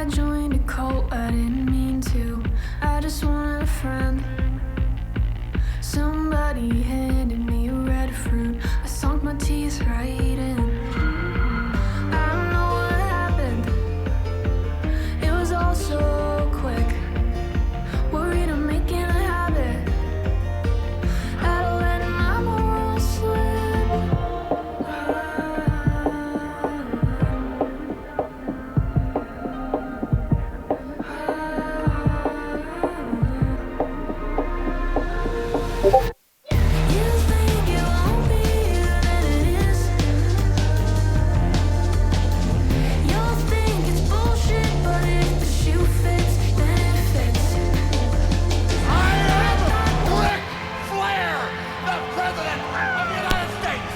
joined a cult, I didn't mean to. I just wanted a friend. Somebody handed me a red fruit. I sunk my teeth right in. I don't know what happened. It was all so quick. Worried I'm making a habit out of letting my morals slip. You think it won't be than it is. You'll think it's bullshit, but if the shoe fits, then it fits. I am Ric Flair, the President of the United States.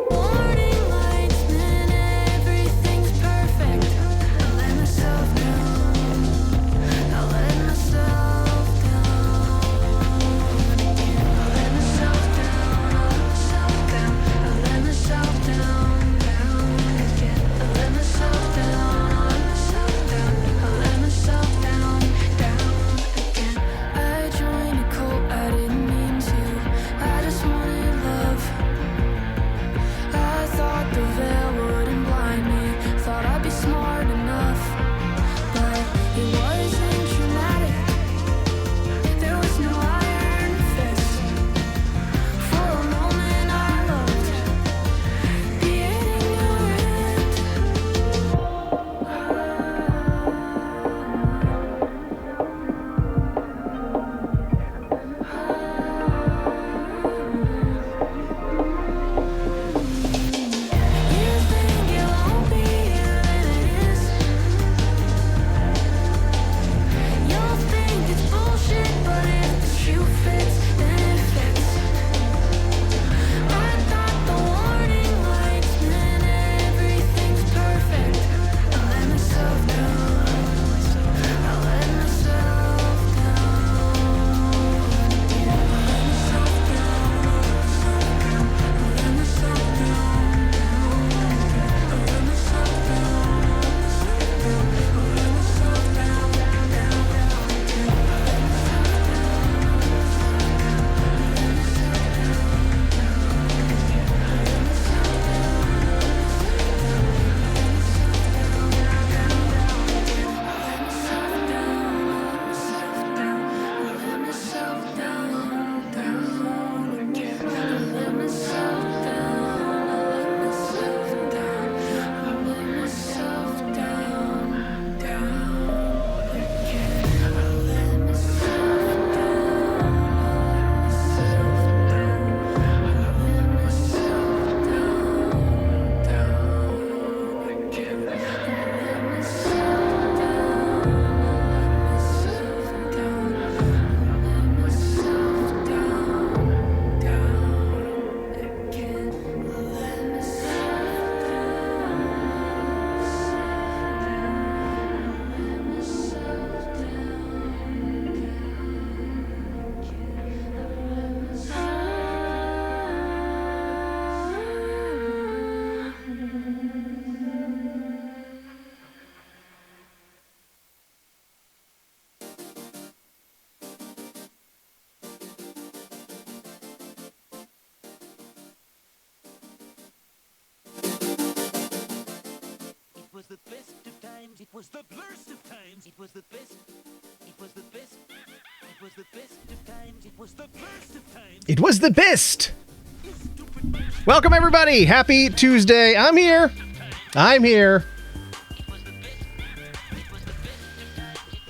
Warning lights, then everything's perfect. I let myself down. I let myself down. I let myself down. I let myself down. Again. I let myself down. I let myself down. Again. I joined a cult, I didn't mean to. I just wanted love. I thought the veil wouldn't blind me. Thought I'd be smart enough, but it wasn't dramatic. There was no iron fist. For a moment I loved being ignorant. You think it won't be than it is. You'll think it's bullshit, but if the shoe fits, then it fits. I thought the warning lights meant everything's perfect. I let myself down. I let myself down. I let myself down. I let myself down. I let myself down. I let myself It was the best of times, it was the blurst of times, it was the best, it was the best, it was the best of times, it was the blurst of times. It was the best. Welcome, everybody. Happy Tuesday. I'm here. And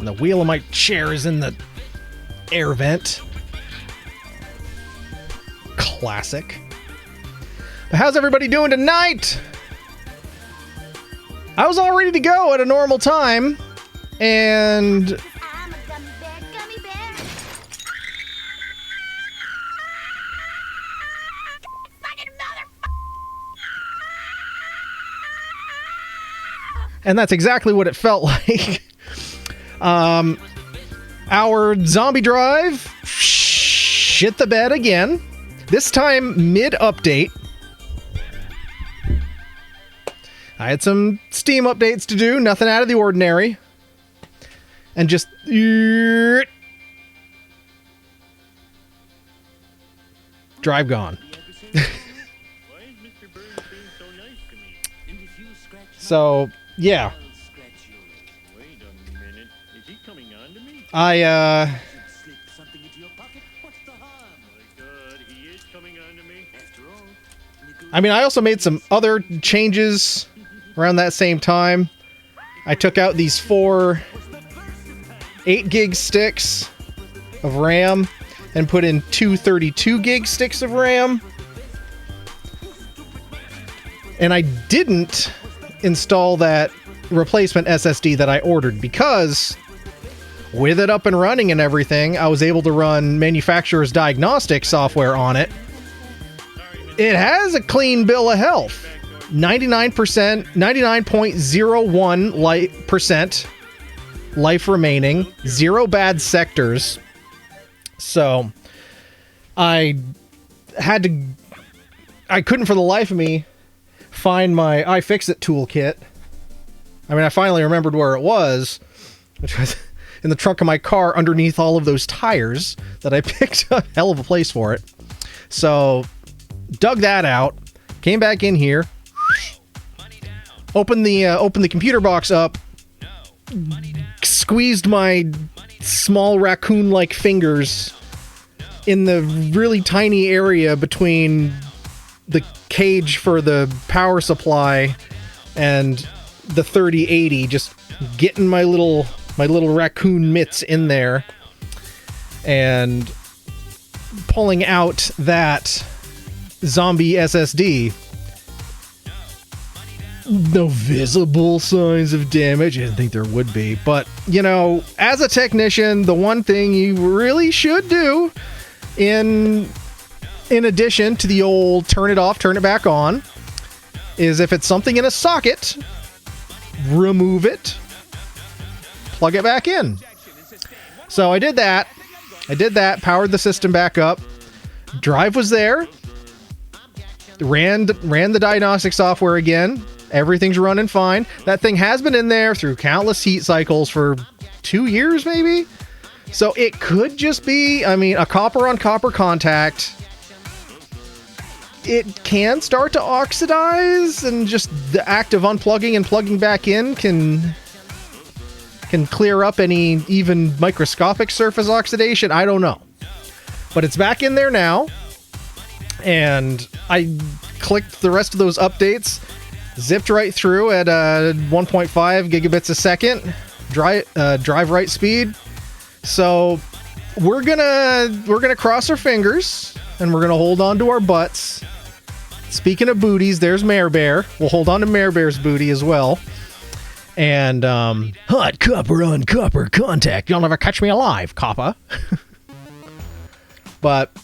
the wheel of my chair is in the air vent. Classic. But how's everybody doing tonight? I was all ready to go at a normal time, and I'm a gummy bear. Fucking and that's exactly what it felt like. Our zombie drive shit the bed again. This time mid-update. I had some Steam updates to do, nothing out of the ordinary. And just... drive gone. So, yeah. Wait a minute. Is he coming on to me? Slip something into your pocket. What's the harm? My God, he is coming on to me. After all, I mean, I also made some other changes around that same time. I took out these 4 8 gig sticks of RAM and put in 2 32 gig sticks of RAM. And I didn't install that replacement SSD that I ordered because with it up and running and everything, I was able to run manufacturer's diagnostic software on it. It has a clean bill of health. 99.01% life remaining, 0 bad sectors. So I couldn't for the life of me find my iFixit toolkit. I mean, I finally remembered where it was, which was in the trunk of my car underneath all of those tires that I picked a hell of a place for it. So dug that out, came back in here, opened the computer box up, squeezed my small raccoon-like fingers in the really tiny area between the cage for the power supply and the 3080, just getting my little raccoon mitts in there and pulling out that zombie SSD. No visible signs of damage. I didn't think there would be, but you know, as a technician, the one thing you really should do in addition to the old turn it off, turn it back on, is if it's something in a socket, remove it, plug it back in. So I did that, powered the system back up, drive was there, ran the diagnostic software again, everything's running fine. That thing has been in there through countless heat cycles for 2 years maybe, so it could just be, I mean, a copper on copper contact. It can start to oxidize, and just the act of unplugging and plugging back in can clear up any even microscopic surface oxidation. I don't know. But it's back in there now, and I clicked the rest of those updates, zipped right through at 1.5 gigabits a second, drive right speed. So we're gonna cross our fingers, and we're gonna hold on to our butts. Speaking of booties, there's Mare Bear. We'll hold on to Mare Bear's booty as well. And hot copper on copper contact. You'll never catch me alive, copper. But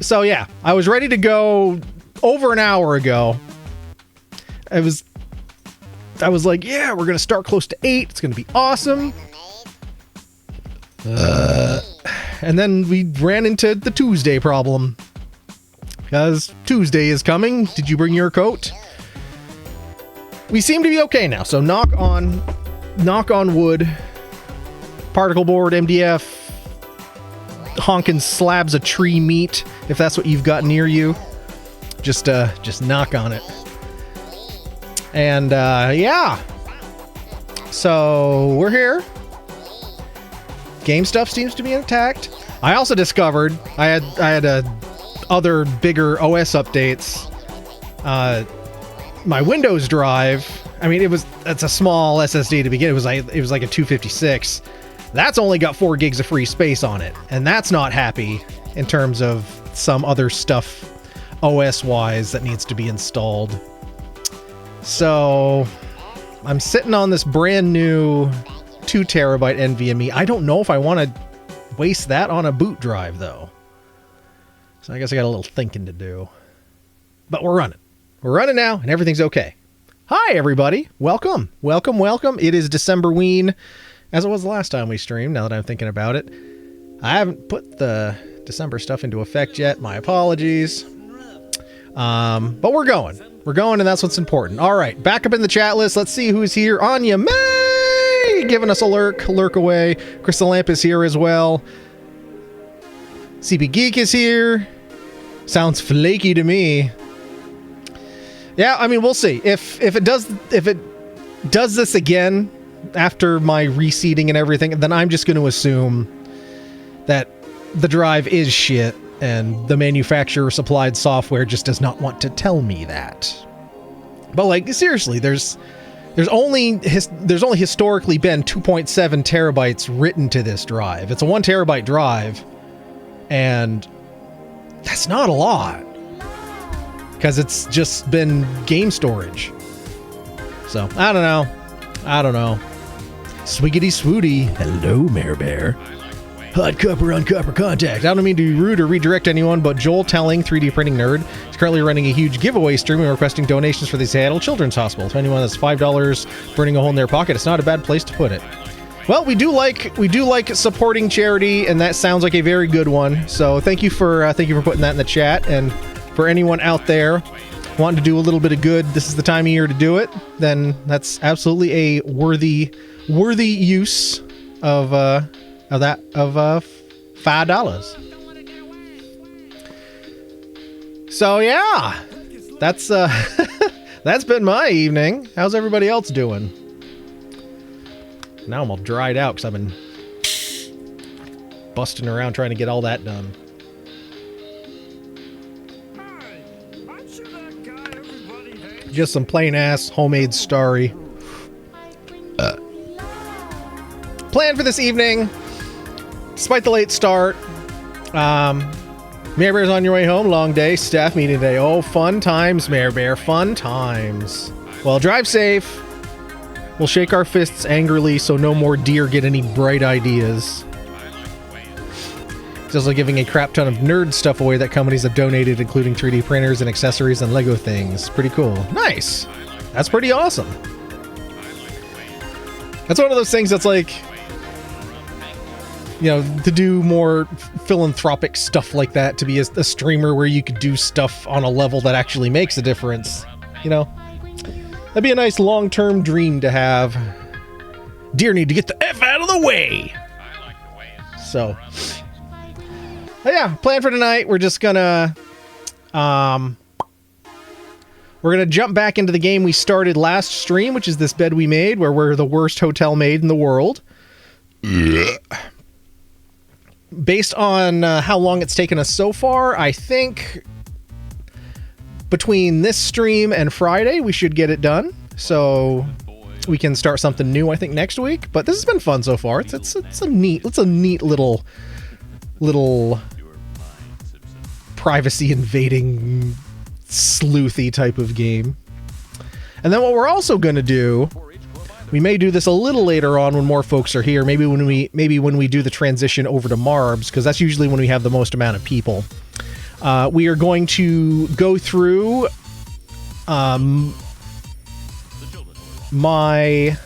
so yeah, I was ready to go over an hour ago. I was like, yeah, we're gonna start close to 8. It's gonna be awesome. And then we ran into the Tuesday problem. Because Tuesday is coming. Did you bring your coat? We seem to be okay now. So knock on wood. Particle board, MDF, honking slabs of tree meat, if that's what you've got near you. Just knock on it. And yeah. So we're here. Game stuff seems to be intact. I also discovered I had other bigger OS updates. My Windows drive, I mean, it's a small SSD to begin. It was like a 256. That's only got 4 gigs of free space on it, and that's not happy in terms of some other stuff OS wise that needs to be installed. So I'm sitting on this brand new 2 terabyte NVMe. I don't know if I want to waste that on a boot drive though. So I guess I got a little thinking to do. But we're running. We're running now, and everything's okay. Hi, everybody. Welcome. Welcome, welcome. It is Decemberween, as it was the last time we streamed, now that I'm thinking about it. I haven't put the December stuff into effect yet. My apologies. But we're going. We're going, and that's what's important. All right, back up in the chat list. Let's see who's here. Anya May giving us a lurk away. Crystal Lamp is here as well. CB Geek is here. Sounds flaky to me. Yeah, I mean, we'll see. If it does this again after my reseeding and everything, then I'm just going to assume that the drive is shit and the manufacturer supplied software just does not want to tell me that. But like, seriously, there's only historically been 2.7 terabytes written to this drive. It's a 1 terabyte drive, and that's not a lot because it's just been game storage. So I don't know. Swiggity swooty. Hello, Mare Bear. Hot copper on copper contact. I don't mean to be rude or redirect anyone, but Joel Telling, 3D printing nerd, is currently running a huge giveaway stream and requesting donations for the Seattle Children's Hospital. If anyone has $5 burning a hole in their pocket, it's not a bad place to put it. Well, we do like supporting charity, and that sounds like a very good one. So thank you for putting that in the chat. And for anyone out there wanting to do a little bit of good, this is the time of year to do it. Then that's absolutely a worthy use of $5. So yeah, that's that's been my evening. How's everybody else doing? Now I'm all dried out because I've been busting around trying to get all that done. Just some plain ass homemade starry. Plan for this evening, despite the late start. Mare Bear's on your way home. Long day. Staff meeting today. Oh, fun times, Mare Bear. Fun times. Well, drive safe. We'll shake our fists angrily so no more deer get any bright ideas. He's also giving a crap ton of nerd stuff away that companies have donated, including 3D printers and accessories and Lego things. Pretty cool. Nice. That's pretty awesome. That's one of those things that's like, you know, to do more philanthropic stuff like that, to be a streamer where you could do stuff on a level that actually makes a difference, you know? That'd be a nice long-term dream to have. Deer need to get the F out of the way! So, but yeah, plan for tonight, we're just gonna, we're gonna jump back into the game we started last stream, which is this bed we made, where we're the worst hotel maid in the world. Based on how long it's taken us so far, I think between this stream and Friday, we should get it done. So we can start something new, I think, next week. But this has been fun so far. It's a neat little privacy invading sleuthy type of game. And then what we're also going to do, we may do this a little later on when more folks are here. Maybe when we do the transition over to Marbs, because that's usually when we have the most amount of people. We are going to go through my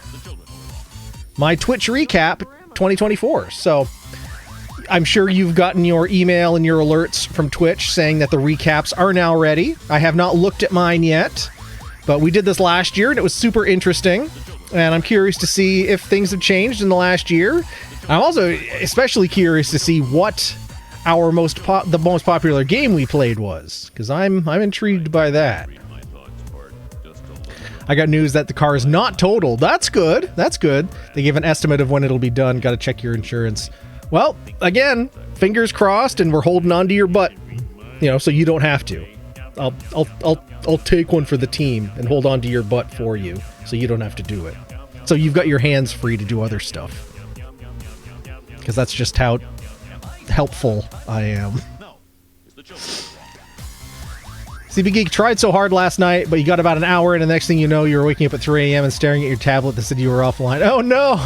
Twitch recap 2024. So I'm sure you've gotten your email and your alerts from Twitch saying that the recaps are now ready. I have not looked at mine yet, but we did this last year and it was super interesting. And I'm curious to see if things have changed in the last year. I'm also especially curious to see what our the most popular game we played was, because I'm intrigued by that. I got news that the car is not totaled. That's good. That's good. They gave an estimate of when it'll be done. Got to check your insurance. Well, again, fingers crossed, and we're holding on to your butt, you know, so you don't have to. I'll take one for the team and hold on to your butt for you, so you don't have to do it. So you've got your hands free to do other stuff, because that's just how helpful I am. CB Geek tried so hard last night, but you got about an hour in, and the next thing you know, you were waking up at 3 a.m. and staring at your tablet that said you were offline. Oh no!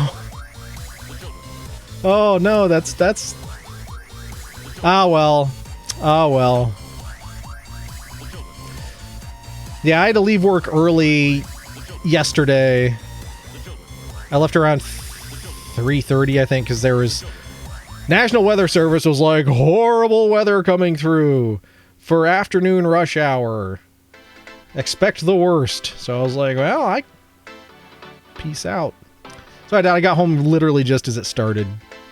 Oh no, that's... Ah well. Ah well. Yeah, I had to leave work early yesterday. I left around 3:30, I think, because there was... National Weather Service was like, horrible weather coming through for afternoon rush hour. expect the worst. So I was like, well, peace out. So I got home literally just as it started.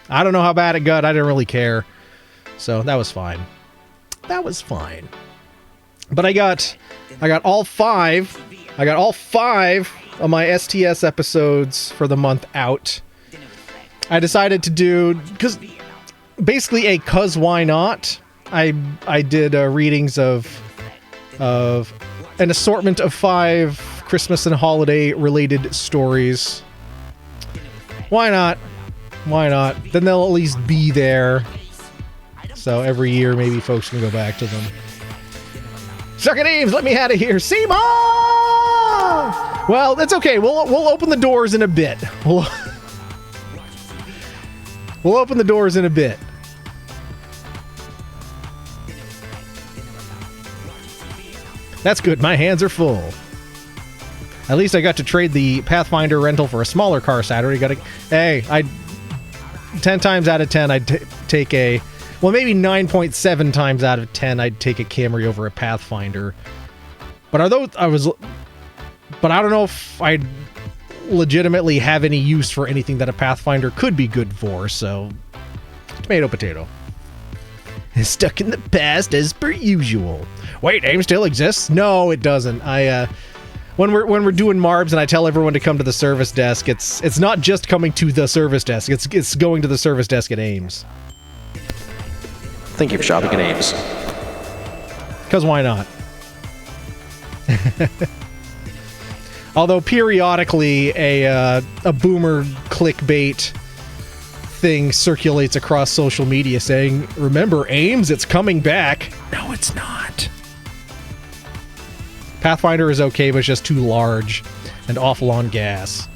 I don't know how bad it got. I didn't really care. So that was fine. That was fine. But I got all 5. I got all 5 of my STS episodes for the month out. I decided to do, because basically cause why not? I did readings of an assortment of 5 Christmas and holiday related stories. Why not? Why not? Then they'll at least be there. So every year maybe folks can go back to them. Suck it, Ames, let me out of here. Seymour! Well, that's okay. We'll open the doors in a bit. We'll open the doors in a bit. That's good. My hands are full. At least I got to trade the Pathfinder rental for a smaller car Saturday. 10 times out of 10, I'd take a... Well, maybe 9.7 times out of 10, I'd take a Camry over a Pathfinder. But I don't know if I'd legitimately have any use for anything that a Pathfinder could be good for, so... Tomato, potato. Stuck in the past as per usual. Wait, AIM still exists? No, it doesn't. When we're doing MARBs and I tell everyone to come to the service desk, it's not just coming to the service desk. It's going to the service desk at Ames. Thank you for shopping at Ames. Because why not? Although periodically a boomer clickbait thing circulates across social media saying, remember Ames, it's coming back. No, it's not. Pathfinder is okay, but it's just too large and awful on gas.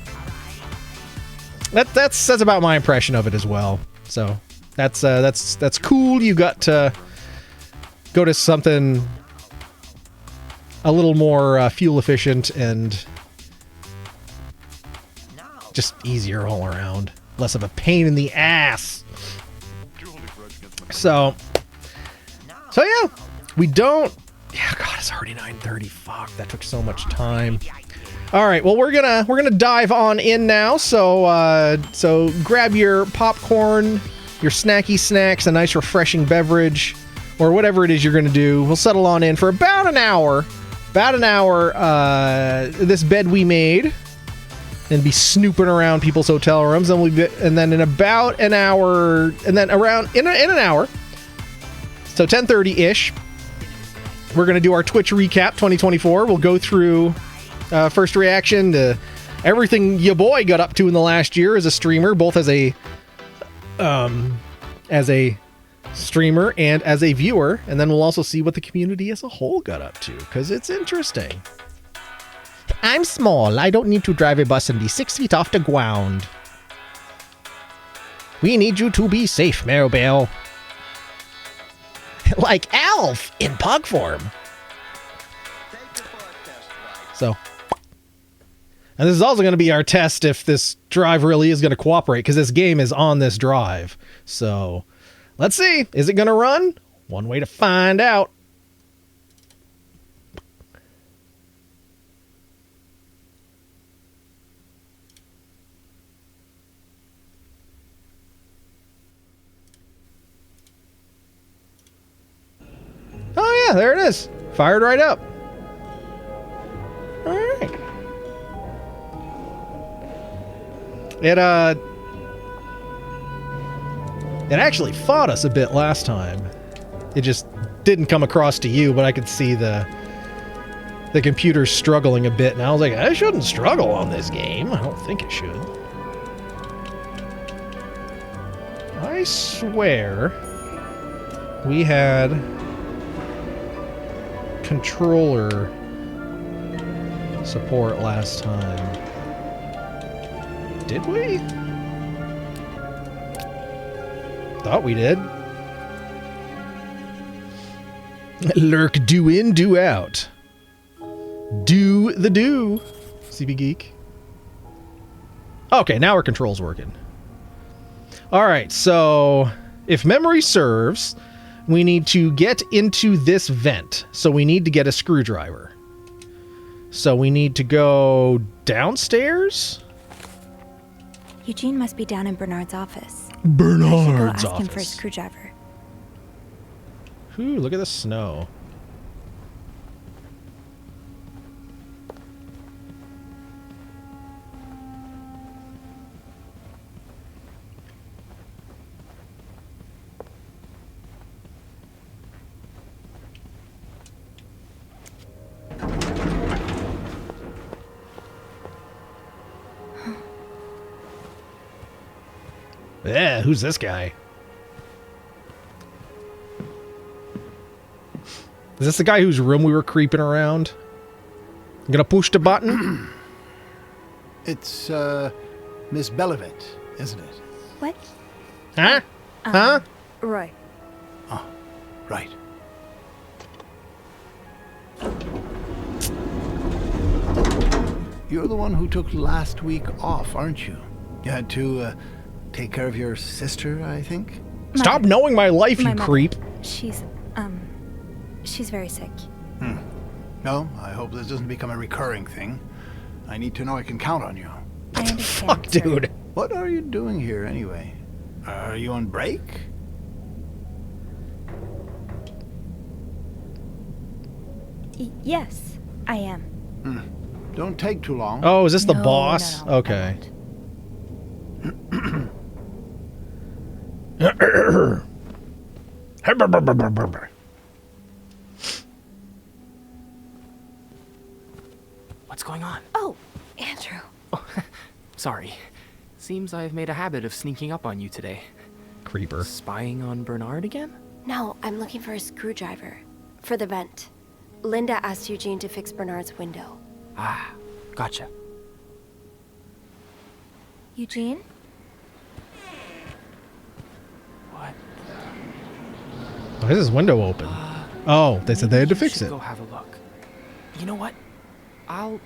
That's about my impression of it as well. So that's cool. You got to go to something a little more fuel efficient and just easier all around. Less of a pain in the ass. So yeah, we don't. Yeah, God, it's already 9:30. Fuck, that took so much time. All right, well, we're gonna dive on in now. So grab your popcorn, your snacky snacks, a nice refreshing beverage, or whatever it is you're gonna do. We'll settle on in for about an hour. This bed we made, and be snooping around people's hotel rooms, and then in about an hour, and then around in an hour, so 10:30-ish. We're going to do our Twitch recap 2024. We'll go through first reaction to everything your boy got up to in the last year as a streamer, both as a streamer and as a viewer. And then we'll also see what the community as a whole got up to, because it's interesting. I'm small. I don't need to drive a bus and be 6 feet off the ground. We need you to be safe, Maribel. Like Alf in pug form. So, and this is also going to be our test if this drive really is going to cooperate, because this game is on this drive. So, let's see. Is it going to run? One way to find out. Oh yeah, there it is. Fired right up. All right. It actually fought us a bit last time. It just didn't come across to you, but I could see the computer struggling a bit, and I was like, I shouldn't struggle on this game. I don't think it should. I swear we had controller support last time. Did we? Thought we did. Lurk, do in, do out. Do the do. CB Geek. Okay, now our control's working. Alright, so if memory serves, we need to get into this vent. So we need to get a screwdriver. So we need to go downstairs? Eugene must be down in Bernard's office. Bernard's Go ask him for a office. screwdriver. Ooh, look at the snow. Yeah, who's this guy? Is this the guy whose room we were creeping around? I'm gonna push the button. It's, Miss Belivet, isn't it? What? Huh? Huh? Roy. Right. You're the one who took last week off, aren't you? You had to, take care of your sister, I think? Stop knowing my life, My you mother. creep. She's very sick. No, I hope this doesn't become a recurring thing. I need to know I can count on you. I understand, Fuck, sir. dude. What are you doing here, anyway? Are you on break? Yes, I am. Don't take too long. Oh, is this the No, boss? no, I Okay. What's going on? Oh, Andrew. Sorry. Seems I've made a habit of sneaking up on you today. Creeper. Spying on Bernard again? No, I'm looking for a screwdriver. For the vent. Linda asked Eugene to fix Bernard's window. Ah, gotcha. Eugene? What? Why is this window open? Oh, they said they had to Maybe fix you should it. Go have a look. You know what? I'll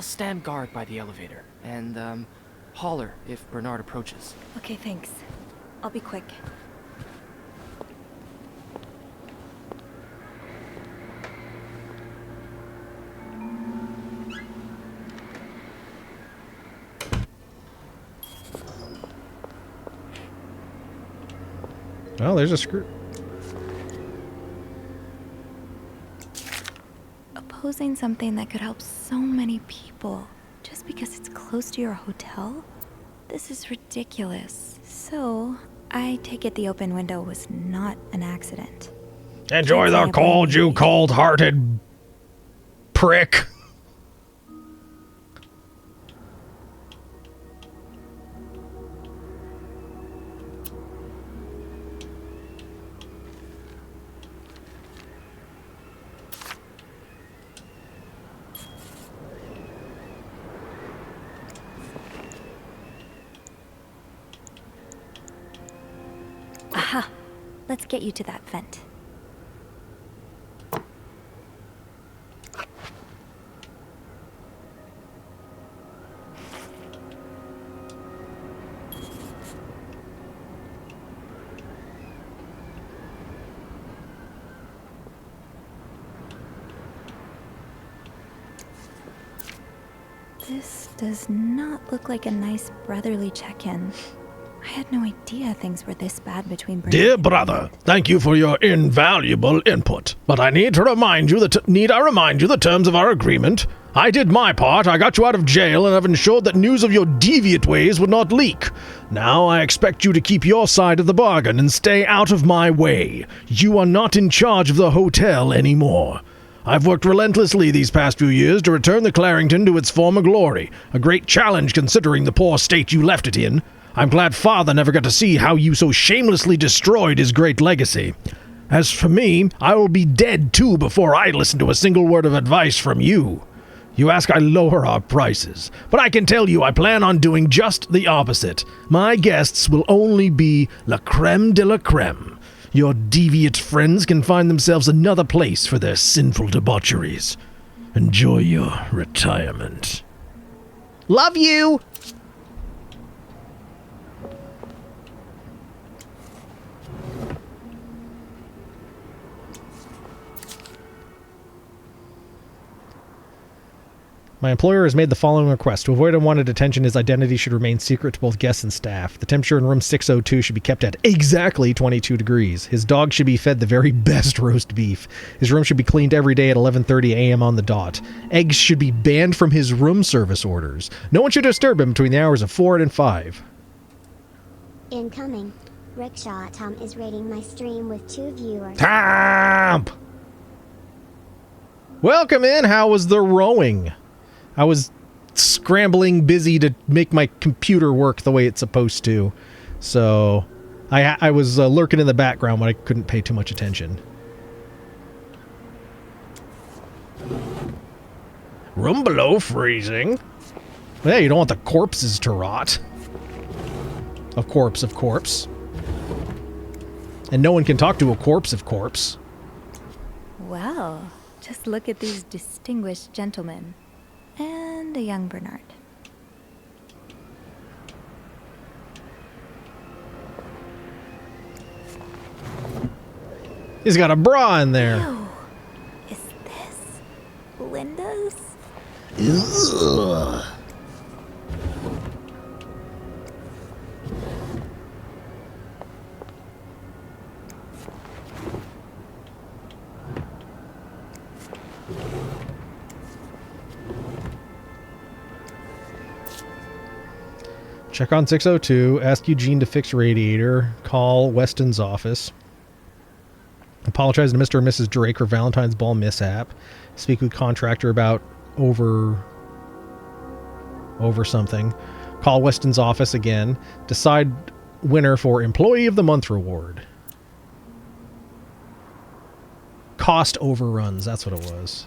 stand guard by the elevator and holler if Bernard approaches. Okay, thanks. I'll be quick. Oh, there's a screw. Opposing something that could help so many people just because it's close to your hotel? This is ridiculous. So, I take it the open window was not an accident. Enjoy the cold, you cold-hearted prick. Aha! Let's get you to that vent. This does not look like a nice brotherly check-in. I had no idea things were this bad between Bernard Dear and brother, thank you for your invaluable input. But I need to remind you the terms of our agreement. I did my part. I got you out of jail and have ensured that news of your deviant ways would not leak. Now I expect you to keep your side of the bargain and stay out of my way. You are not in charge of the hotel anymore. I've worked relentlessly these past few years to return the Clarington to its former glory, a great challenge considering the poor state you left it in. I'm glad Father never got to see how you so shamelessly destroyed his great legacy. As for me, I will be dead too before I listen to a single word of advice from you. You ask I lower our prices, but I can tell you I plan on doing just the opposite. My guests will only be la creme de la creme. Your deviant friends can find themselves another place for their sinful debaucheries. Enjoy your retirement. Love you! My employer has made the following request. To avoid unwanted attention, his identity should remain secret to both guests and staff. The temperature in room 602 should be kept at exactly 22 degrees. His dog should be fed the very best roast beef. His room should be cleaned every day at 11:30 a.m. on the dot. Eggs should be banned from his room service orders. No one should disturb him between the hours of 4 and 5. Incoming. Rickshaw Tom is rating my stream with 2 viewers. Tom! Welcome in. How was the rowing? I was scrambling busy to make my computer work the way it's supposed to. So I was lurking in the background when I couldn't pay too much attention. Room below freezing. Hey, you don't want the corpses to rot. Of corpse. And no one can talk to a corpse of corpse. Well, just look at these distinguished gentlemen. And a young Bernard. He's got a bra in there. Ew. Is this Linda's? Ugh. Check on 602, ask Eugene to fix radiator, call Weston's office, apologize to Mr. and Mrs. Drake for Valentine's Ball mishap, speak with contractor about over something, call Weston's office again, decide winner for Employee of the Month reward. Cost overruns, that's what it was.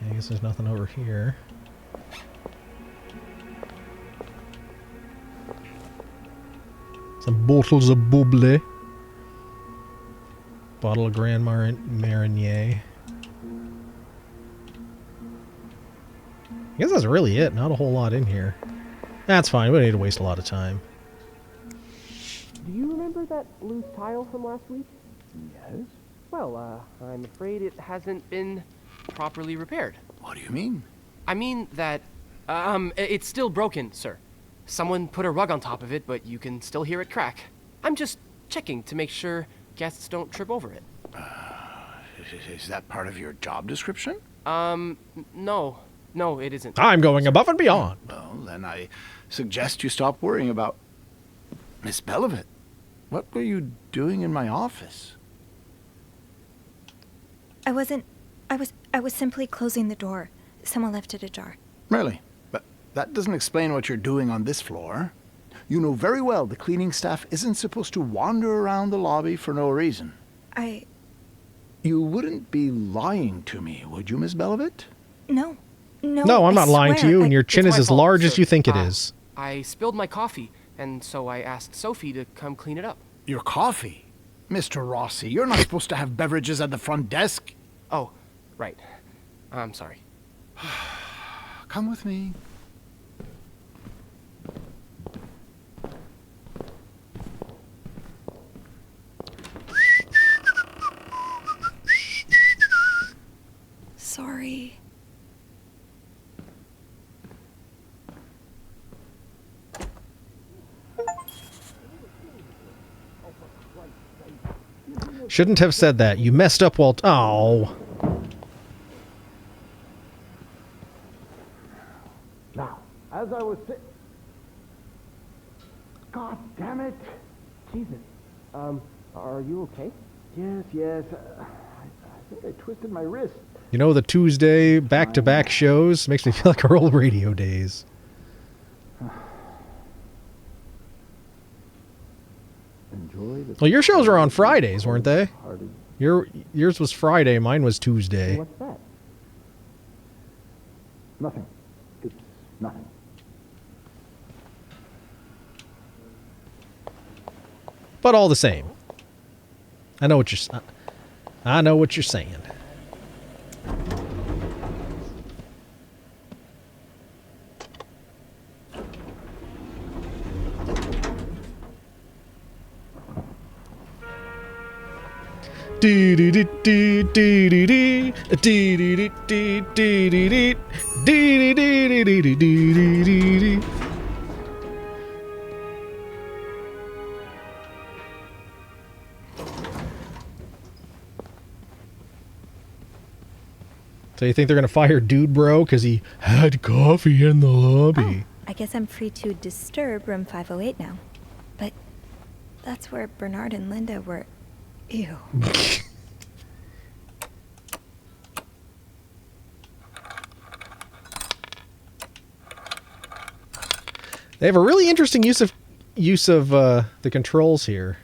I guess there's nothing over here. Some bottles of bubbly. Bottle of Grand Marnier. I guess that's really it. Not a whole lot in here. That's fine. We don't need to waste a lot of time. Do you remember that loose tile from last week? Yes? Well, I'm afraid it hasn't been properly repaired. What do you mean? I mean that, it's still broken, sir. Someone put a rug on top of it, but you can still hear it crack. I'm just checking to make sure guests don't trip over it. Is that part of your job description? No. No, it isn't. I'm going above and beyond. Well, then I suggest you stop worrying about Miss Belivet. What were you doing in my office? I was simply closing the door. Someone left it ajar. Really? But that doesn't explain what you're doing on this floor. You know very well the cleaning staff isn't supposed to wander around the lobby for no reason. You wouldn't be lying to me, would you, Miss Belivet? No, I'm not lying to you, and your chin is as large as you think it is. I spilled my coffee, and so I asked Sophie to come clean it up. Your coffee? Mr. Rossi, you're not supposed to have beverages at the front desk. Oh, right. I'm sorry. Come with me. Sorry. Shouldn't have said that. You messed up while... Oh. Now, as I was saying... God damn it! Jesus. Are you okay? Yes. I think I twisted my wrist. You know, the Tuesday back-to-back shows makes me feel like our old radio days. Enjoy the... Well, your shows were on Fridays, weren't they? Yours was Friday, mine was Tuesday. What's that? Nothing. It's nothing. But all the same. I know what you're saying. So you think they're gonna fire Dude Bro because he had coffee in the lobby? Oh, I guess I'm free to disturb room 508 now. But that's where Bernard and Linda were. Ew. They have a really interesting use of the controls here.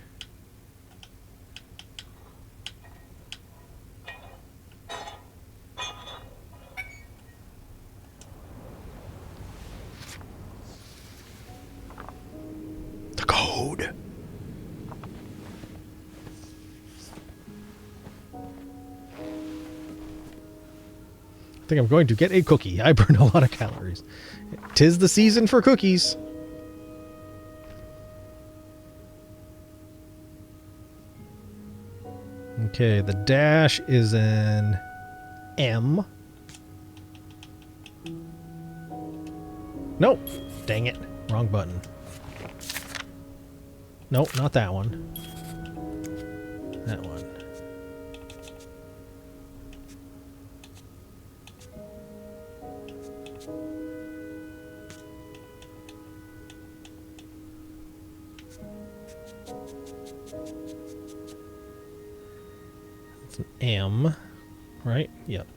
The code. I think I'm going to get a cookie. I burn a lot of calories. 'Tis the season for cookies. Okay, the dash is an M. Nope. Dang it. Wrong button. Nope, not that one. That one. It's an M, right? Yep.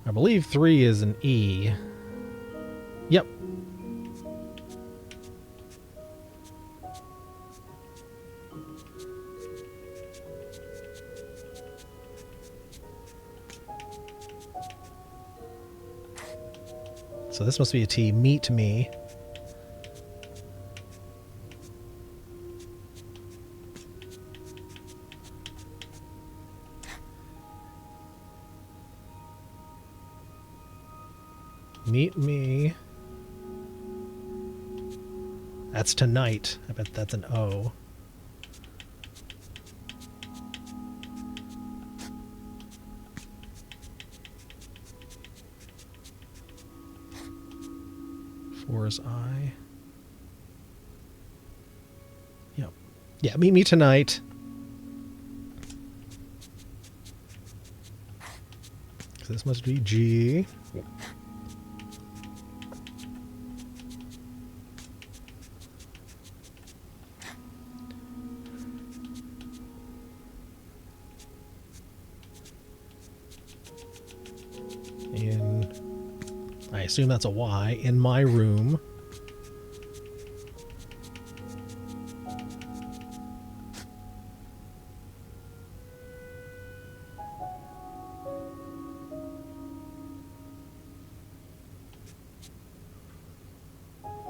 I believe 3 is an E. Yep. So this must be a T. Meet me. Meet me. That's tonight. I bet that's an O. Four is I. Yep. Yeah, meet me tonight. So this must be G. I assume that's a Y. In my room.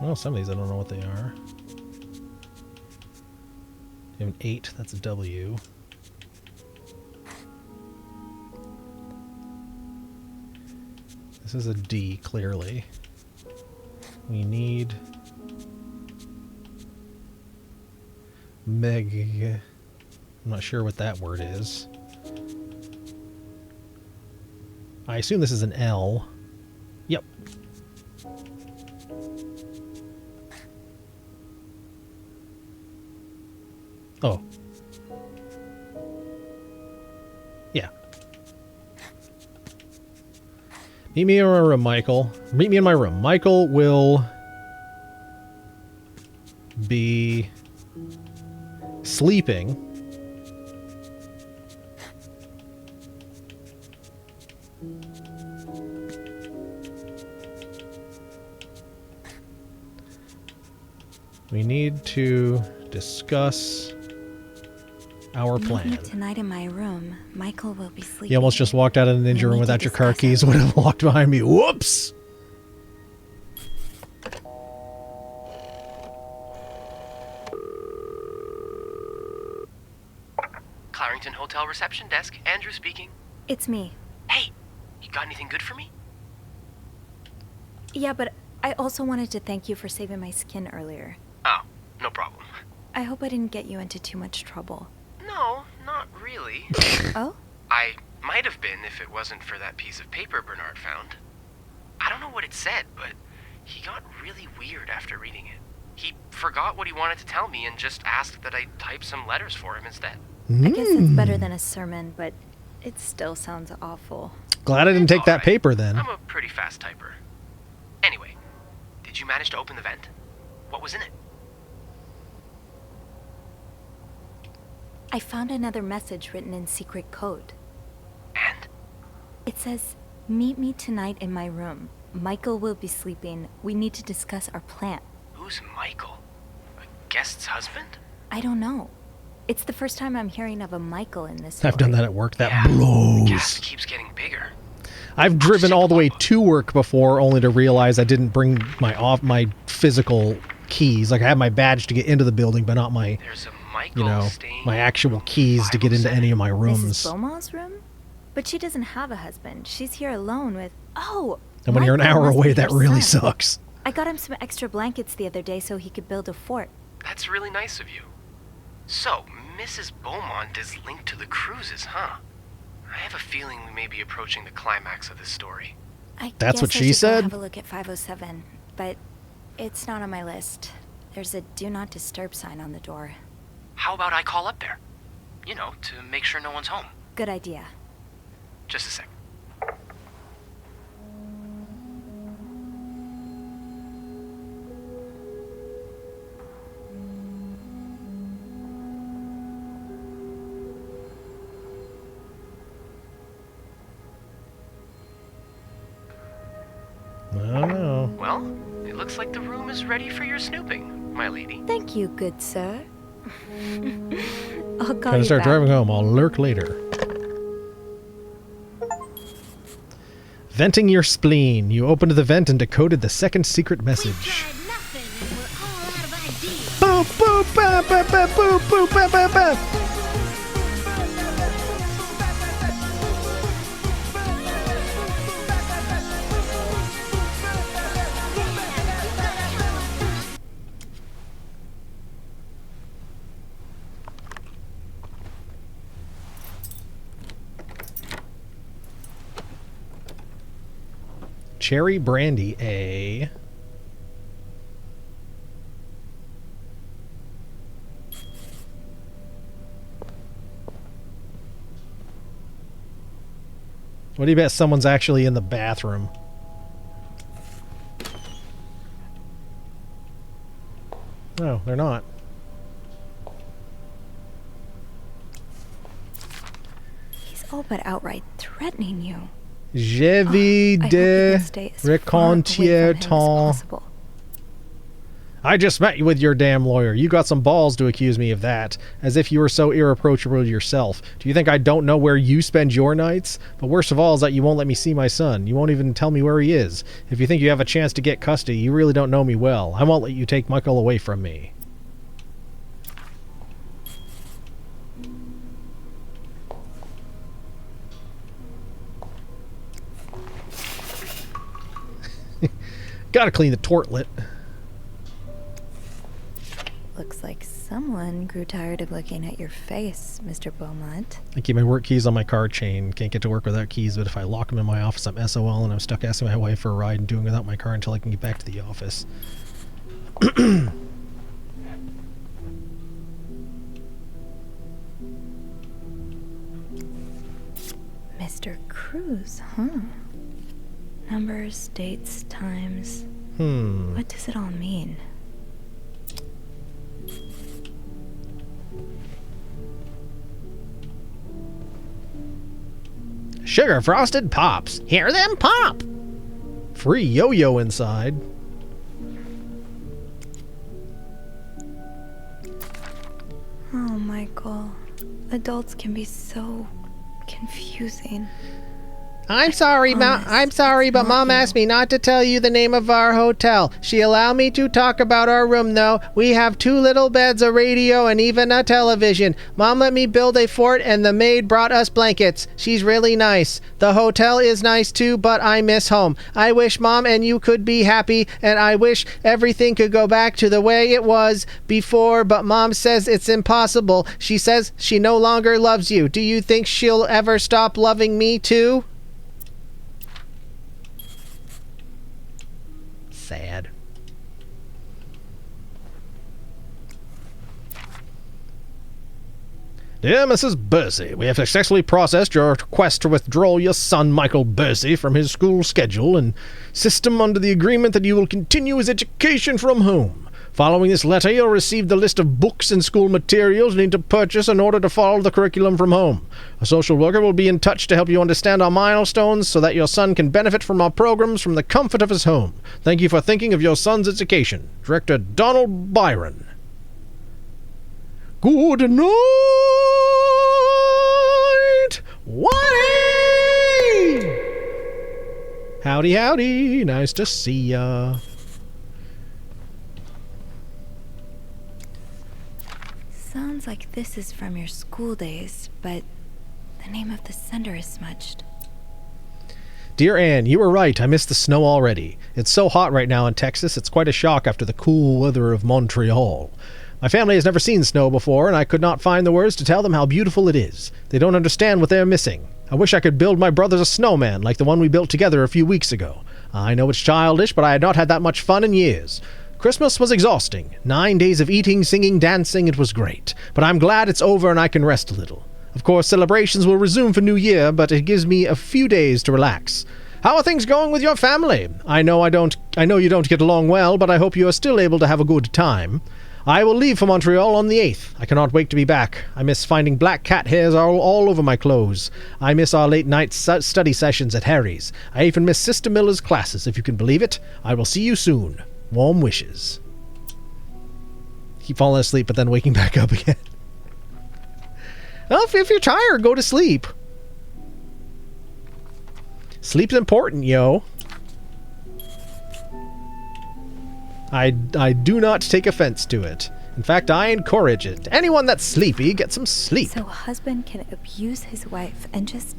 Well, some of these I don't know what they are. You have an 8, that's a W. This is a D, clearly. We need Meg. I'm not sure what that word is. I assume this is an L. Yep. Oh. Yeah. Meet me in my room, Michael. Meet me in my room. Michael will be sleeping. We need to discuss our plan. Meet me tonight in my room. Michael will be sleeping. You almost just walked out of the ninja room without your car keys. Would have walked behind me. Whoops! Clarington Hotel reception desk. Andrew speaking. It's me. Hey, you got anything good for me? Yeah, but I also wanted to thank you for saving my skin earlier. Oh, no problem. I hope I didn't get you into too much trouble. No, not really. Oh? I might have been if it wasn't for that piece of paper Bernard found. I don't know what it said, but he got really weird after reading it. He forgot what he wanted to tell me and just asked that I type some letters for him instead. I guess it's better than a sermon, but it still sounds awful. Glad I didn't take that paper then. I'm a pretty fast typer. Anyway, did you manage to open the vent? What was in it? I found another message written in secret code. And? It says, "Meet me tonight in my room. Michael will be sleeping. We need to discuss our plan." Who's Michael? A guest's husband? I don't know. It's the first time I'm hearing of a Michael in this story. I've done that at work. That The blows. cast keeps getting bigger. I've driven all the way to work before, only to realize I didn't bring my physical keys. Like I had my badge to get into the building, but not my, my actual keys to get into any of my rooms. Mrs. Beaumont's room? But she doesn't have a husband. She's here alone with... Oh! And when you're an Michael hour must away, be that your really son. sucks. I got him some extra blankets the other day so he could build a fort. That's really nice of you. So, Mrs. Beaumont is linked to the cruises, huh? I have a feeling we may be approaching the climax of this story. That's what I she should go said? have a look at 507, but it's not on my list. There's a do not disturb sign on the door. How about I call up there? You know, to make sure no one's home. Good idea. Just a sec. I don't know. Well, it looks like the room is ready for your snooping, my lady. Thank you, good sir. I'll call Gotta you start back. driving home. I'll lurk later. Venting your spleen. You opened the vent and decoded the second secret message. Boop, boop, ba, ba, ba, boop, boop, ba, ba, ba. Cherry brandy, A. What do you bet someone's actually in the bathroom? No, they're not. He's all but outright threatening you. Je vis de reconcier ton. I just met you with your damn lawyer. You got some balls to accuse me of that, as if you were so irreproachable yourself. Do you think I don't know where you spend your nights? But worst of all is that you won't let me see my son. You won't even tell me where he is. If you think you have a chance to get custody, you really don't know me well. I won't let you take Michael away from me. Gotta clean the tortlet. Looks like someone grew tired of looking at your face, Mr. Beaumont. I keep my work keys on my car chain. Can't get to work without keys, but if I lock them in my office, I'm SOL, and I'm stuck asking my wife for a ride and doing without my car until I can get back to the office. Mr. Cruz, huh? Numbers, dates, times. What does it all mean? Sugar frosted pops. Hear them pop. Free yo-yo inside. Oh, Michael. Adults can be so confusing. I'm sorry, Mom. I'm sorry, but Mom asked me not to tell you the name of our hotel. She allowed me to talk about our room, though. We have 2 little beds, a radio, and even a television. Mom let me build a fort, and the maid brought us blankets. She's really nice. The hotel is nice, too, but I miss home. I wish Mom and you could be happy, and I wish everything could go back to the way it was before, but Mom says it's impossible. She says she no longer loves you. Do you think she'll ever stop loving me, too? Sad. Dear Mrs. Bursey, we have successfully processed your request to withdraw your son Michael Bursey from his school schedule and system under the agreement that you will continue his education from home. Following this letter, you'll receive the list of books and school materials you need to purchase in order to follow the curriculum from home. A social worker will be in touch to help you understand our milestones so that your son can benefit from our programs from the comfort of his home. Thank you for thinking of your son's education. Director Donald Byron. Good night, Whitey! Howdy, howdy. Nice to see ya. Sounds like this is from your school days, but the name of the sender is smudged. Dear Anne, you were right. I miss the snow already. It's so hot right now in Texas, it's quite a shock after the cool weather of Montreal. My family has never seen snow before, and I could not find the words to tell them how beautiful it is. They don't understand what they are missing. I wish I could build my brothers a snowman like the one we built together a few weeks ago. I know it's childish, but I had not had that much fun in years. Christmas was exhausting. 9 days of eating, singing, dancing, it was great. But I'm glad it's over and I can rest a little. Of course, celebrations will resume for New Year, but it gives me a few days to relax. How are things going with your family? I know you don't get along well, but I hope you are still able to have a good time. I will leave for Montreal on the 8th. I cannot wait to be back. I miss finding black cat hairs all over my clothes. I miss our late-night study sessions at Harry's. I even miss Sister Miller's classes, if you can believe it. I will see you soon. Warm wishes. Keep falling asleep, but then waking back up again. Well, if you're tired, go to sleep. Sleep's important, yo. I do not take offense to it. In fact, I encourage it. Anyone that's sleepy, get some sleep. So husband can abuse his wife and just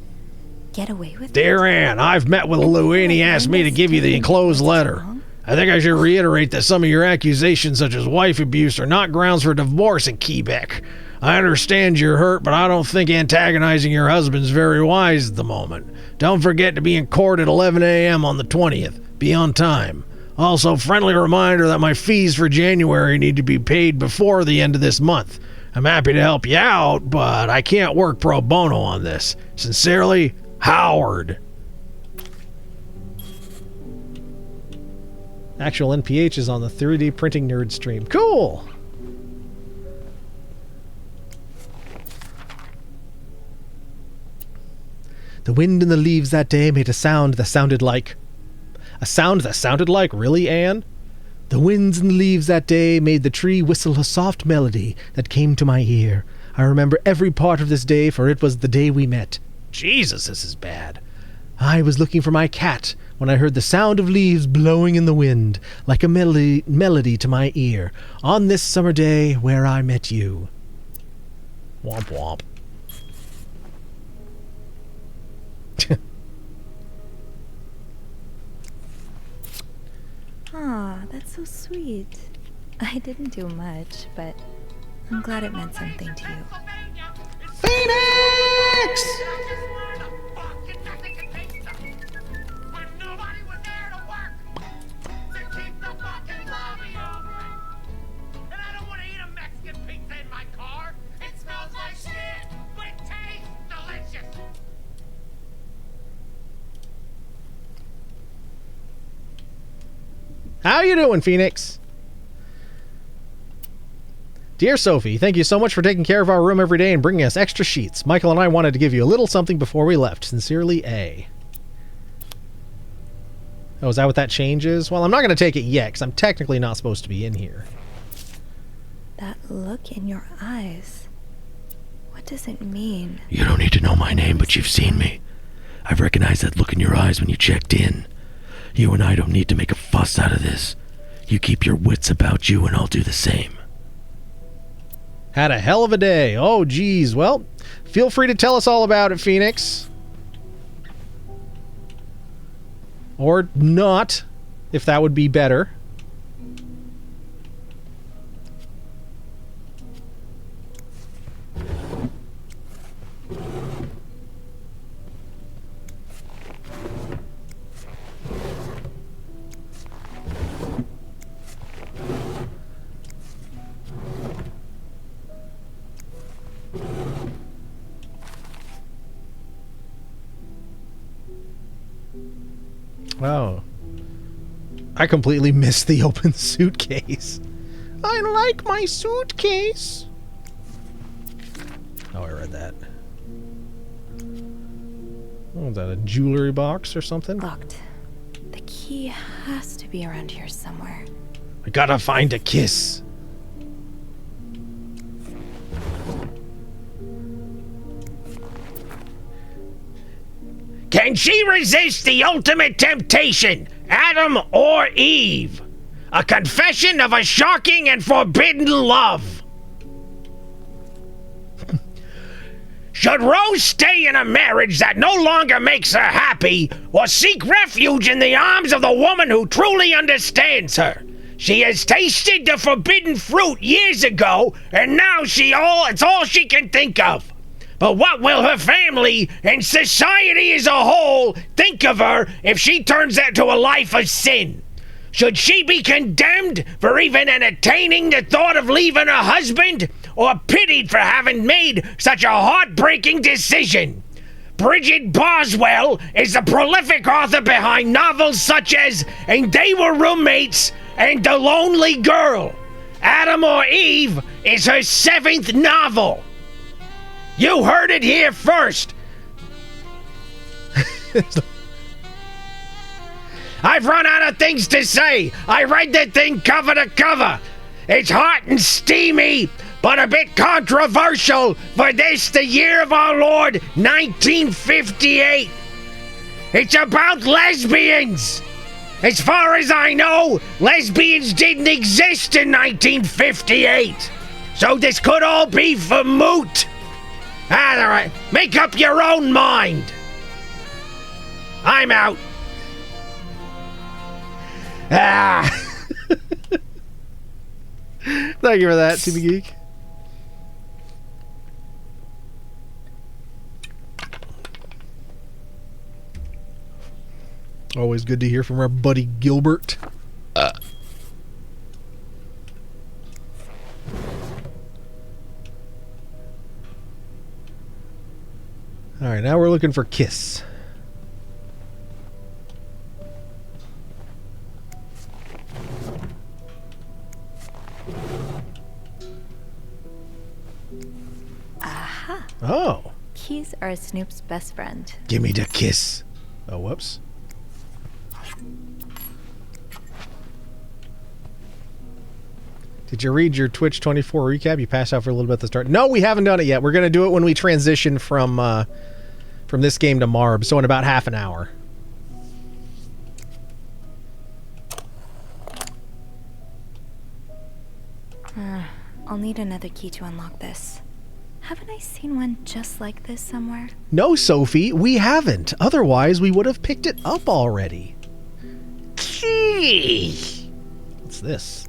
get away with it? Dear Anne, I've met with Lou and he asked me to give you the enclosed letter. I think I should reiterate that some of your accusations, such as wife abuse, are not grounds for divorce in Quebec. I understand you're hurt, but I don't think antagonizing your husband's very wise at the moment. Don't forget to be in court at 11 a.m. on the 20th. Be on time. Also, friendly reminder that my fees for January need to be paid before the end of this month. I'm happy to help you out, but I can't work pro bono on this. Sincerely, Howard. Actual NPH is on the 3D Printing Nerd stream. Cool! The wind in the leaves that day made a sound that sounded like... A sound that sounded like? Really, Anne? The winds in the leaves that day made the tree whistle a soft melody that came to my ear. I remember every part of this day, for it was the day we met. Jesus, this is bad. I was looking for my cat when I heard the sound of leaves blowing in the wind, like a melody to my ear, on this summer day where I met you. Womp womp. Aw, that's so sweet. I didn't do much, but I'm glad it meant something to you. Phoenix! How you doing, Phoenix? Dear Sophie, thank you so much for taking care of our room every day and bringing us extra sheets. Michael and I wanted to give you a little something before we left. Sincerely, A. Oh, is that what that change is? Well, I'm not going to take it yet, because I'm technically not supposed to be in here. That look in your eyes. What does it mean? You don't need to know my name, but you've seen me. I've recognized that look in your eyes when you checked in. You and I don't need to make a fuss out of this. You keep your wits about you and I'll do the same. Had a hell of a day. Oh, geez. Well, feel free to tell us all about it, Phoenix. Or not, if that would be better. Oh. I completely missed the open suitcase. I like my suitcase. Oh, I read that. Oh, is that a jewelry box or something? Locked. The key has to be around here somewhere. I gotta find a kiss. Can she resist the ultimate temptation, Adam or Eve? A confession of a shocking and forbidden love. Should Rose stay in a marriage that no longer makes her happy, or seek refuge in the arms of the woman who truly understands her? She has tasted the forbidden fruit years ago, and now it's all she can think of. But what will her family and society as a whole think of her if she turns into a life of sin? Should she be condemned for even entertaining the thought of leaving her husband, or pitied for having made such a heartbreaking decision? Bridget Boswell is the prolific author behind novels such as And They Were Roommates and The Lonely Girl. Adam or Eve is her 7th novel. You heard it here first. I've run out of things to say. I read the thing cover to cover. It's hot and steamy, but a bit controversial for this, the year of our Lord, 1958. It's about lesbians. As far as I know, lesbians didn't exist in 1958. So this could all be for moot. All right, make up your own mind. I'm out. Thank you for that, TV Geek. Always good to hear from our buddy Gilbert. Alright, now we're looking for Kiss. Aha. Oh. Keys are Snoop's best friend. Give me the kiss. Oh, whoops. Did you read your Twitch 24 recap? You passed out for a little bit at the start. No, we haven't done it yet. We're going to do it when we transition from this game to Marb, so in about half an hour. I'll need another key to unlock this. Haven't I seen one just like this somewhere? No, Sophie, we haven't. Otherwise, we would have picked it up already. Gee. What's this?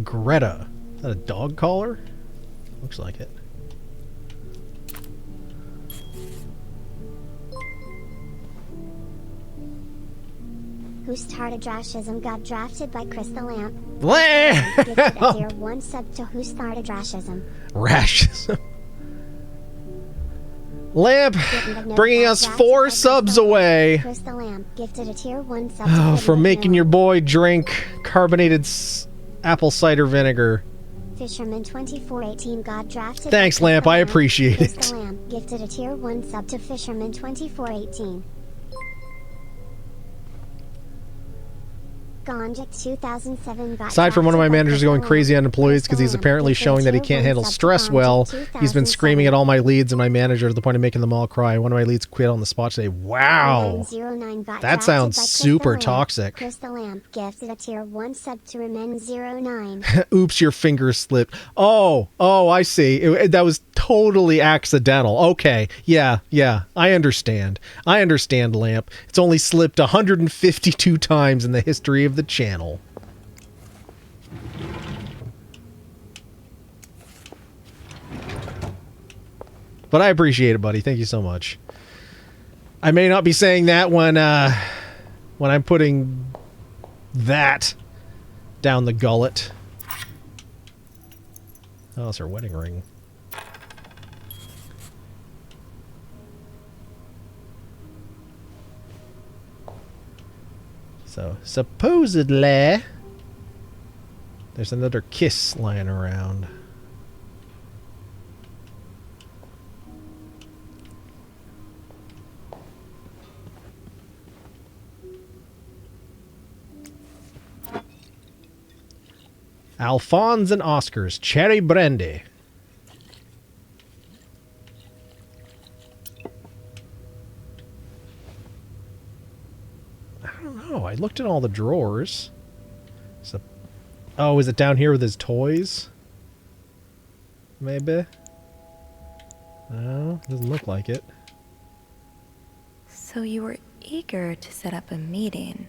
Greta. Is that a dog collar? Looks like it. Who started Drashism got drafted by Crystal Lamp. Lamp! Gifted a tier 1 sub to Who Started Drashism. Rashism. Lamp, bringing us 4 subs away. Crystal Lamp gifted a tier 1 sub to from making your boy drink carbonated apple cider vinegar. Fisherman 2418 got drafted. Thanks, Lamp. I appreciate it. Crystal Lamp gifted a tier 1 sub to Fisherman 2418. Gonjik 2007 got Aside from one of my drafted by managers going Crystal crazy on Lamp. employees because he's Crystal apparently Lamp showing that he gives can't me handle 2 stress sub to well, Gonjik he's been screaming at 2007. all my leads and my manager to the point of making them all cry. One of my leads quit on the spot today. Wow. 09 got That drafted sounds by super Crystal Lamp. toxic. Crystal Lamp gifted a tier 1 sub to Remen09. Oops, your finger slipped. Oh, I see. That was totally accidental. Okay, yeah, I understand. I understand, Lamp. It's only slipped 152 times in the history of the channel. But I appreciate it, buddy. Thank you so much. I may not be saying that when I'm putting that down the gullet. Oh, it's her wedding ring. So, supposedly, there's another kiss lying around. Alphonse and Oscar's Cherry Brandy. I don't know. I looked in all the drawers. So, oh, is it down here with his toys? Maybe? No, doesn't look like it. So you were eager to set up a meeting,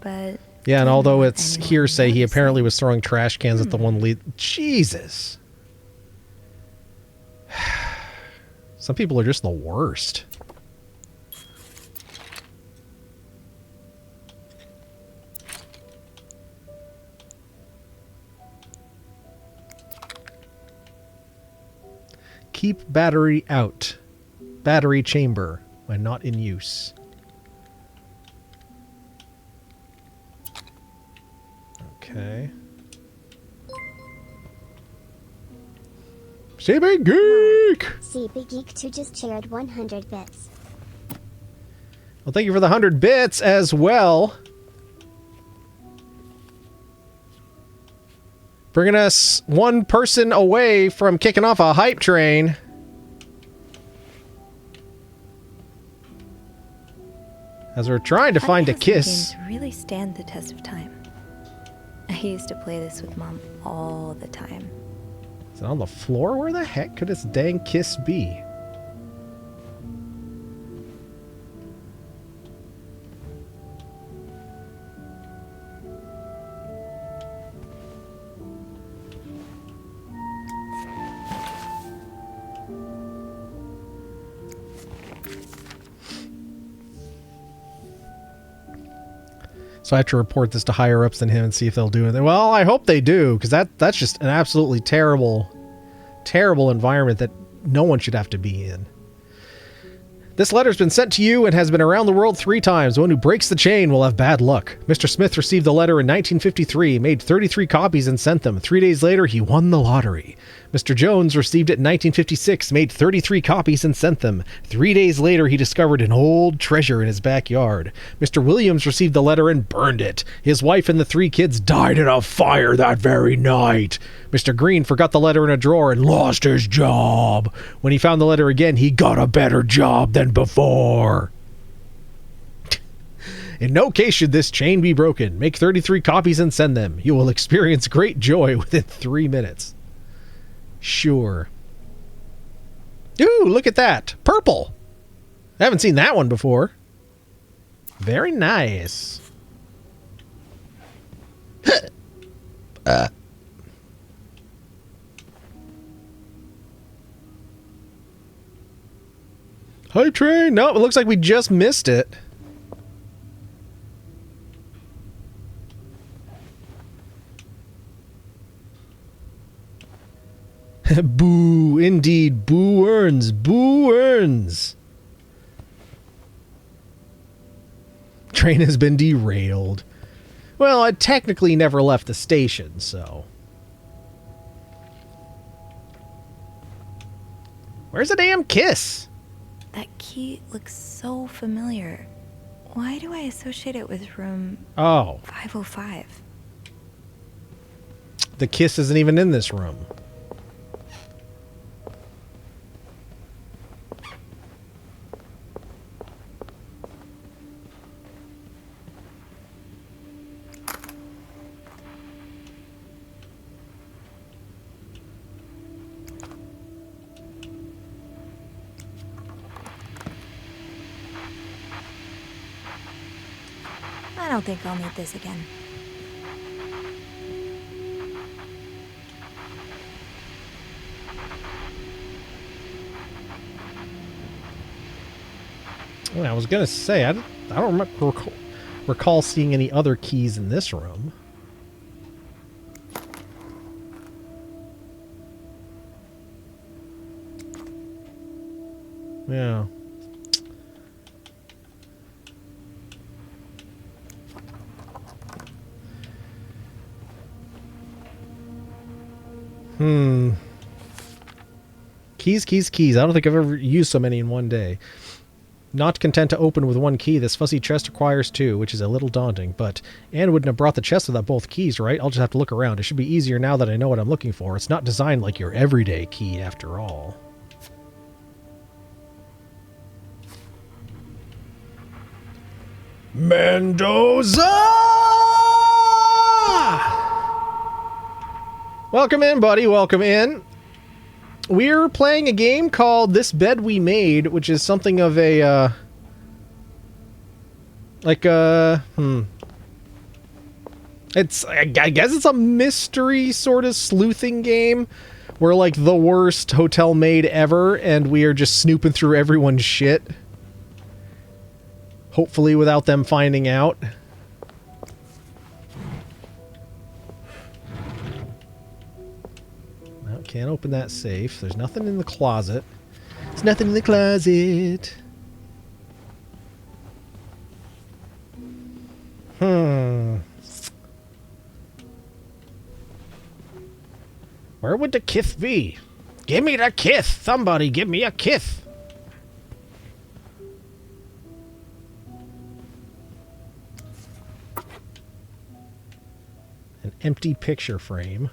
but... Yeah, and although it's hearsay, he apparently was throwing trash cans at the one lead. Jesus. Some people are just the worst. Keep battery out. Battery chamber when not in use. Okay. CB Geek! CB Geek 2 just shared 100 bits. Well, thank you for the 100 bits as well. Bringing us one person away from kicking off a hype train. As we're trying to find a kiss. Games really stand the test of time. I used to play this with Mom all the time. Is it on the floor? Where the heck could this dang kiss be? So I have to report this to higher ups than him and see if they'll do it. Well, I hope they do, because that's just an absolutely terrible, terrible environment that no one should have to be in. This letter's been sent to you and has been around the world 3 times. The one who breaks the chain will have bad luck. Mr. Smith received the letter in 1953, made 33 copies and sent them. 3 days later, he won the lottery. Mr. Jones received it in 1956, made 33 copies and sent them. 3 days later, he discovered an old treasure in his backyard. Mr. Williams received the letter and burned it. His wife and the 3 kids died in a fire that very night. Mr. Green forgot the letter in a drawer and lost his job. When he found the letter again, he got a better job than before. In no case should this chain be broken. Make 33 copies and send them. You will experience great joy within 3 minutes. Sure. Ooh, look at that. Purple. I haven't seen that one before. Very nice. Hype train. No, it looks like we just missed it. Boo, indeed. Boo earns. Boo earns. Train has been derailed. Well, I technically never left the station, so. Where's the damn kiss? That key looks so familiar. Why do I associate it with room Oh. 505? The kiss isn't even in this room. I don't think I'll need this again. Well, I was gonna say I don't recall seeing any other keys in this room. Yeah. Keys, keys, keys. I don't think I've ever used so many in one day. Not content to open with one key, this fuzzy chest requires two, which is a little daunting, but Anne wouldn't have brought the chest without both keys, right? I'll just have to look around. It should be easier now that I know what I'm looking for. It's not designed like your everyday key, after all. Mendoza! Welcome in, buddy. Welcome in. We're playing a game called This Bed We Made, which is something of a, It's, I guess it's a mystery sort of sleuthing game. We're like the worst hotel maid ever, and we are just snooping through everyone's shit. Hopefully without them finding out. No, can't open that safe. There's nothing in the closet. There's nothing in the closet. Where would the kith be? Give me the kith! Somebody give me a kith! An empty picture frame.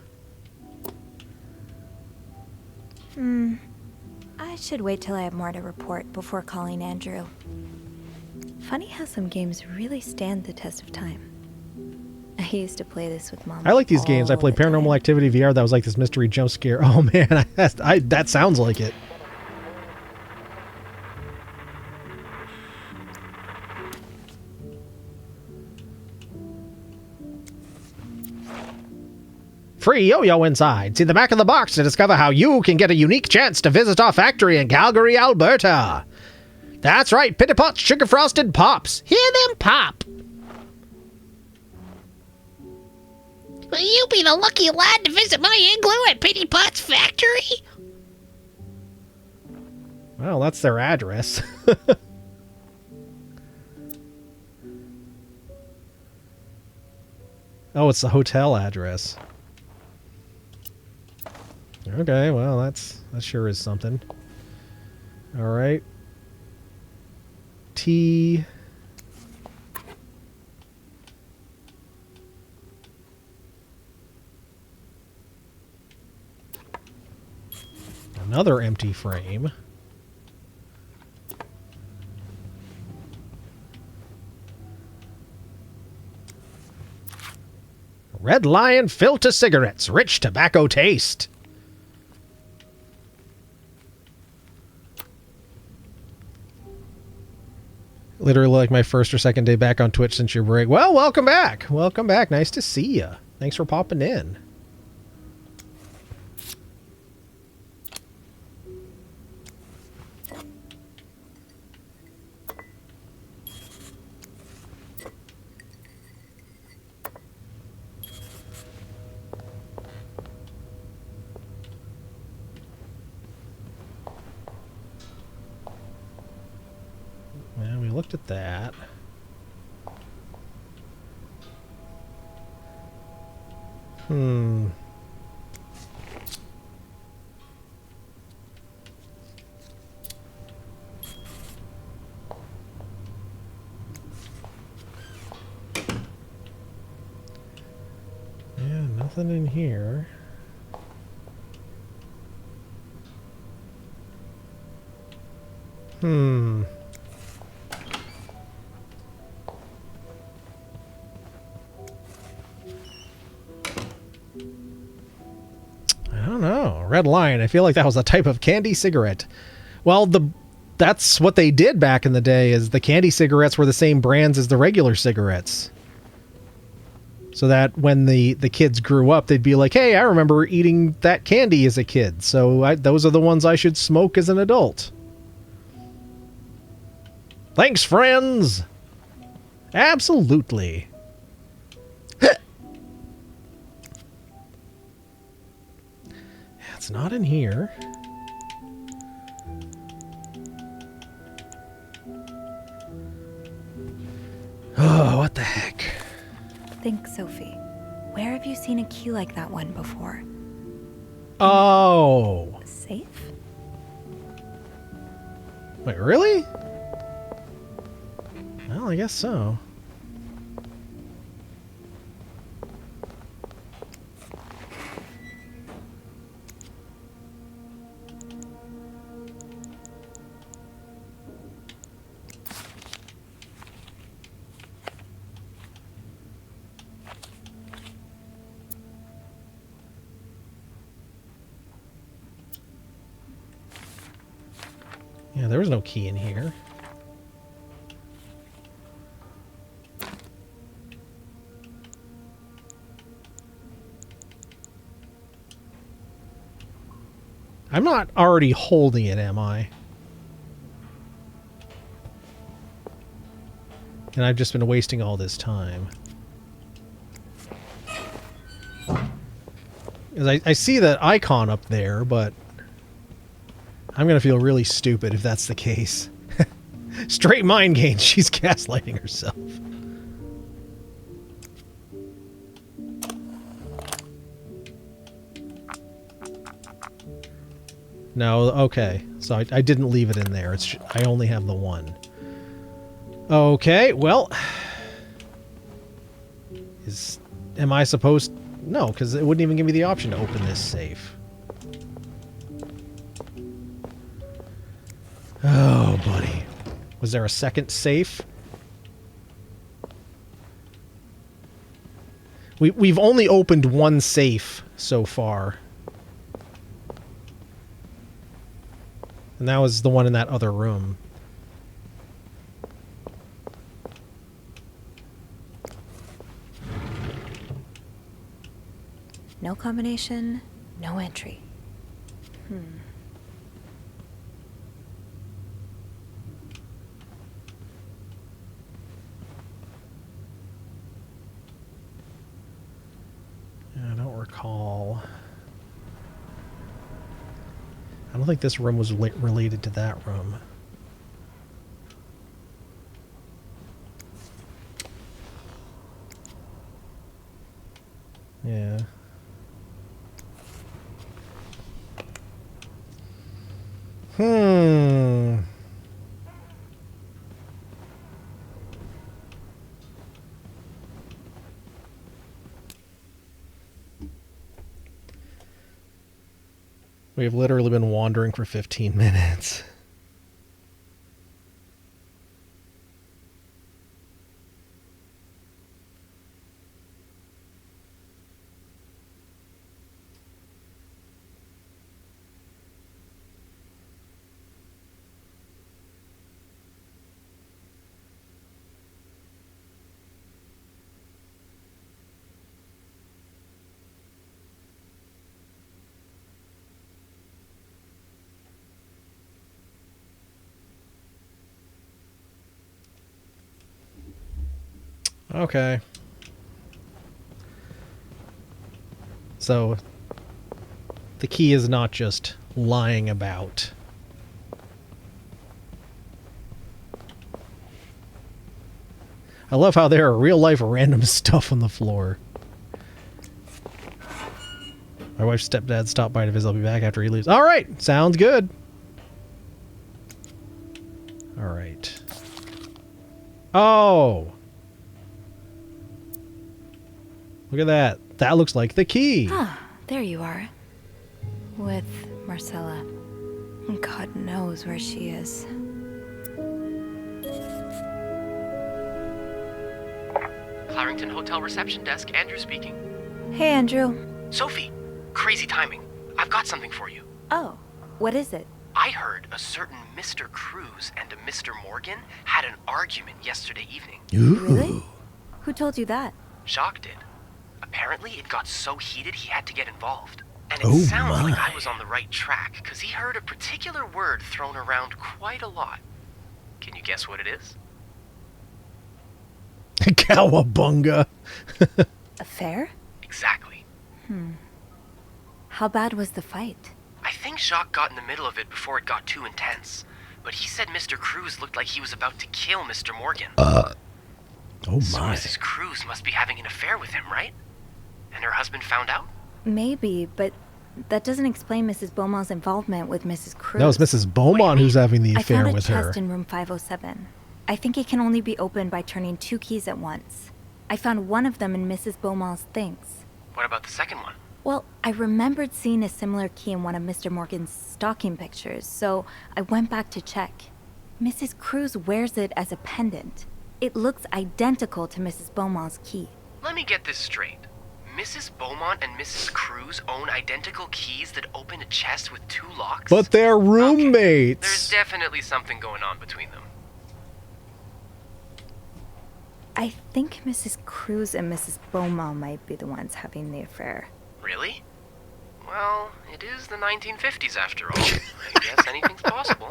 I should wait till I have more to report before calling Andrew. Funny how some games really stand the test of time. I used to play this with Mom. I like these games. I played Paranormal Activity VR. That was like this mystery jump scare. Oh man, that sounds like it. Free yo-yo inside. See the back of the box to discover how you can get a unique chance to visit our factory in Calgary, Alberta. That's right, Pitty Pot's Sugar Frosted Pops. Hear them pop. Will you be the lucky lad to visit my igloo at Pitty Pot's factory? Well, that's their address. Oh, it's the hotel address. Okay, well, that sure is something. All right. T. Another empty frame. Red Lion filter cigarettes, rich tobacco taste. Literally like my first or second day back on Twitch since your break. Well, welcome back. Welcome back. Nice to see you. Thanks for popping in. Well, we looked at that. Nothing in here. I don't know. Red Lion. I feel like that was a type of candy cigarette. Well, that's what they did back in the day, is the candy cigarettes were the same brands as the regular cigarettes. So that when the kids grew up, they'd be like, hey, I remember eating that candy as a kid, so those are the ones I should smoke as an adult. Thanks, friends! Absolutely. It's not in here. Oh, what the heck? Think, Sophie. Where have you seen a key like that one before? Oh. Safe? Wait, really? Well, I guess so. Yeah, there was no key in here. I'm not already holding it, am I? And I've just been wasting all this time. Because I see that icon up there, but I'm going to feel really stupid if that's the case. Straight mind games. She's gaslighting herself. No, okay. So I didn't leave it in there. I only have the one. Okay, well... Am I supposed... No, because it wouldn't even give me the option to open this safe. Oh, buddy. Was there a second safe? We've only opened one safe so far. And that was the one in that other room. No combination, no entry. I don't recall. I don't think this room was related to that room. Yeah. We have literally been wandering for 15 minutes. Okay. So, the key is not just lying about. I love how there are real-life random stuff on the floor. My wife's stepdad stopped by to visit. I'll be back after he leaves. All right, sounds good. All right. Oh! Look at that. That looks like the key. Ah, there you are. With Marcella. God knows where she is. Clarington Hotel reception desk, Andrew speaking. Hey, Andrew. Sophie, crazy timing. I've got something for you. Oh, what is it? I heard a certain Mr. Cruz and a Mr. Morgan had an argument yesterday evening. Really? Who told you that? Jacques did. Apparently, it got so heated he had to get involved. And it sounds like I was on the right track, because he heard a particular word thrown around quite a lot. Can you guess what it is? Cowabunga. Affair? Exactly. How bad was the fight? I think Jacques got in the middle of it before it got too intense. But he said Mr. Cruz looked like he was about to kill Mr. Morgan. Oh So my. Mrs. Cruz must be having an affair with him, right? And her husband found out? Maybe, but that doesn't explain Mrs. Beaumont's involvement with Mrs. Cruz. That was Mrs. Beaumont who's having the affair I found with a her. chest in room 507. I think it can only be opened by turning 2 keys at once. I found one of them in Mrs. Beaumont's things. What about the second one? Well, I remembered seeing a similar key in one of Mr. Morgan's stocking pictures, so I went back to check. Mrs. Cruz wears it as a pendant. It looks identical to Mrs. Beaumont's key. Let me get this straight. Mrs. Beaumont and Mrs. Cruz own identical keys that open a chest with 2 locks? But they're There's roommates. definitely something going on between them. I think Mrs. Cruz and Mrs. Beaumont might be the ones having the affair. Really? Well, it is the 1950s after all. I guess anything's possible.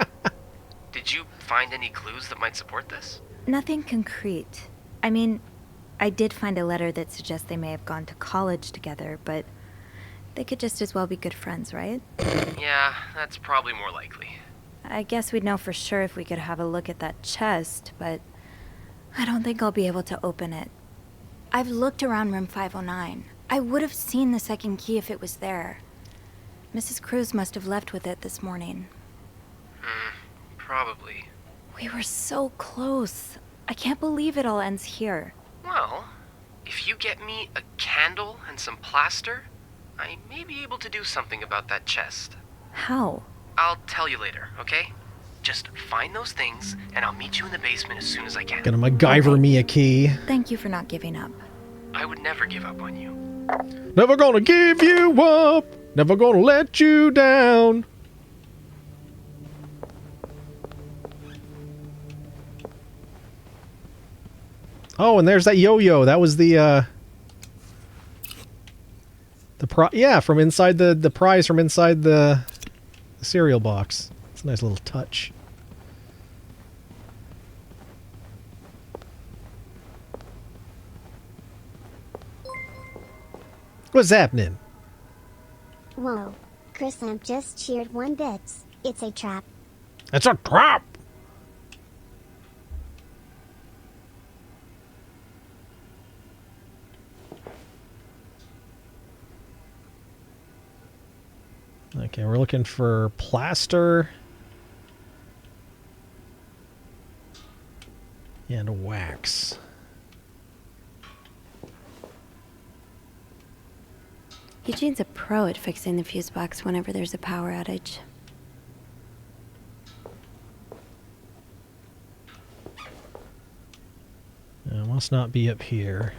Did you find any clues that might support this? Nothing concrete. I mean, I did find a letter that suggests they may have gone to college together, but they could just as well be good friends, right? Yeah, that's probably more likely. I guess we'd know for sure if we could have a look at that chest, but I don't think I'll be able to open it. I've looked around room 509. I would have seen the second key if it was there. Mrs. Cruz must have left with it this morning. Probably. We were so close. I can't believe it all ends here. Well, if you get me a candle and some plaster, I may be able to do something about that chest. How? I'll tell you later, okay? Just find those things, and I'll meet you in the basement as soon as I can. Gonna MacGyver me a key. Thank you for not giving up. I would never give up on you. Never gonna give you up. Never gonna let you down. Oh, and there's that yo-yo. That was the from inside the prize from inside the cereal box. It's a nice little touch. What's happening? Whoa. Chris Lamp just cheered 1 bits. It's a trap. It's a trap! Okay, we're looking for plaster and wax. Eugene's a pro at fixing the fuse box whenever there's a power outage. It must not be up here.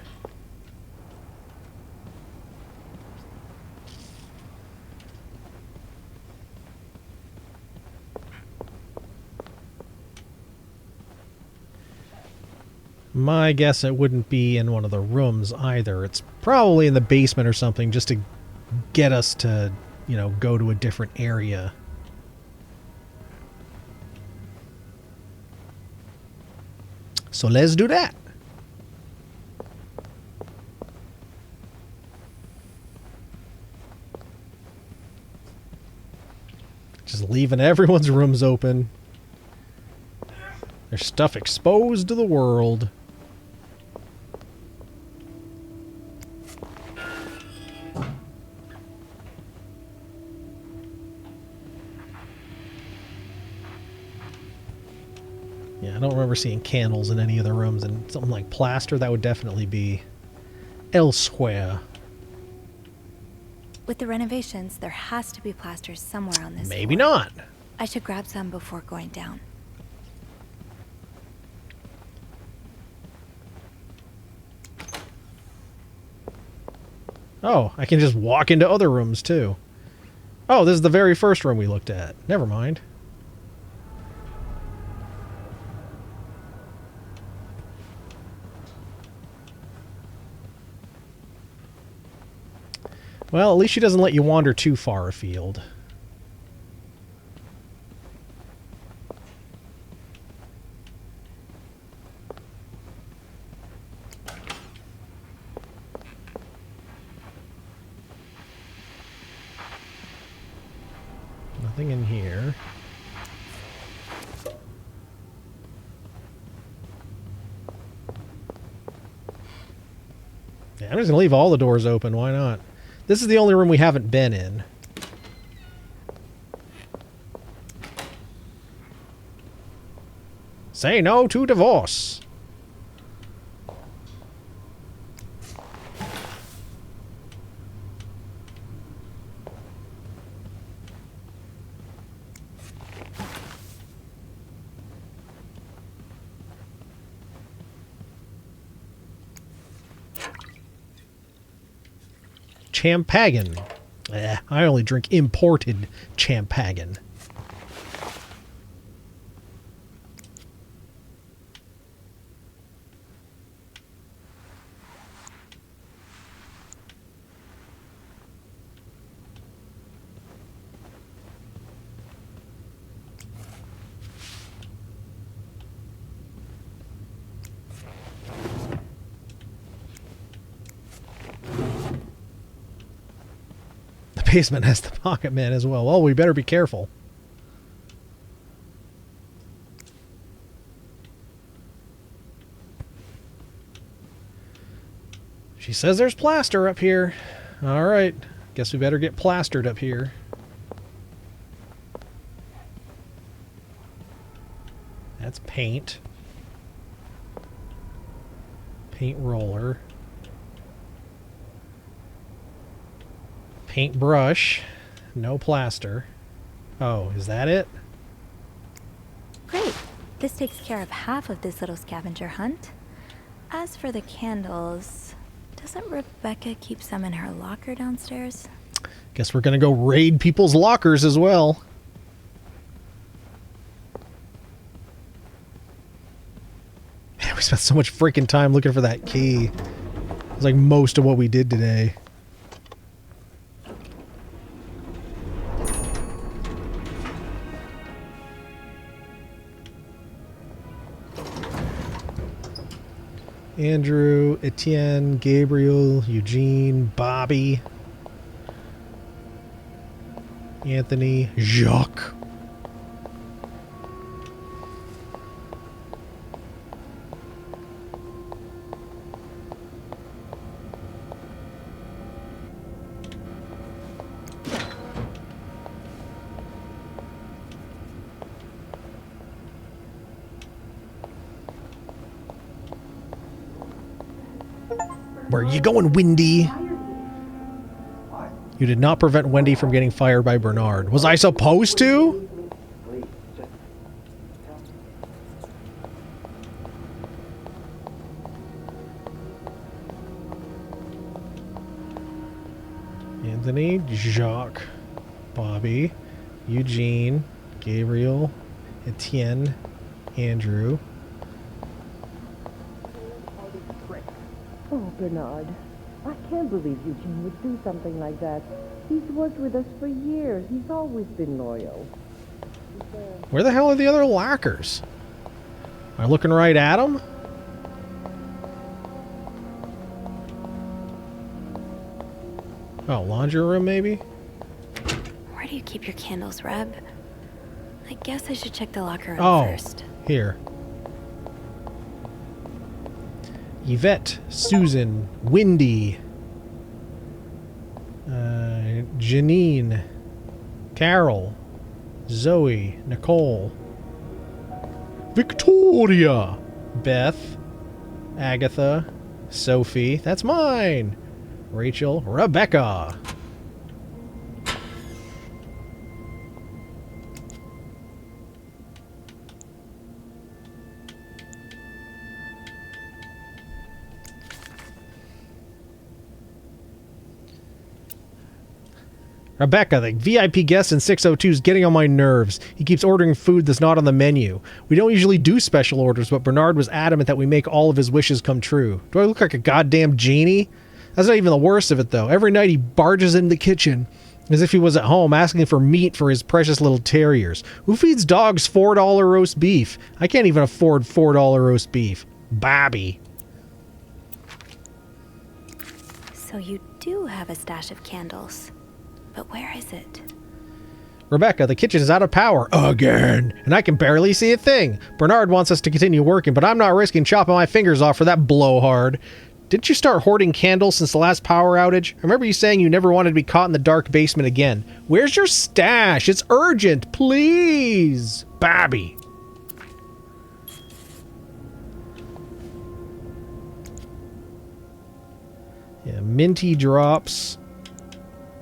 My guess it wouldn't be in one of the rooms either. It's probably in the basement or something just to get us to, you know, go to a different area. So let's do that. Just leaving everyone's rooms open. There's stuff exposed to the world. Yeah, I don't remember seeing candles in any of the rooms, and something like plaster, that would definitely be elsewhere. With the renovations, there has to be plaster somewhere on this Maybe floor. not. I should grab some before going down. Oh, I can just walk into other rooms too. Oh, this is the very first room we looked at. Never mind. Well, at least she doesn't let you wander too far afield. Nothing in here. Yeah, I'm just gonna leave all the doors open. Why not? This is the only room we haven't been in. Say no to divorce. Champagne. I only drink imported champagne. Basement has the pocket man as well. Well, we better be careful. She says there's plaster up here. All right. Guess we better get plastered up here. That's paint. Paint roller. Paintbrush, no plaster. Oh, is that it? Great. This takes care of half of this little scavenger hunt. As for the candles, doesn't Rebecca keep some in her locker downstairs? Guess we're gonna go raid people's lockers as well. Man, we spent so much freaking time looking for that key. It was like most of what we did today. Andrew, Etienne, Gabriel, Eugene, Bobby, Anthony, Jacques. Where are you going, Wendy? You did not prevent Wendy from getting fired by Bernard. Was I supposed to? Anthony, Jacques, Bobby, Eugene, Gabriel, Etienne, Andrew. Oh, Bernard, I can't believe Eugene would do something like that. He's worked with us for years. He's always been loyal. Where the hell are the other lockers? Am I looking right at them? Oh, laundry room maybe? Where do you keep your candles, Reb? I guess I should check the locker room first. Here. Yvette, Susan, Wendy, Janine, Carol, Zoe, Nicole, Victoria, Beth, Agatha, Sophie, that's mine, Rachel, Rebecca. Rebecca, the VIP guest in 602 is getting on my nerves. He keeps ordering food that's not on the menu. We don't usually do special orders, but Bernard was adamant that we make all of his wishes come true. Do I look like a goddamn genie? That's not even the worst of it, though. Every night he barges into the kitchen as if he was at home asking for meat for his precious little terriers. Who feeds dogs $4 roast beef? I can't even afford $4 roast beef. Bobby. So you do have a stash of candles. But where is it? Rebecca, the kitchen is out of power again, and I can barely see a thing. Bernard wants us to continue working, but I'm not risking chopping my fingers off for that blowhard. Didn't you start hoarding candles since the last power outage? I remember you saying you never wanted to be caught in the dark basement again. Where's your stash? It's urgent, please. Bobby. Yeah, minty drops.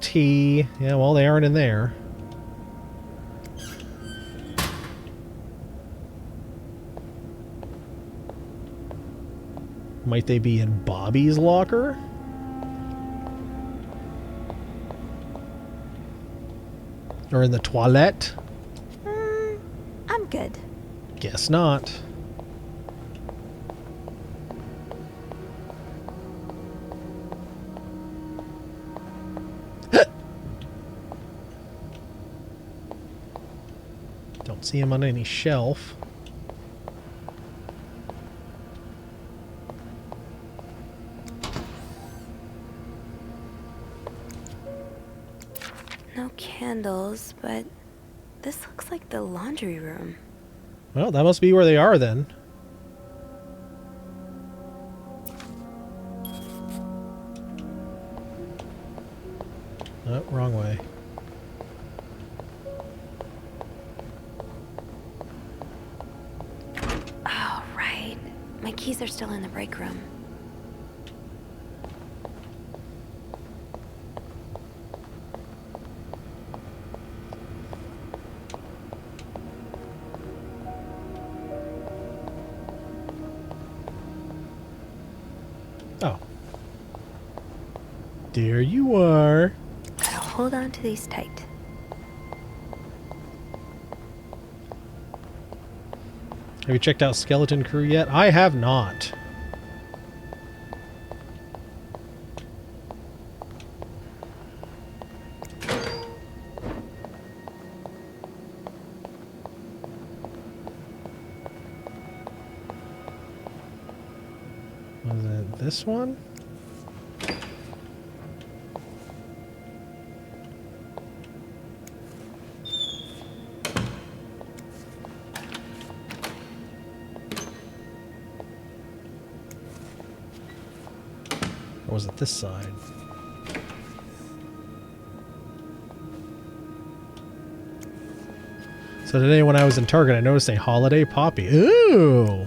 Tea. Yeah, well, they aren't in there. Might they be in Bobby's locker? Or in the toilette? I'm good. Guess not. Don't see him on any shelf. No candles, but this looks like the laundry room. Well, that must be where they are then. Oh, wrong way. Oh, right. My keys are still in the break room. Oh. There you are. Gotta hold on to these tight. Have you checked out Skeleton Crew yet? I have not. Was it this one? Or was it this side? So today when I was in Target, I noticed a holiday poppy. Ooh!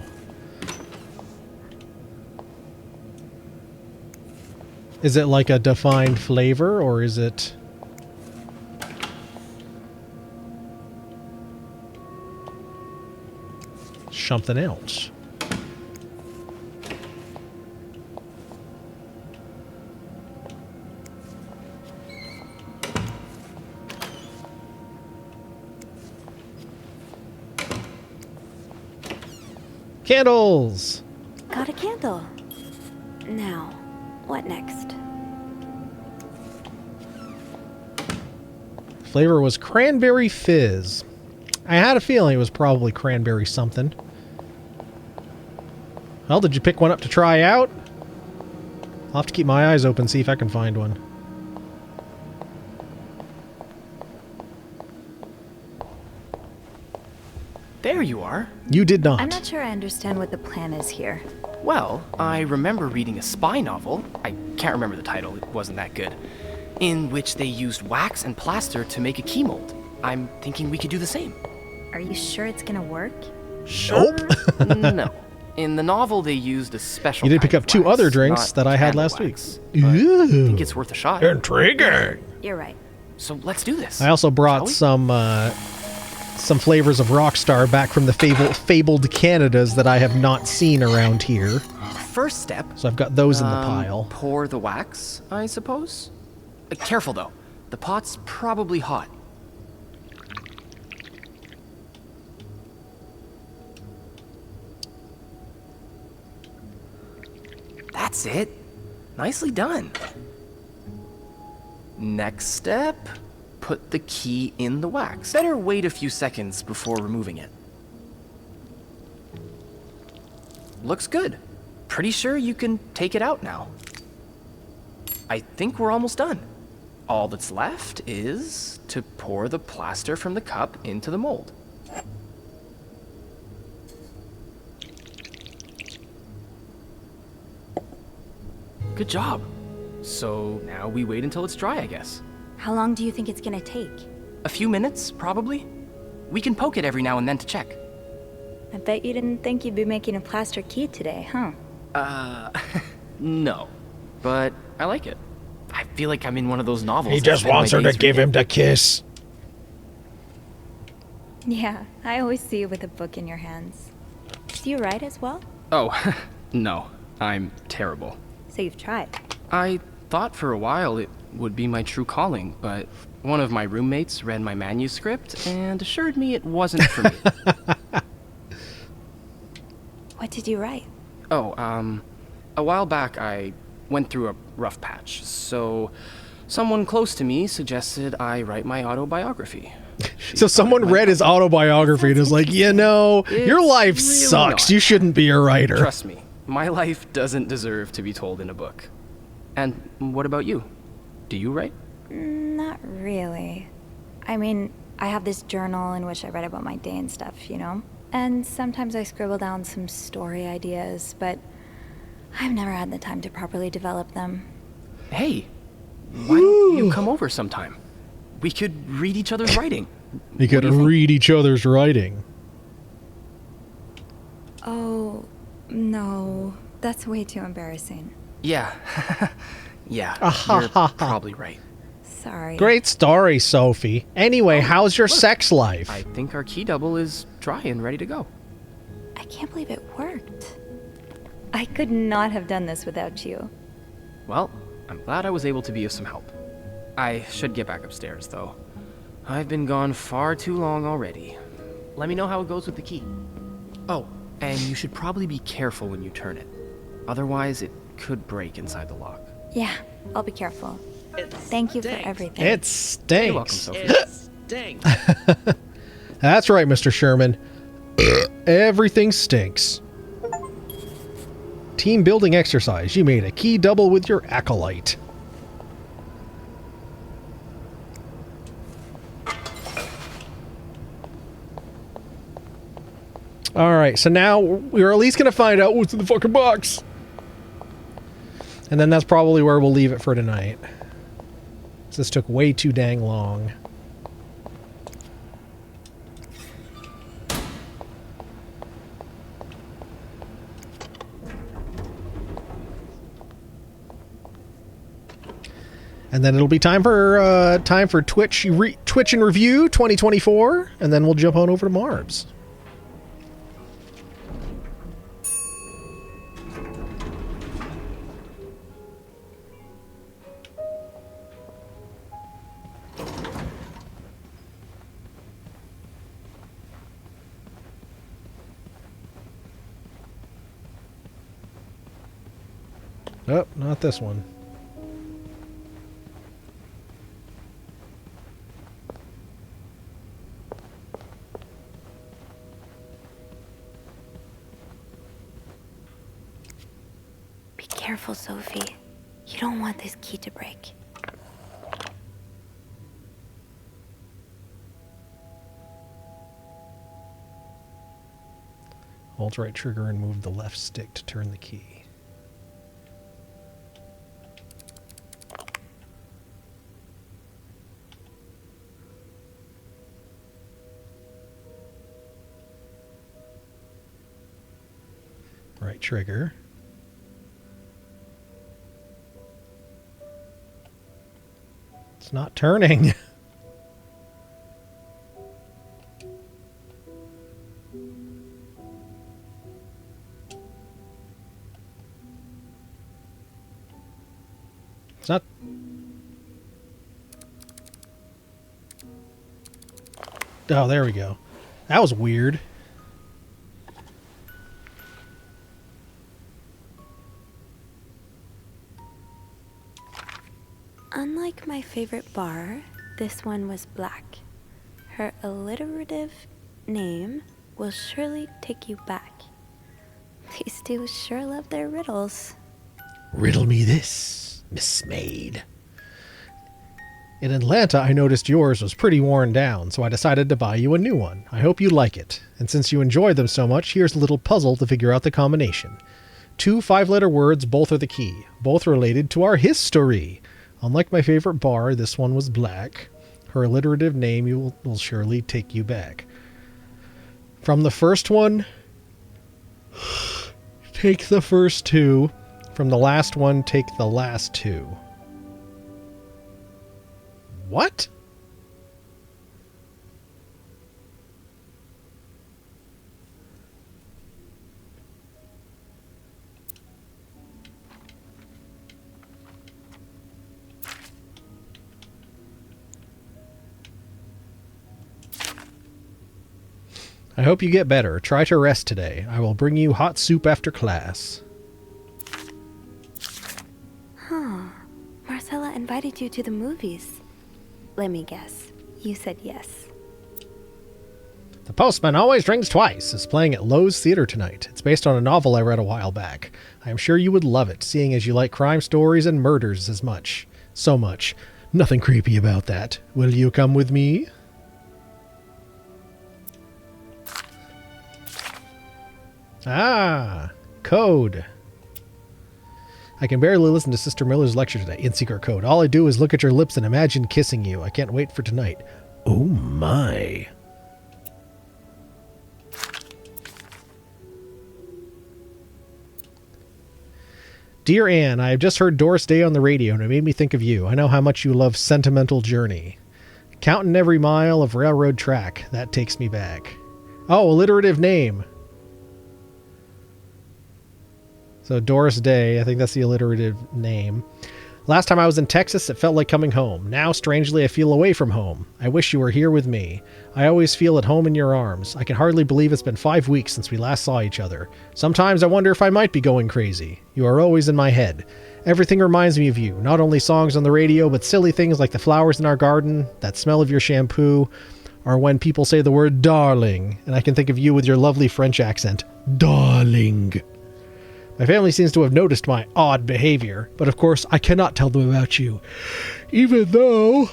Is it like a defined flavor, or is it... something else? Candles! Got a candle. Now, what next? Flavor was cranberry fizz. I had a feeling it was probably cranberry something. Well, did you pick one up to try out? I'll have to keep my eyes open, see if I can find one. There you are. You did not. I'm not sure I understand what the plan is here. Well, I remember reading a spy novel, I can't remember the title, it wasn't that good, in which they used wax and plaster to make a key mold. I'm thinking we could do the same. Are you sure it's gonna work? Nope. No. In the novel, they used a special You did pick kind up of two wax, other drinks not that I had candle last wax, week. but Ooh. I think it's worth a shot. Intriguing. You're right. So let's do this. I also brought shall we? some flavors of Rockstar back from the fabled Canadas that I have not seen around here. First step. So I've got those in the pile. Pour the wax, I suppose. Careful though. The pot's probably hot. That's it. Nicely done. Next step, put the key in the wax. Better wait a few seconds before removing it. Looks good. Pretty sure you can take it out now. I think we're almost done. All that's left is to pour the plaster from the cup into the mold. Good job. So now we wait until it's dry, I guess. How long do you think it's gonna take? A few minutes, probably. We can poke it every now and then to check. I bet you didn't think you'd be making a plaster key today, huh? No. But I like it. I feel like I'm in one of those novels. He just wants her to give him the kiss. Yeah, I always see you with a book in your hands. Do you write as well? Oh, no. I'm terrible. So you've tried. I thought for a while it would be my true calling, but one of my roommates read my manuscript and assured me it wasn't for me. What did you write? Oh, a while back I went through a rough patch, so someone close to me suggested I write my autobiography. So someone read his autobiography and is like, you know, your life really sucks. not. You shouldn't be a writer. Trust me, my life doesn't deserve to be told in a book. And what about you? Do you write? Not really. I mean, I have this journal in which I write about my day and stuff, you know? And sometimes I scribble down some story ideas, but I've never had the time to properly develop them. Hey, why don't you come over sometime? We could read each other's writing. You could read each other's writing. Oh, no. That's way too embarrassing. Yeah. Yeah, you're probably right. Sorry. Great story, Sophie. Anyway, how's your sex life? I think our key double is dry and ready to go. I can't believe it worked. I could not have done this without you. Well, I'm glad I was able to be of some help. I should get back upstairs, though. I've been gone far too long already. Let me know how it goes with the key. Oh, and you should probably be careful when you turn it. Otherwise, it could break inside the lock. Yeah, I'll be careful. Thank you for everything. It stinks. You're welcome, Sophie. It stinks. That's right, Mr. Sherman. Everything stinks. Team building exercise. You made a key double with your acolyte. Alright, so now we're at least going to find out what's in the fucking box. And then that's probably where we'll leave it for tonight. This took way too dang long. And then it'll be time for Twitch and Review 2024, and then we'll jump on over to Marbs. Oh, not this one. Be careful, Sophie. You don't want this key to break. Hold right trigger and move the left stick to turn the key. Right trigger. It's not turning. It's not. Oh, there we go. That was weird. Unlike my favorite bar, this one was black. Her alliterative name will surely take you back. These two sure love their riddles. Riddle me this, Miss Maid. In Atlanta, I noticed yours was pretty worn down, so I decided to buy you a new one. I hope you like it. And since you enjoy them so much, here's a little puzzle to figure out the combination. 2 5-letter words, both are the key. Both related to our history. Unlike my favorite bar, this one was black. Her alliterative name will surely take you back. From the first one, take the first 2. From the last one, take the last 2. What? I hope you get better. Try to rest today. I will bring you hot soup after class. Huh. Marcella invited you to the movies. Let me guess. You said yes. The Postman Always Rings Twice is playing at Lowe's Theater tonight. It's based on a novel I read a while back. I am sure you would love it, seeing as you like crime stories and murders as much. So much. Nothing creepy about that. Will you come with me? Ah, code. I can barely listen to Sister Miller's lecture today in secret code. All I do is look at your lips and imagine kissing you. I can't wait for tonight. Oh my. Dear Anne, I have just heard Doris Day on the radio and it made me think of you. I know how much you love Sentimental Journey. Counting every mile of railroad track. That takes me back. Oh, alliterative name. So Doris Day, I think that's the alliterative name. Last time I was in Texas, it felt like coming home. Now, strangely, I feel away from home. I wish you were here with me. I always feel at home in your arms. I can hardly believe it's been 5 weeks since we last saw each other. Sometimes I wonder if I might be going crazy. You are always in my head. Everything reminds me of you. Not only songs on the radio, but silly things like the flowers in our garden, that smell of your shampoo, or when people say the word darling, and I can think of you with your lovely French accent. Darling. My family seems to have noticed my odd behavior, but of course I cannot tell them about you. Even though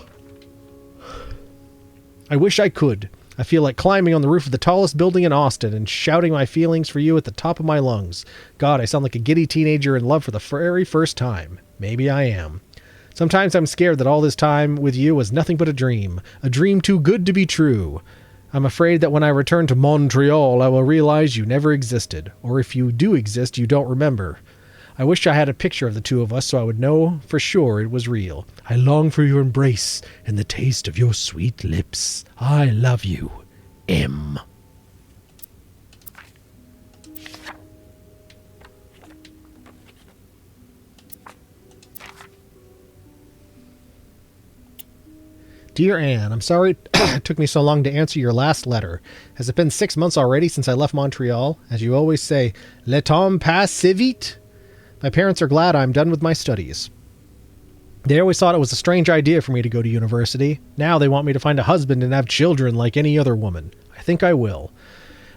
I wish I could. I feel like climbing on the roof of the tallest building in Austin and shouting my feelings for you at the top of my lungs. God, I sound like a giddy teenager in love for the very first time. Maybe I am. Sometimes I'm scared that all this time with you was nothing but a dream too good to be true. I'm afraid that when I return to Montreal, I will realize you never existed, or if you do exist, you don't remember. I wish I had a picture of the two of us so I would know for sure it was real. I long for your embrace and the taste of your sweet lips. I love you, M. Dear Anne, I'm sorry it took me so long to answer your last letter. Has it been 6 months already since I left Montreal? As you always say, le temps passe si vite. My parents are glad I'm done with my studies. They always thought it was a strange idea for me to go to university. Now they want me to find a husband and have children like any other woman. I think I will.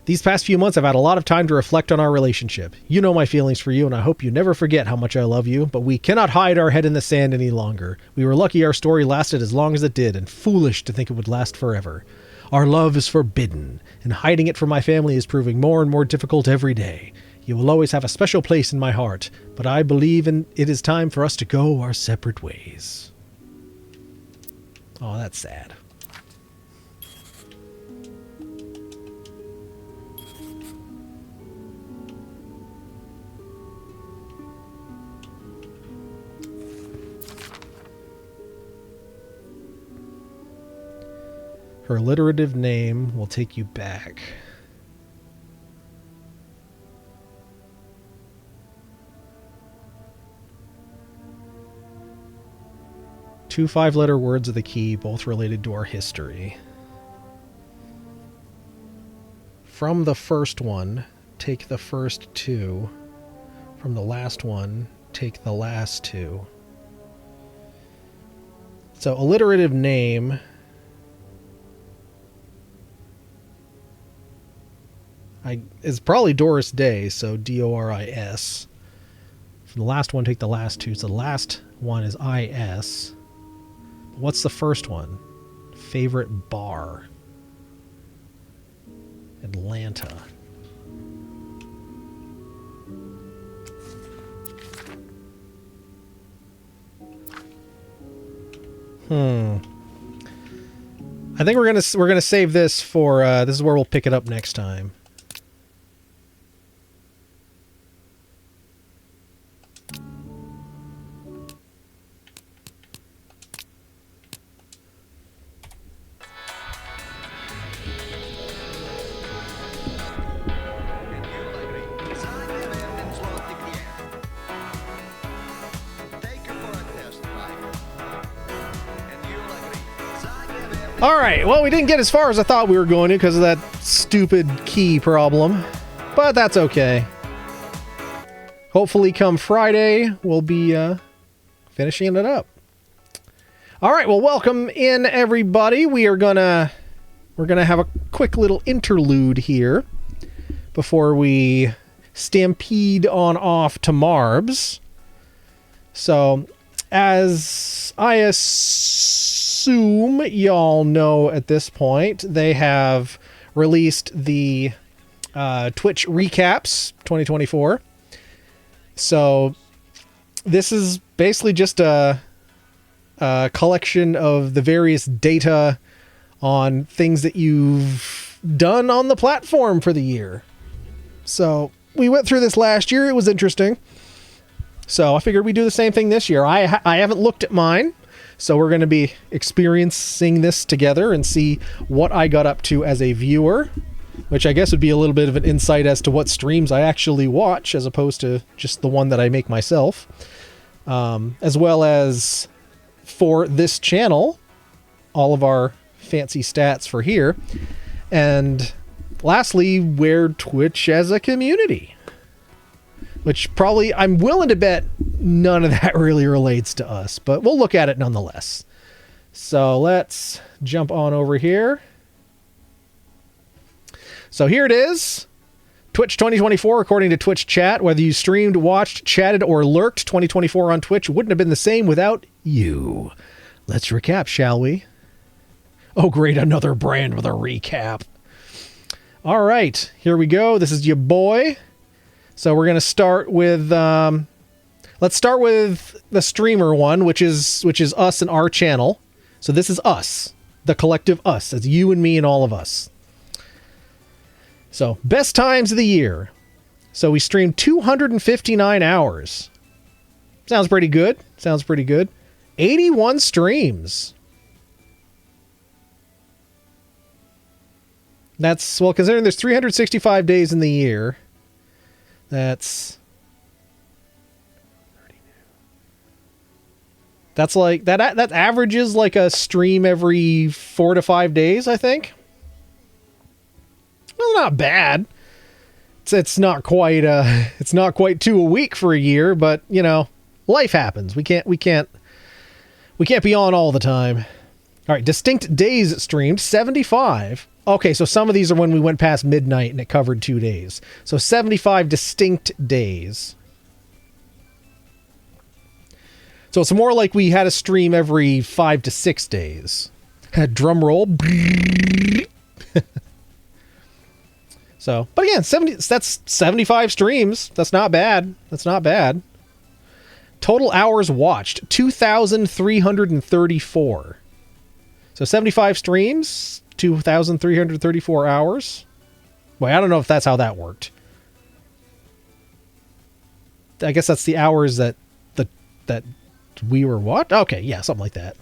These past few months I've had a lot of time to reflect on our relationship. You know my feelings for you, and I hope you never forget how much I love you, but we cannot hide our head in the sand any longer. We were lucky our story lasted as long as it did, and foolish to think it would last forever. Our love is forbidden, and hiding it from my family is proving more and more difficult every day. You will always have a special place in my heart, but I believe it is time for us to go our separate ways. Oh, that's sad. Her alliterative name will take you back. Two 5-letter words are the key, both related to our history. from the first one, take the first two. From the last one, take the last two. So, alliterative name. It's probably Doris Day, so Doris. From the last one, take the last two. So the last one is IS. What's the first one? Favorite bar. Atlanta. I think we're gonna save this for this is where we'll pick it up next time. Alright, well, we didn't get as far as I thought we were going to because of that stupid key problem. But that's okay. Hopefully come Friday, we'll be finishing it up. Alright, well, welcome in, everybody. We're gonna have a quick little interlude here before we stampede on off to Marbs. So, as I assume y'all know at this point, they have released the Twitch recaps 2024. So this is basically just a collection of the various data on things that you've done on the platform for the year. So we went through this last year. It was interesting. So I figured we'd do the same thing this year. I haven't looked at mine. So we're going to be experiencing this together and see what I got up to as a viewer, which I guess would be a little bit of an insight as to what streams I actually watch as opposed to just the one that I make myself. As well as for this channel, all of our fancy stats for here. And lastly, where Twitch as a community. Which probably, I'm willing to bet none of that really relates to us, but we'll look at it nonetheless. So let's jump on over here. So here it is. Twitch 2024, according to Twitch chat. Whether you streamed, watched, chatted, or lurked, 2024 on Twitch wouldn't have been the same without you. Let's recap, shall we? Oh, great, another brand with a recap. All right, here we go. This is your boy. So we're going to start with, let's start with the streamer one, which is us and our channel. So this is us, the collective us. It's you and me and all of us. So best times of the year. So we streamed 259 hours. Sounds pretty good. 81 streams. That's, well, considering there's 365 days in the year. That's like that averages like a stream every 4 to 5 days, I think. Well, not bad. It's not quite 2 a week for a year, but you know, life happens. We can't be on all the time. All right, distinct days streamed 75. Okay, so some of these are when we went past midnight and it covered 2 days. So 75 distinct days. So it's more like we had a stream every 5 to 6 days. Drum roll. So, but again, that's 75 streams. That's not bad. Total hours watched, 2,334. So 75 streams, 2,334 hours. Wait, I don't know if that's how that worked. I guess that's the hours that we were what? Okay, yeah, something like that.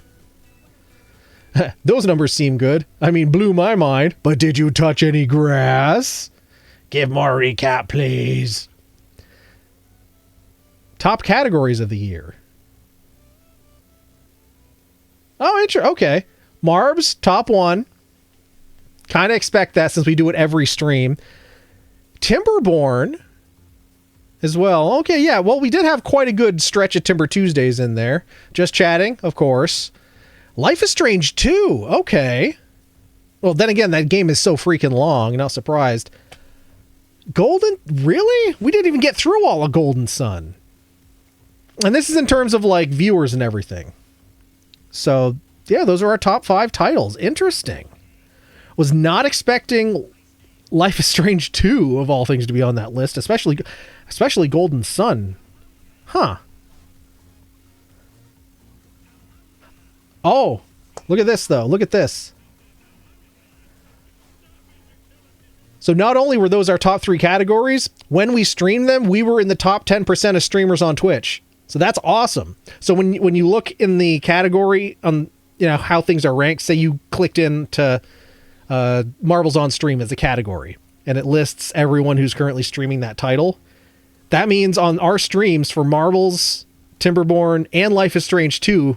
Those numbers seem good. I mean, blew my mind. But did you touch any grass? Give more recap, please. Top categories of the year. Oh, okay. Marbs, top 1. Kind of expect that since we do it every stream. Timberborn as well. Okay, yeah. Well, we did have quite a good stretch of Timber Tuesdays in there. Just chatting, of course. Life is Strange 2. Okay. Well, then again, that game is so freaking long. Not surprised. Golden... Really? We didn't even get through all of Golden Sun. And this is in terms of, like, viewers and everything. So, yeah, those are our top 5 titles. Interesting. Was not expecting Life is Strange 2, of all things, to be on that list. Especially Golden Sun. Huh. Oh, look at this, though. Look at this. So not only were those our top 3 categories, when we streamed them, we were in the top 10% of streamers on Twitch. So that's awesome. So when you look in the category on, you know, how things are ranked, say you clicked into Marvel's on Stream as a category, and it lists everyone who's currently streaming that title. That means on our streams for Marvel's, Timberborn, and Life is Strange 2,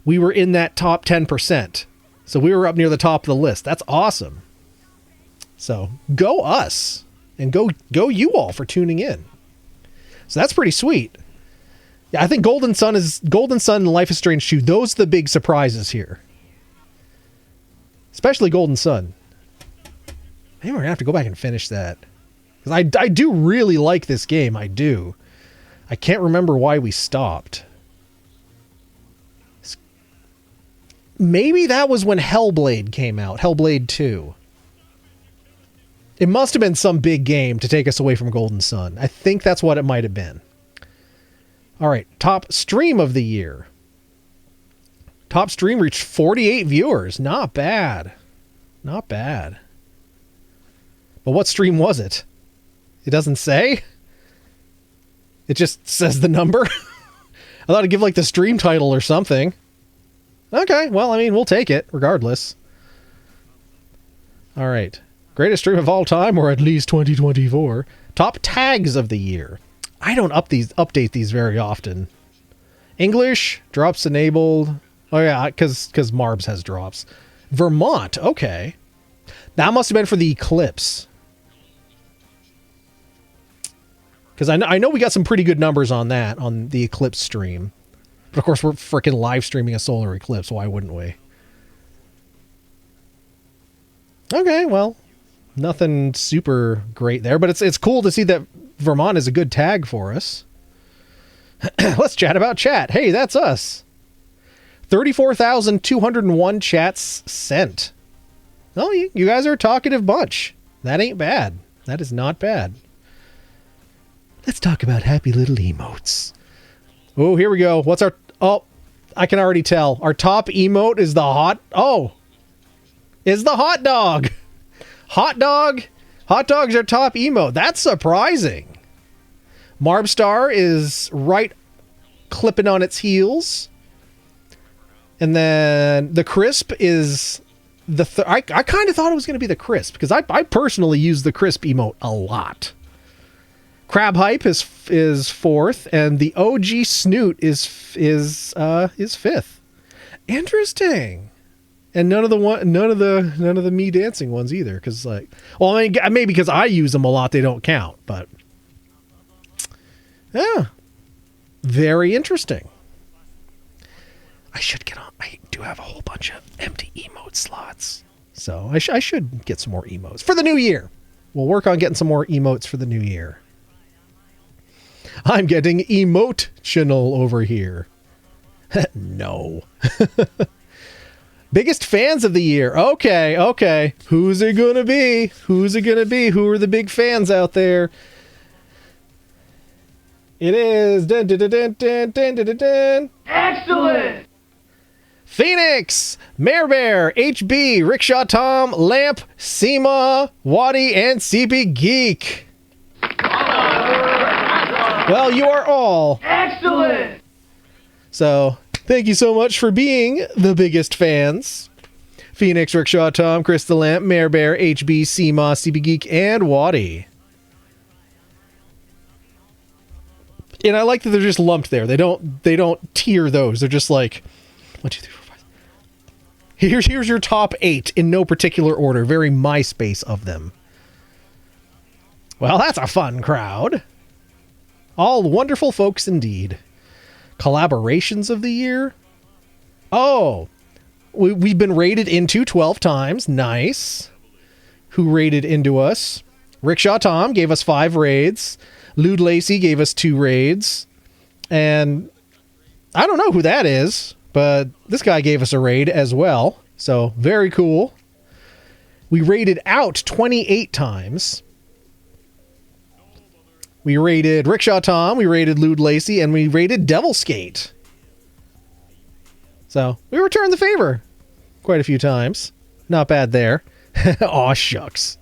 we were in that top 10%. So we were up near the top of the list. That's awesome. So go us, and go you all for tuning in. So that's pretty sweet. Yeah, I think Golden Sun and Life is Strange 2. Those are the big surprises here. Especially Golden Sun. Maybe we're going to have to go back and finish that. Because I do really like this game. I do. I can't remember why we stopped. Maybe that was when Hellblade came out. Hellblade 2. It must have been some big game to take us away from Golden Sun. I think that's what it might have been. All right. Top stream of the year. Top stream reached 48 viewers. Not bad. Not bad. But what stream was it? It doesn't say. It just says the number. I thought it'd give like the stream title or something. Okay, well, I mean, we'll take it regardless. All right. Greatest stream of all time, or at least 2024. Top tags of the year. I don't update these very often. English, drops enabled. Oh yeah, because Marbs has drops. Vermont, okay. That must have been for the Eclipse. Because I know we got some pretty good numbers on that, on the Eclipse stream. But of course, we're freaking live streaming a solar eclipse. Why wouldn't we? Okay, well, nothing super great there. But it's cool to see that Vermont is a good tag for us. Let's chat about chat. Hey, that's us. 34,201 chats sent. Oh, you guys are a talkative bunch. That ain't bad. That is not bad. Let's talk about happy little emotes. Oh, here we go. What's our... Oh, I can already tell. Our top emote is the hot... Oh. Is the hot dog. Hot dog. Hot dog's our top emote. That's surprising. Marbstar is right clipping on its heels. And then the crisp is... I kind of thought it was going to be the crisp, because I personally use the crisp emote a lot. Crab Hype is fourth, and the OG Snoot is fifth. Interesting. And none of the me dancing ones either, because like, well, I mean, maybe because I use them a lot, they don't count. But yeah, very interesting. I should get on. I do have a whole bunch of empty emote slots, so I should get some more emotes for the new year. We'll work on getting some more emotes for the new year. I'm getting emotional over here. No. Biggest fans of the year. Okay. Who's it gonna be? Who are the big fans out there? It is... Dun, dun, dun, dun, dun, dun, dun, dun. Excellent! Phoenix, Mare Bear, HB, Rickshaw Tom, Lamp, Seema, Waddy, and CP Geek. Well, you are all excellent. So, thank you so much for being the biggest fans. Phoenix, Rickshaw Tom, Chris the Lamp, Mare Bear, HB, Seema, CP Geek, and Waddy. And I like that they're just lumped there. They don't tier those. They're just like 1, 2, 3, 4, 5. Here's your top 8 in no particular order. Very MySpace of them. Well, that's a fun crowd. All wonderful folks indeed. Collaborations of the year? Oh, we've been rated into 12 times. Nice. Who raided into us? Rickshaw Tom gave us 5 raids. Lude Lacey gave us 2 raids. And I don't know who that is, but this guy gave us a raid as well. So very cool. We raided out 28 times. We raided Rickshaw Tom, we raided Lude Lacey, and we raided Devil Skate. So we returned the favor quite a few times. Not bad there. Aw, shucks.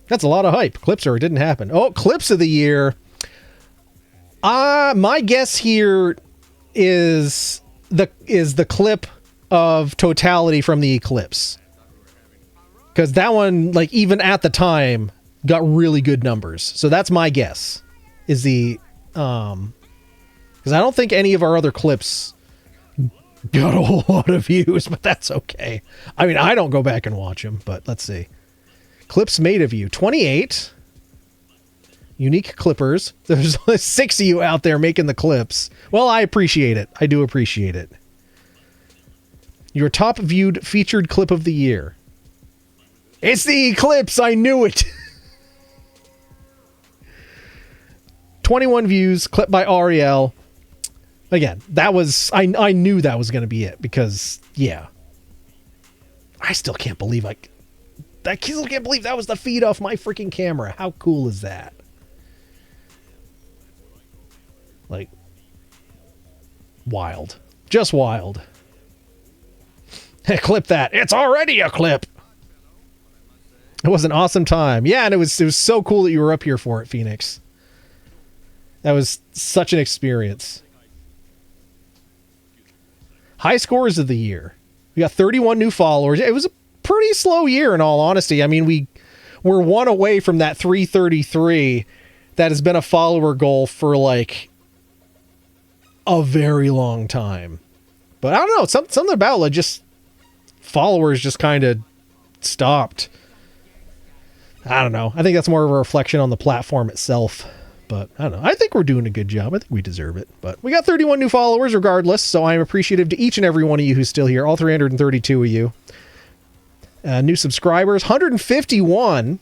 That's a lot of hype. Clips or it didn't happen. Oh, clips of the year. My guess here is the clip of Totality from the Eclipse. Because that one, like, even at the time, got really good numbers. So that's my guess. Is the because I don't think any of our other clips got a whole lot of views, but that's okay. I mean, I don't go back and watch them, but let's see. Clips made of you, 28 unique clippers. There's 6 of you out there making the clips. Well, I appreciate it. I do appreciate it. Your top viewed featured clip of the year. It's the Eclipse. I knew it. 21 views, clip by Ariel. Again, that was... I knew that was going to be it because, yeah. I still can't believe I still can't believe that was the feed off my freaking camera. How cool is that? Like, wild. Just wild. Clip that. It's already a clip. It was an awesome time. Yeah, and it was so cool that you were up here for it, Phoenix. That was such an experience. High scores of the year. We got 31 new followers. It was a pretty slow year, in all honesty. I mean, we're one away from that 333 that has been a follower goal for, like, a very long time. But I don't know. Something about, like, just followers just kind of stopped. I don't know. I think that's more of a reflection on the platform itself. But I don't know. I think we're doing a good job. I think we deserve it. But we got 31 new followers regardless, so I'm appreciative to each and every one of you who's still here. All 332 of you. New subscribers, 151.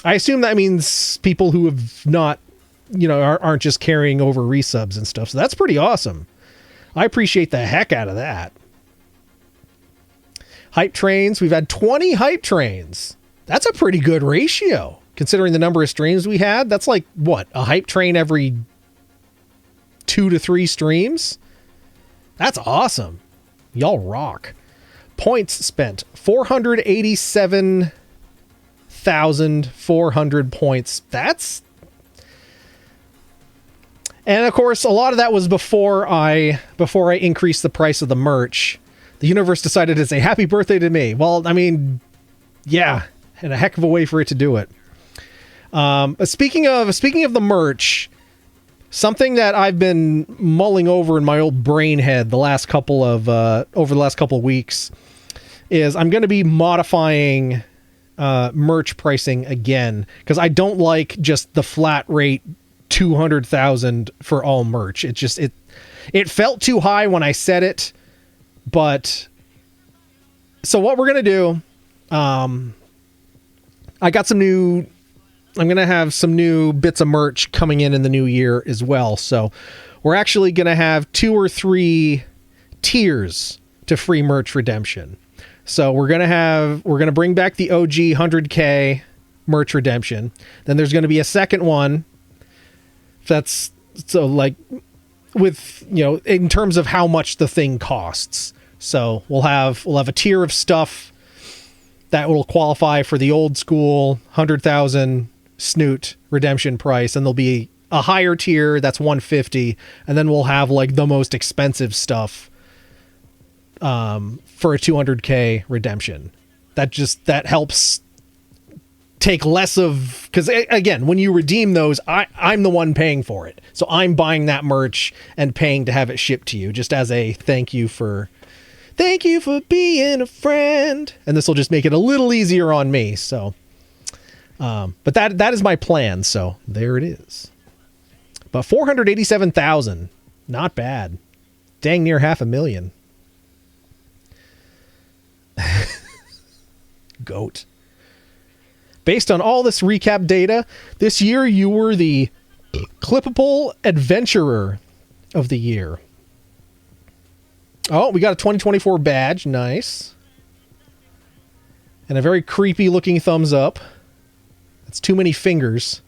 I assume that means people who have not, aren't just carrying over resubs and stuff. So that's pretty awesome. I appreciate the heck out of that. Hype trains. We've had 20 hype trains. That's a pretty good ratio. Considering the number of streams we had, that's like, what, a hype train every 2 to 3 streams? That's awesome. Y'all rock. Points spent, 487,400 points. That's... And of course, a lot of that was before I increased the price of the merch. The universe decided to say, happy birthday to me. Well, I mean, yeah, and a heck of a way for it to do it. Speaking of the merch, something that I've been mulling over in my old brain head over the last couple of weeks is I'm going to be modifying merch pricing again because I don't like just the flat rate 200,000 for all merch. It felt too high when I said it, but so what we're going to do, I'm going to have some new bits of merch coming in the new year as well. So we're actually going to have 2 or 3 tiers to free merch redemption. So we're going to bring back the OG 100K merch redemption. Then there's going to be a second one that's so like with, in terms of how much the thing costs. So we'll have a tier of stuff that will qualify for the old school 100,000 snoot redemption price, and there'll be a higher tier that's 150, and then we'll have like the most expensive stuff for a 200K redemption. That helps take less of, because again, when you redeem those, I'm the one paying for it. So I'm buying that merch and paying to have it shipped to you, just as a thank you for being a friend. And this will just make it a little easier on me. So, but that is my plan. So there it is. But 487,000, not bad. Dang near 500,000. Goat. Based on all this recap data, this year you were the Clippable Adventurer of the Year. Oh, we got a 2024 badge. Nice. And a very creepy looking thumbs up. That's too many fingers.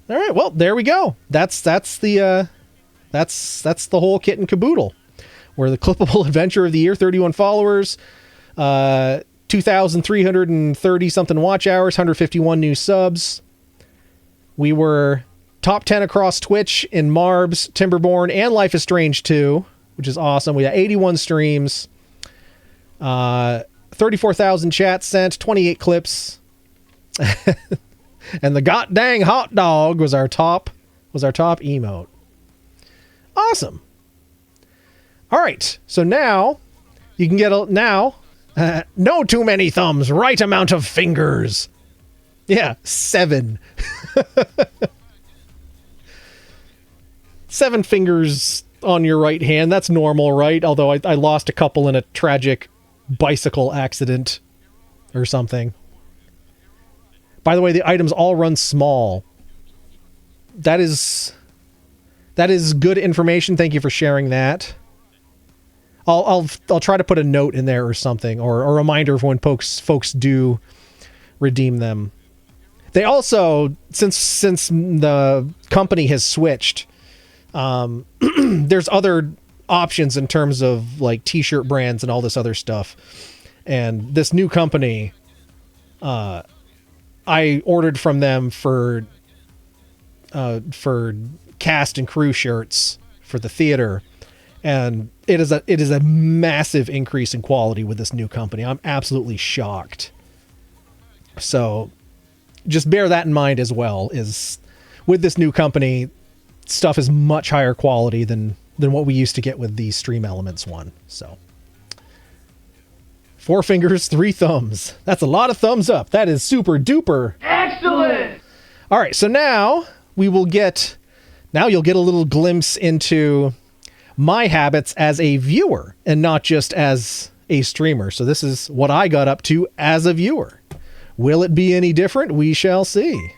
All right, well, there we go. That's the whole kit and caboodle. We're the Clippable Adventurer of the Year, 31 followers, 2,330 something watch hours, 151 new subs. We were top 10 across Twitch in Marbs, Timberborn, and Life is Strange 2, which is awesome. We got 81 streams, 34,000 chats sent, 28 clips. And the god dang hot dog was our top emote. Awesome. All right, so now you can get no too many thumbs, right amount of fingers. Yeah, 7. 7 fingers on your right hand. That's normal, right? Although I lost a couple in a tragic bicycle accident or something. By the way, the items all run small. That is good information. Thank you for sharing that. I'll try to put a note in there or something, or a reminder of when folks do redeem them. They also, since the company has switched, there's other options in terms of like t-shirt brands and all this other stuff. And this new company, I ordered from them for cast and crew shirts for the theater, and it is a massive increase in quality with this new company. I'm absolutely shocked. So just bear that in mind as well. Is with this new company, stuff is much higher quality than what we used to get with the Stream Elements one. So 4 fingers, 3 thumbs. That's a lot of thumbs up. That is super duper. Excellent! All right, so now you'll get a little glimpse into my habits as a viewer and not just as a streamer. So this is what I got up to as a viewer. Will it be any different? We shall see.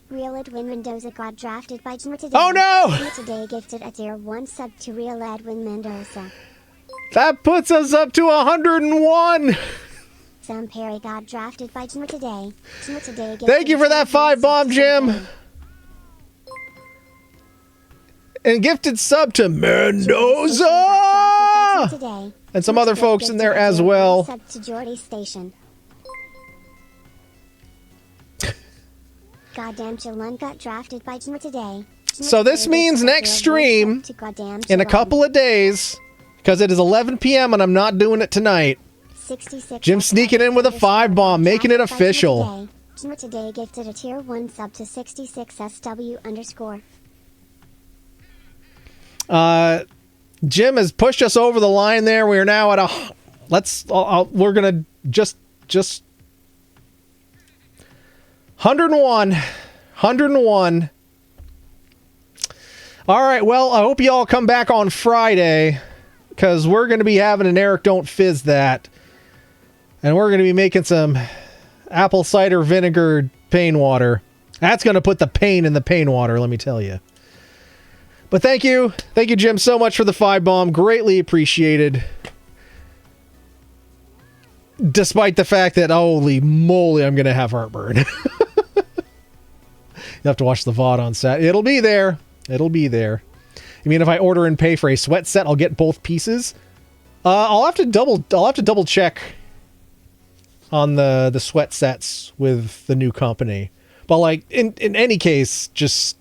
Real Edwin Mendoza got drafted by Jim today. Oh no! Jim today gifted a tier 1 sub to Real Edwin Mendoza. That puts us up to 101. Sam Perry got drafted by Jim today. Jim today Thank you for that 5 bomb, Jim. And gifted sub to Mendoza. And some other folks in there as well. Sub to Jordy Station. Goddamn Chalun got drafted by Jim today. So this means next stream in a couple of days, because it is 11 p.m. and I'm not doing it tonight. Jim sneaking in with a 5 bomb, making it official. Jim today gifted a tier 1 sub to 66SW_. Jim has pushed us over the line there. We are now at we're gonna just 101. All right, well, I hope you all come back on Friday, because we're going to be having an Eric Don't Fizz That, and we're going to be making some apple cider vinegar pain water. That's going to put the pain in the pain water, let me tell you. But thank you, Jim, so much for the 5 bomb. Greatly appreciated. Despite the fact that, holy moly, I'm going to have heartburn. You have to watch the VOD on set. It'll be there. You mean if I order and pay for a sweat set, I'll get both pieces? I'll have to double check on the sweat sets with the new company. But like in any case, just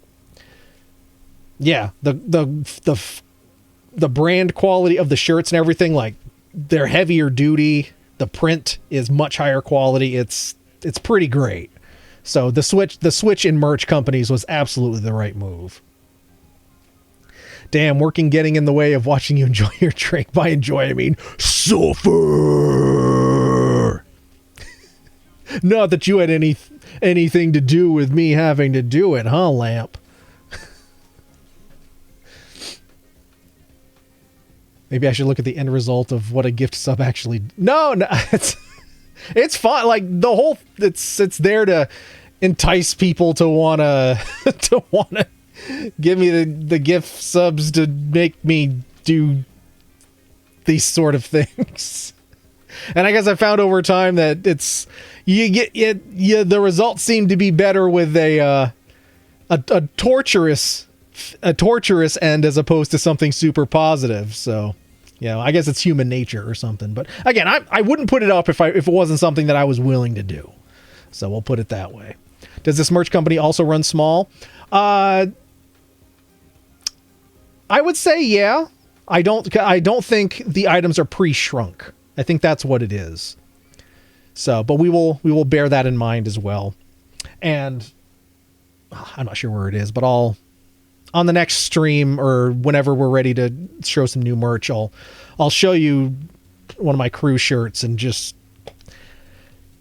yeah, the brand quality of the shirts and everything, like They're heavier duty. The print is much higher quality. It's pretty great. So the switch in merch companies was absolutely the right move. Damn, working getting in the way of watching you enjoy your drink. By enjoy, I mean suffer. Not that you had anything to do with me having to do it, huh, Lamp? Maybe I should look at the end result of what a gift sub actually... No, it's fun. Like, the whole... It's there to entice people to wanna... to wanna give me the gift subs to make me do these sort of things. And I guess I found over time that it's... the results seem to be better with a torturous end as opposed to something super positive. So, I guess it's human nature or something. But again, I wouldn't put it up if it wasn't something that I was willing to do. So we'll put it that way. Does this merch company also run small? I would say yeah. I don't think the items are pre-shrunk. I think that's what it is. So, but we will bear that in mind as well. And I'm not sure where it is, but on the next stream or whenever we're ready to show some new merch, I'll show you one of my crew shirts and just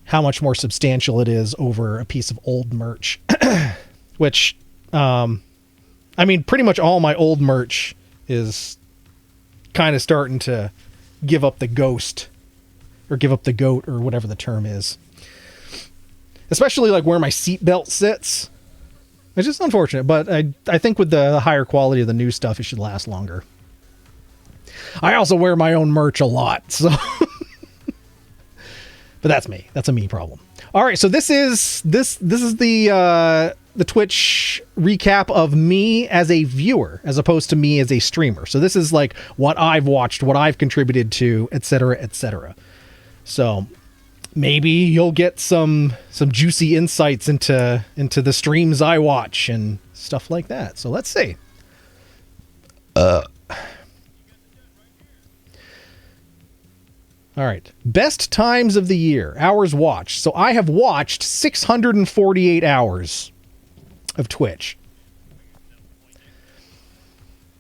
how much more substantial it is over a piece of old merch. Which, I mean, pretty much all my old merch is kind of starting to give up the ghost or give up the goat or whatever the term is. Especially like where my seatbelt sits. It's just unfortunate, but I think with the higher quality of the new stuff, it should last longer. I also wear my own merch a lot, so... But that's me. That's a me problem. All right, so this is the Twitch recap of me as a viewer, as opposed to me as a streamer. So this is like what I've watched, what I've contributed to, etc., etc. So maybe you'll get some juicy insights into the streams I watch and stuff like that. So let's see. All right. Best times of the year. Hours watched. So I have watched 648 hours of Twitch.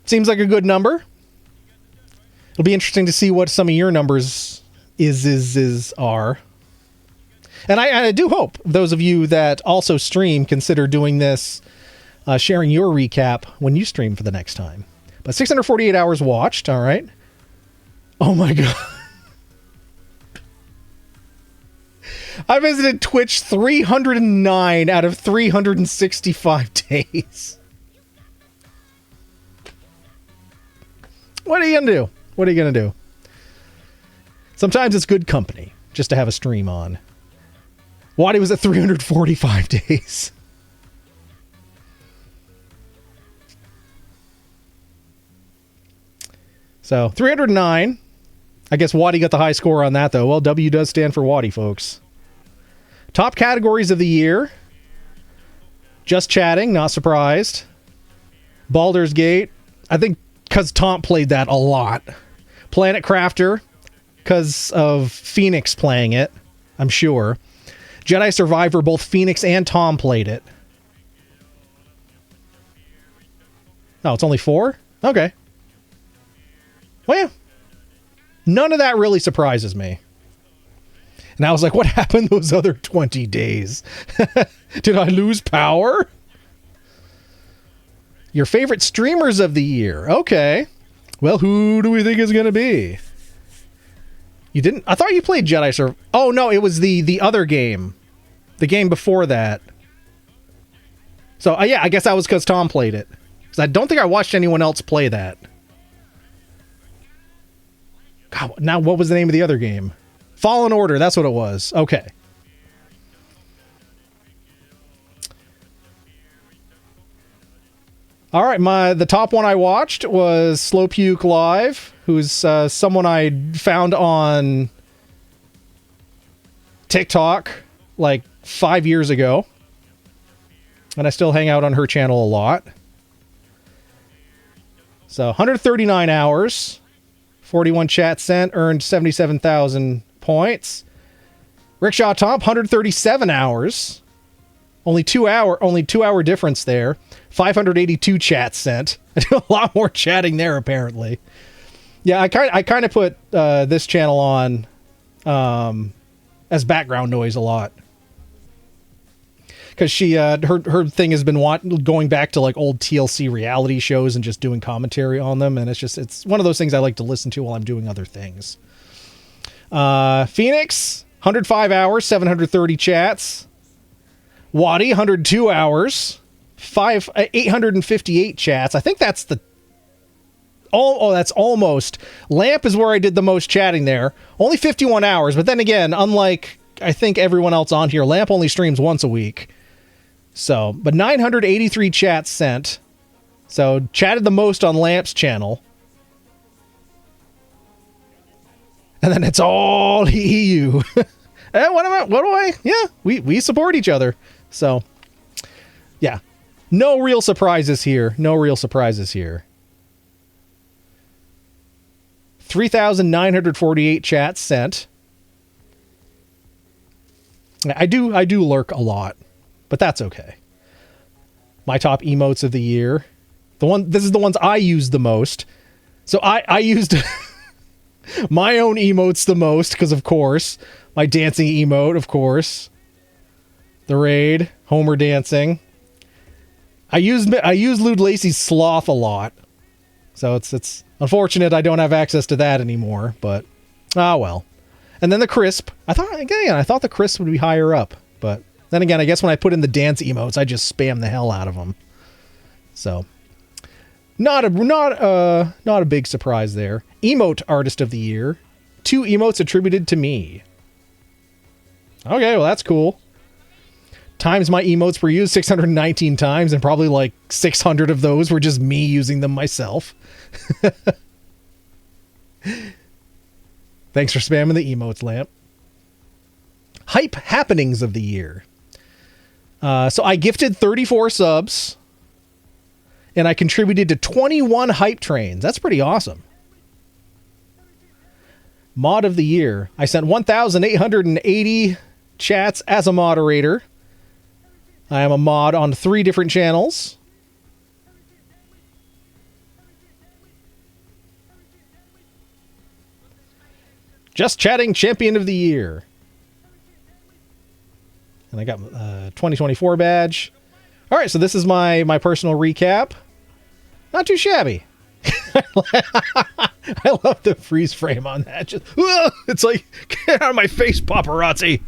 Seems like a good number. It'll be interesting to see what some of your numbers are. And I do hope those of you that also stream consider doing this, sharing your recap when you stream for the next time. But 648 hours watched. All right. Oh my God. I visited Twitch 309 out of 365 days. What are you going to do? What are you going to do? Sometimes it's good company just to have a stream on. Waddy was at 345 days. So 309. I guess Waddy got the high score on that, though. Well, W does stand for Waddy, folks. Top categories of the year. Just Chatting, not surprised. Baldur's Gate, I think because Tom played that a lot. Planet Crafter, because of Phoenix playing it, I'm sure. Jedi Survivor, both Phoenix and Tom played it. Oh, it's only 4? Okay. Well, yeah. None of that really surprises me. And I was like, what happened those other 20 days? Did I lose power? Your favorite streamers of the year. Okay. Well, who do we think is going to be? You didn't... I thought you played Jedi Survivor. Oh, no, it was the other game. The game before that. So, yeah, I guess that was because Tom played it. Because I don't think I watched anyone else play that. God, now what was the name of the other game? Fallen Order, that's what it was. Okay. All right, the top one I watched was Slow Puke Live, who's someone I found on TikTok like 5 years ago. And I still hang out on her channel a lot. So 139 hours. 41 chats sent, earned 77,000 points. Rickshaw Tomp, 137 hours. Only 2 hour difference there. 582 chats sent. I do a lot more chatting there, apparently. Yeah, I kind of put this channel on as background noise a lot. Because she her thing has been going back to like old TLC reality shows and just doing commentary on them, and it's one of those things I like to listen to while I'm doing other things. Phoenix, 105 hours, 730 chats. Waddy, 102 hours, 858 chats. I think that's the... Oh, that's almost. Lamp is where I did the most chatting there. Only 51 hours, but then again, unlike I think everyone else on here, Lamp only streams once a week. So, but 983 chats sent. So, chatted the most on Lamp's channel. And then it's all EU. What do I? Yeah, we support each other. So, yeah. No real surprises here. 3,948 chats sent. I do lurk a lot, but that's okay. My top emotes of the year. This is the ones I use the most. So I used my own emotes the most because, of course, my dancing emote, of course. The raid, Homer dancing. I used Lude Lacey's sloth a lot. So it's unfortunate I don't have access to that anymore, but well. And then the crisp. I thought the crisp would be higher up, but then again, I guess when I put in the dance emotes, I just spam the hell out of them. So not a big surprise there. Emote artist of the year. 2 emotes attributed to me. Okay, well that's cool. Times my emotes were used 619 times, and probably like 600 of those were just me using them myself. Thanks for spamming the emotes, Lamp. Hype happenings of the year. So I gifted 34 subs, and I contributed to 21 hype trains. That's pretty awesome. Mod of the year. I sent 1,880 chats as a moderator. I am a mod on 3 different channels. Just Chatting Champion of the Year. And I got 2024 badge. All right, so this is my personal recap. Not too shabby. I love the freeze frame on that. Just, it's like, get out of my face, paparazzi.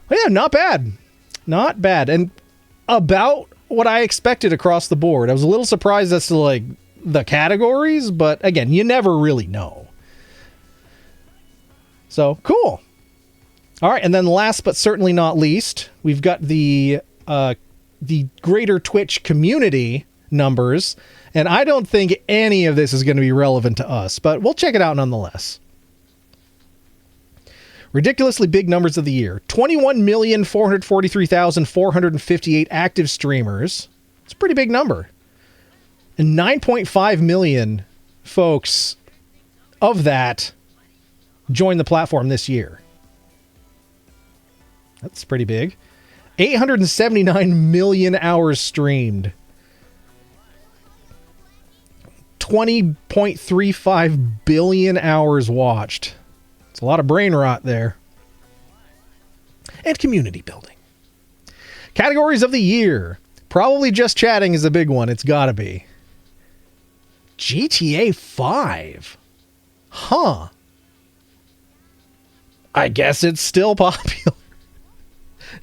Well, yeah, not bad. Not bad. And about what I expected across the board. I was a little surprised as to like the categories, but again, you never really know. So, cool. All right, and then last but certainly not least, we've got the greater Twitch community numbers, and I don't think any of this is going to be relevant to us, but we'll check it out nonetheless. Ridiculously big numbers of the year. 21,443,458 active streamers. It's a pretty big number. And 9.5 million folks of that joined the platform this year. That's pretty big. 879 million hours streamed. 20.35 billion hours watched. It's a lot of brain rot there. And community building. Categories of the year. Probably Just Chatting is a big one. It's gotta be. GTA 5. Huh. I guess it's still popular.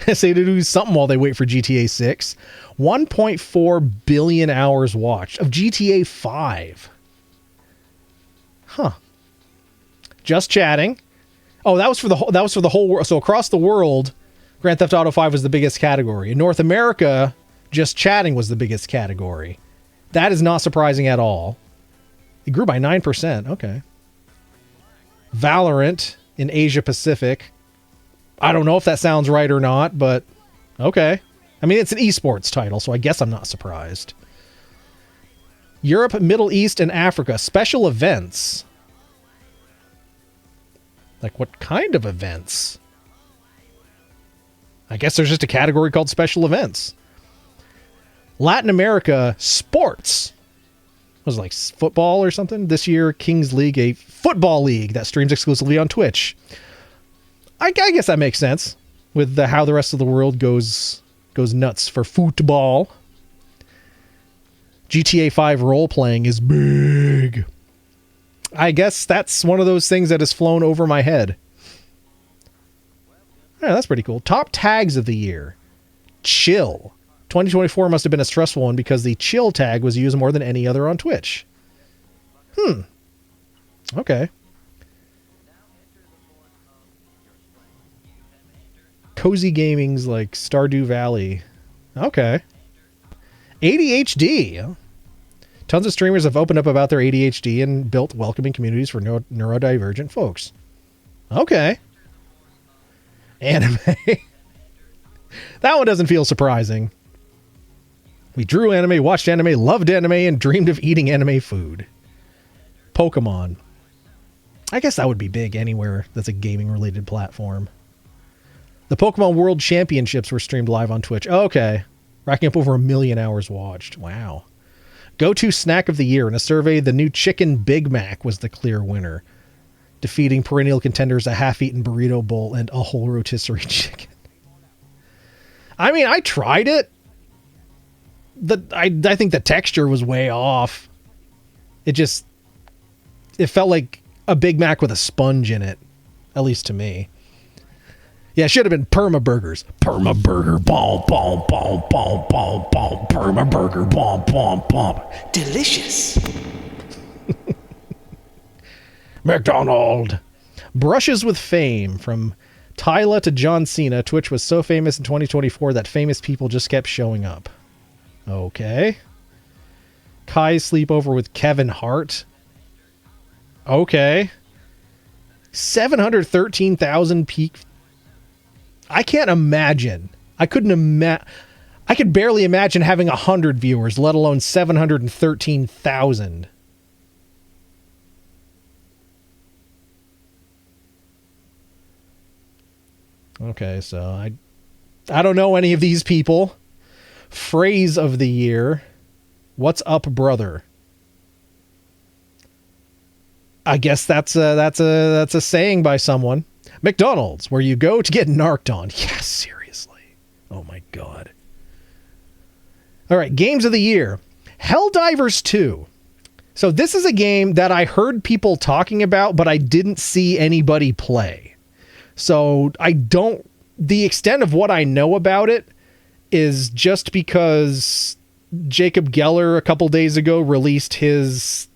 I say to do something while they wait for GTA 6. 1.4 billion hours watched of GTA 5. Huh. Just Chatting. Oh, that was for the whole world. So across the world, Grand Theft Auto 5 was the biggest category. In North America, Just Chatting was the biggest category. That is not surprising at all. It grew by 9%. Okay. Valorant in Asia Pacific. I don't know if that sounds right or not, but okay. I mean, it's an esports title, so I guess I'm not surprised. Europe, Middle East, and Africa. Special events. Like, what kind of events? I guess there's just a category called special events. Latin America, sports. Was it like football or something? This year, Kings League, a football league that streams exclusively on Twitch. I guess that makes sense with how the rest of the world goes nuts for football. GTA 5 role-playing is big. I guess that's one of those things that has flown over my head. Yeah, that's pretty cool. Top tags of the year. Chill. 2024 must have been a stressful one because the chill tag was used more than any other on Twitch. Okay. Cozy Gaming's like Stardew Valley. Okay. ADHD. Tons of streamers have opened up about their ADHD and built welcoming communities for neurodivergent folks. Okay. Anime. That one doesn't feel surprising. We drew anime, watched anime, loved anime, and dreamed of eating anime food. Pokemon. I guess that would be big anywhere that's a gaming-related platform. The Pokemon World Championships were streamed live on Twitch. Okay. Racking up over 1 million hours watched. Wow. Go-to snack of the year. In a survey, the new Chicken Big Mac was the clear winner, defeating perennial contenders a half-eaten burrito bowl and a whole rotisserie chicken. I mean, I tried it. I think the texture was way off. It felt like a Big Mac with a sponge in it, at least to me. Yeah, it should have been Perma Burgers. Perma Burger, bomb, bomb, bomb, bomb, bomb, bomb. Perma Burger, bomb, bomb, bomb. Delicious. McDonald. Brushes with fame. From Tyla to John Cena, Twitch was so famous in 2024 that famous people just kept showing up. Okay. Kai's sleepover with Kevin Hart. Okay. 713,000 peak. I can't imagine. I could barely imagine having 100 viewers, let alone 713,000. Okay, so I don't know any of these people. Phrase of the year. What's up, brother? I guess that's a saying by someone. McDonald's, where you go to get narked on. Yes, seriously. Oh my god. All right, games of the year. Helldivers 2. So this is a game that I heard people talking about, but I didn't see anybody play. So the extent of what I know about it is just because Jacob Geller a couple days ago released his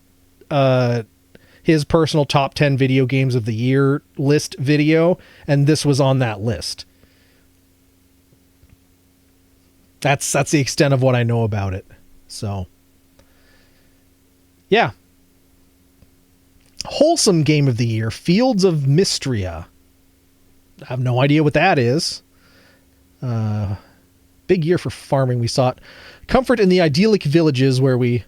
personal top 10 video games of the year list video, and this was on that list. That's the extent of what I know about it. So, yeah. Wholesome game of the year, Fields of Mystria. I have no idea what that is. Big year for farming. We sought comfort in the idyllic villages where we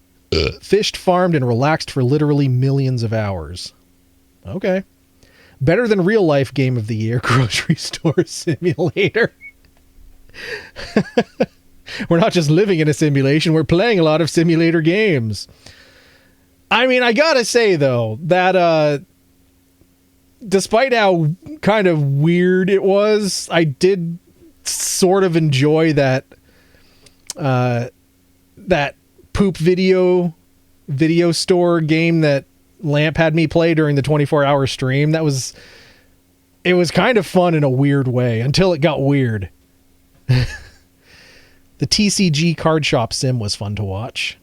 fished, farmed, and relaxed for literally millions of hours. Okay. Better than real life game of the year, Grocery Store Simulator. We're not just living in a simulation, we're playing a lot of simulator games. I mean, I gotta say, though, that despite how kind of weird it was, I did sort of enjoy that poop video store game that Lamp had me play during the 24-hour stream. It was kind of fun in a weird way until it got weird. The TCG card shop sim was fun to watch.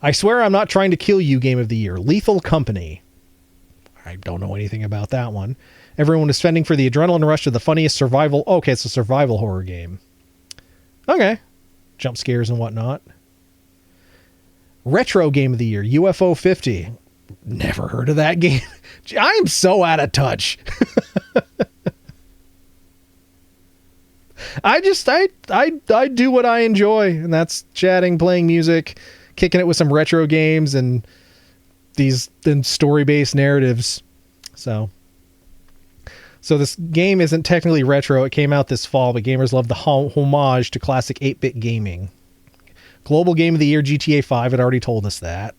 I swear I'm not trying to kill you game of the year. Lethal Company. I don't know anything about that one. Everyone is fending for the adrenaline rush of the funniest survival. Okay, it's a survival horror game. Okay. Jump scares and whatnot. Retro game of the year. UFO 50. Never heard of that game. I'm so out of touch. I do what I enjoy, and that's chatting, playing music, kicking it with some retro games and these story-based narratives. So this game isn't technically retro. It came out this fall, but gamers love the homage to classic 8-bit gaming. Global Game of the Year, GTA 5 had already told us that.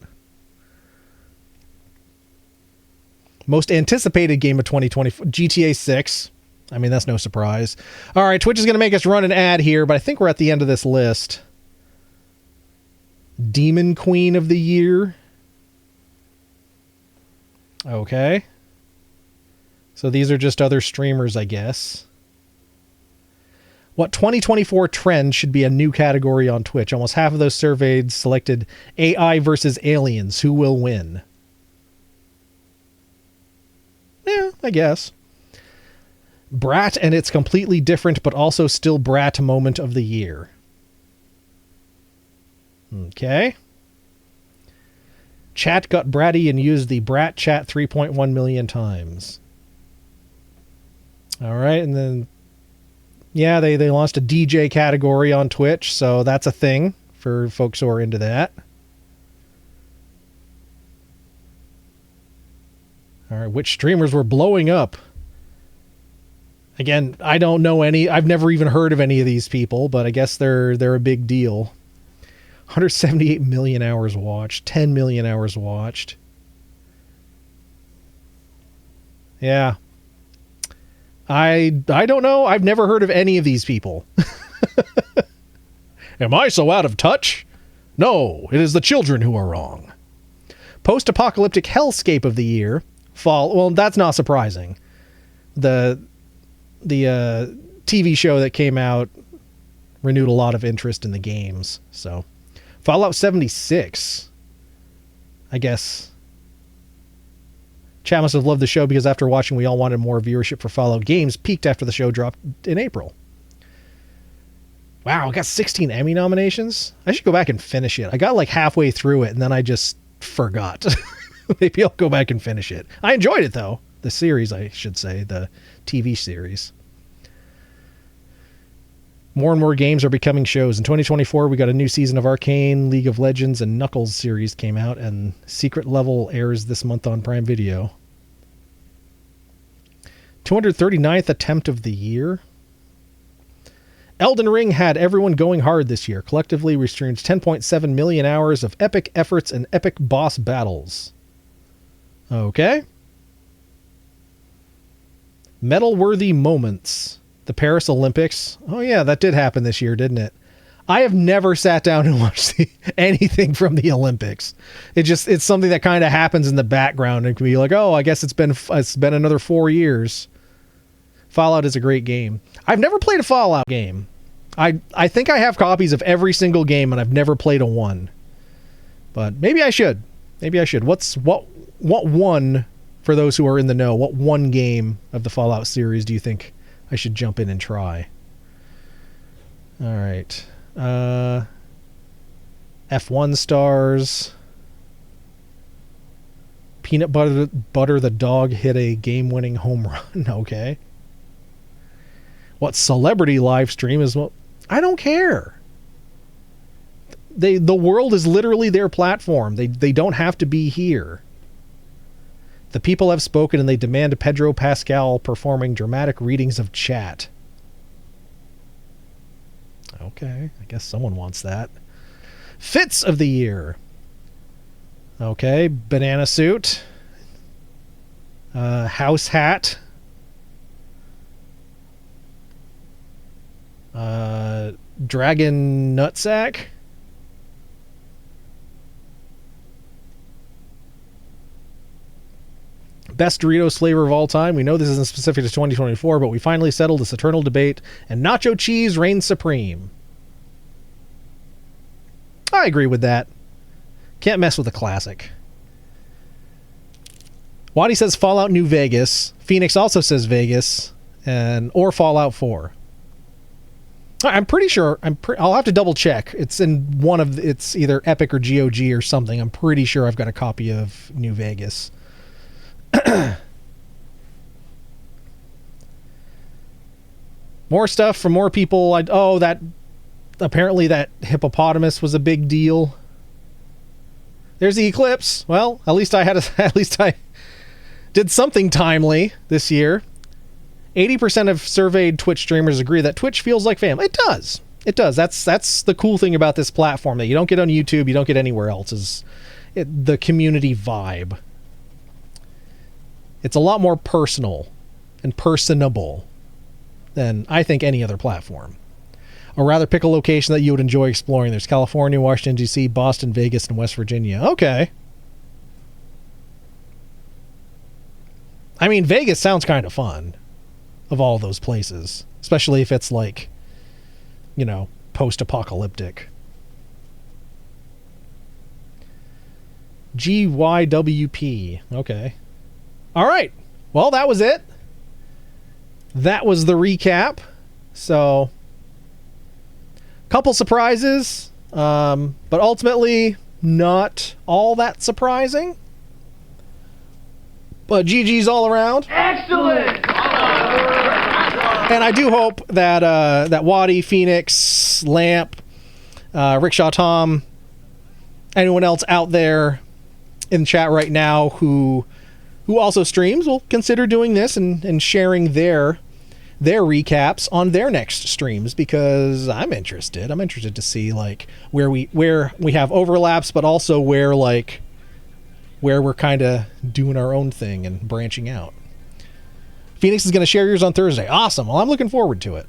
Most anticipated game of 2024, GTA 6. I mean, that's no surprise. All right, Twitch is going to make us run an ad here, but I think we're at the end of this list. Demon Queen of the Year. Okay. So these are just other streamers, I guess. What 2024 trend should be a new category on Twitch? Almost half of those surveyed selected AI versus aliens. Who will win? Yeah, I guess. Brat and its completely different but also still Brat moment of the year. Okay. Chat got bratty and used the Brat chat 3.1 million times. All right, and then yeah, they launched a DJ category on Twitch, so that's a thing for folks who are into that. All right, which streamers were blowing up? Again, I don't know any. I've never even heard of any of these people, but I guess they're a big deal. 178 million hours watched, 10 million hours watched. Yeah. I don't know. I've never heard of any of these people. Am I so out of touch? No, it is the children who are wrong. Post-apocalyptic hellscape of the year. Fall. Well, that's not surprising. The TV show that came out renewed a lot of interest in the games. So, Fallout 76. I guess. Chat must have loved the show because after watching, we all wanted more viewership for Fallout games. Peaked after the show dropped in April. Wow, I got 16 Emmy nominations. I should go back and finish it. I got like halfway through it and then I just forgot. Maybe I'll go back and finish it. I enjoyed it though. The series, I should say, the TV series. More and more games are becoming shows. In 2024, we got a new season of Arcane, League of Legends, and Knuckles series came out, and Secret Level airs this month on Prime Video. 239th attempt of the year. Elden Ring had everyone going hard this year. Collectively, we streamed 10.7 million hours of epic efforts and epic boss battles. Okay. Medal-worthy moments. The Paris Olympics. Oh yeah, that did happen this year, didn't it? I have never sat down and watched anything from the Olympics. It's something that kind of happens in the background and can be like, oh, I guess it's been another 4 years. Fallout is a great game. I've never played a Fallout game. I think I have copies of every single game and I've never played a one. But maybe I should. What one, for those who are in the know, what one game of the Fallout series do you think I should jump in and try? All right. F1 stars. Peanut Butter the dog hit a game-winning home run. Okay. What celebrity live stream is... Well, I don't care. The world is literally their platform. They don't have to be here. The people have spoken and they demand Pedro Pascal performing dramatic readings of chat. Okay, I guess someone wants that. Fits of the year. Okay, banana suit. House hat. Dragon nutsack. Best Doritos flavor of all time. We know this isn't specific to 2024, but we finally settled this eternal debate, and nacho cheese reigns supreme. I agree with that. Can't mess with a classic. Waddy says Fallout New Vegas. Phoenix also says Vegas, or Fallout 4. I'm pretty sure. I'll have to double check. It's in it's either Epic or GOG or something. I'm pretty sure I've got a copy of New Vegas. More stuff from more people. Apparently that hippopotamus was a big deal. There's the eclipse. Well, at least I did something timely this year. 80% of surveyed Twitch streamers agree that Twitch feels like family. It does. It does. That's the cool thing about this platform that you don't get on YouTube, you don't get anywhere else, is the community vibe. It's a lot more personal and personable than I think any other platform. Or rather, pick a location that you would enjoy exploring. There's California, Washington, D.C., Boston, Vegas, and West Virginia. Okay. I mean, Vegas sounds kind of fun of all those places, especially if it's like, you know, post-apocalyptic. GYWP. Okay. All right. Well, that was it. That was the recap. So, couple surprises, but ultimately not all that surprising. But GG's all around. Excellent! And I do hope that that Waddy, Phoenix, Lamp, Rickshaw Tom, anyone else out there in chat right now who also streams will consider doing this and sharing their recaps on their next streams, because I'm interested. I'm interested to see like where we have overlaps, but also where we're kind of doing our own thing and branching out. Phoenix is going to share yours on Thursday. Awesome. Well, I'm looking forward to it.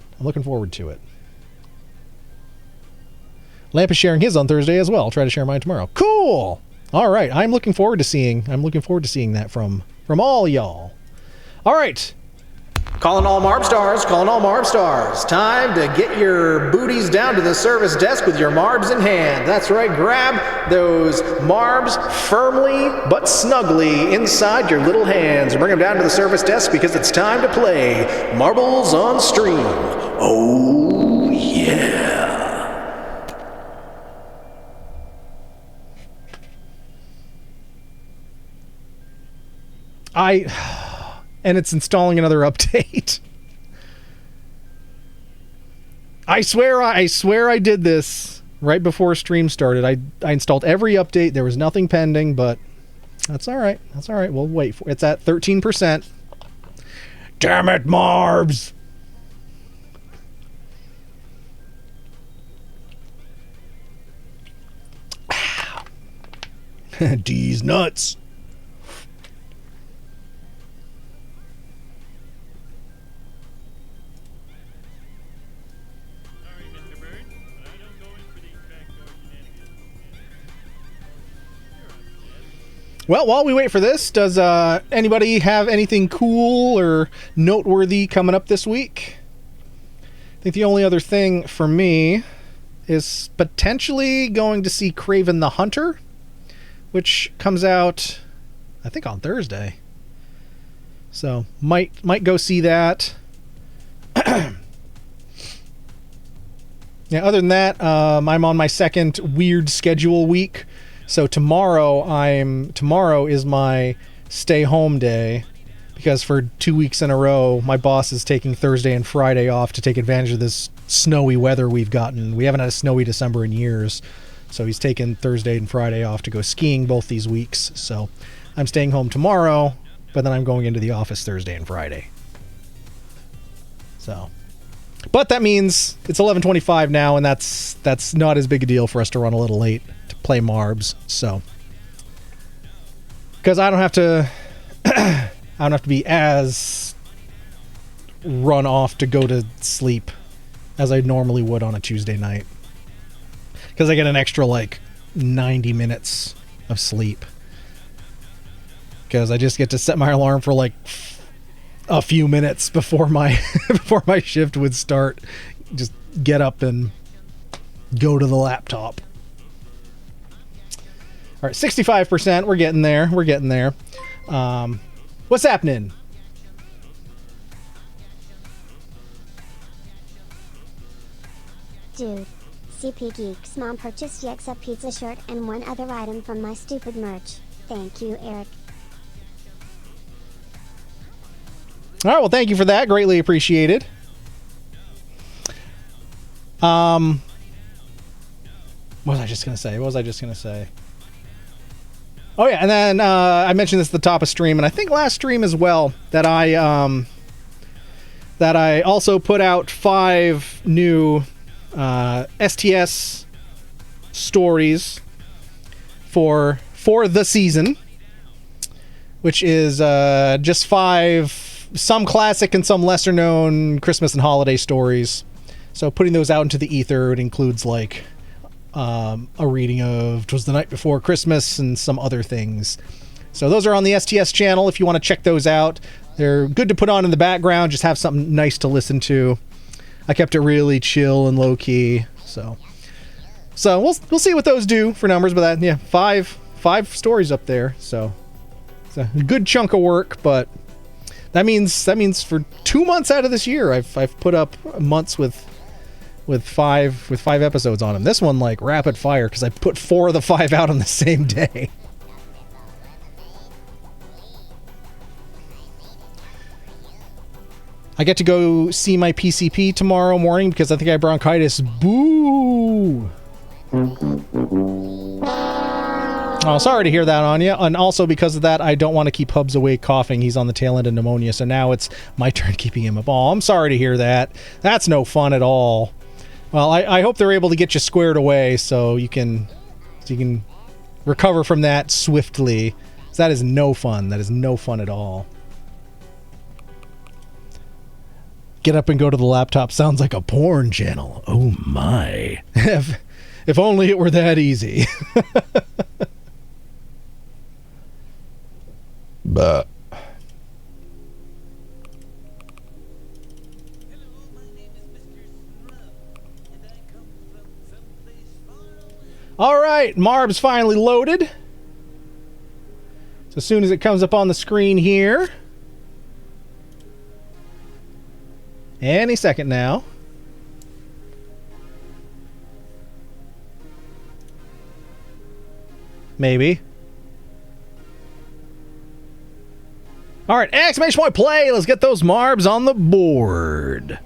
Lamp is sharing his on Thursday as well. I'll try to share mine tomorrow. Cool. All right. I'm looking forward to seeing that from all y'all. All right. Calling all Marb Stars. Time to get your booties down to the service desk with your Marbs in hand. That's right, grab those Marbs firmly but snugly inside your little hands and bring them down to the service desk, because it's time to play Marbles on Stream. Oh, yeah. And it's installing another update. I swear I did this right before stream started. I installed every update. There was nothing pending, but that's all right. We'll wait for it. It's at 13%. Damn it, Marbs. D's nuts. Well, while we wait for this, does anybody have anything cool or noteworthy coming up this week? I think the only other thing for me is potentially going to see Kraven the Hunter, which comes out, I think, on Thursday. So might go see that. Yeah. Other than that, I'm on my second weird schedule week. So tomorrow is my stay home day, because for 2 weeks in a row, my boss is taking Thursday and Friday off to take advantage of this snowy weather we've gotten. We haven't had a snowy December in years. So he's taking Thursday and Friday off to go skiing both these weeks. So I'm staying home tomorrow, but then I'm going into the office Thursday and Friday. So, but that means it's 11:25 now, and that's not as big a deal for us to run a little late to play Marbs. So, because I don't have to be as run off to go to sleep as I normally would on a Tuesday night, because I get an extra like 90 minutes of sleep, because I just get to set my alarm for like a few minutes before my before my shift would start. Just get up and go to the laptop. All right, 65%. We're getting there. What's happening? Dude, CP Geek's mom purchased Yexa pizza shirt and one other item from my stupid merch. Thank you, Eric. All right, well, thank you for that. Greatly appreciated. What was I just going to say? Oh yeah, and then I mentioned this at the top of stream, and I think last stream as well, that I also put out 5 new STS stories for the season, which is just 5, some classic and some lesser known Christmas and holiday stories. So putting those out into the ether, it includes like a reading of 'Twas the Night Before Christmas and some other things. So those are on the STS channel if you want to check those out. They're good to put on in the background, just have something nice to listen to. I kept it really chill and low key, so we'll see what those do for numbers. But that, yeah, five stories up there, so it's a good chunk of work. But that means for 2 months out of this year, I've put up months with 5 episodes on them. This one like rapid fire because I put 4 of the 5 out on the same day. I get to go see my PCP tomorrow morning because I think I have bronchitis. Boo! Oh, sorry to hear that, Anya. And also because of that, I don't want to keep Hubs away coughing. He's on the tail end of pneumonia, so now it's my turn keeping him up. Oh, I'm sorry to hear that. That's no fun at all. Well, I hope they're able to get you squared away so you can recover from that swiftly. That is no fun. That is no fun at all. Get up and go to the laptop sounds like a porn channel. Oh my. If only it were that easy. But all right, Marb's finally loaded. So as soon as it comes up on the screen here, any second now. Maybe. All right, exclamation point play. Let's get those Marbs on the board.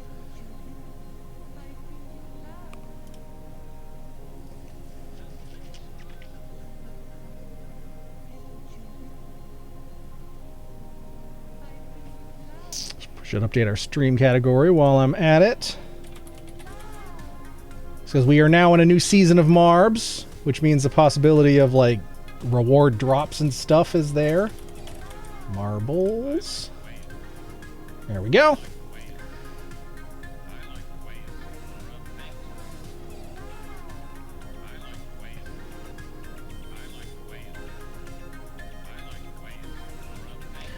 Should update our stream category while I'm at it. Because we are now in a new season of Marbs, which means the possibility of like reward drops and stuff is there. Marbles. There we go.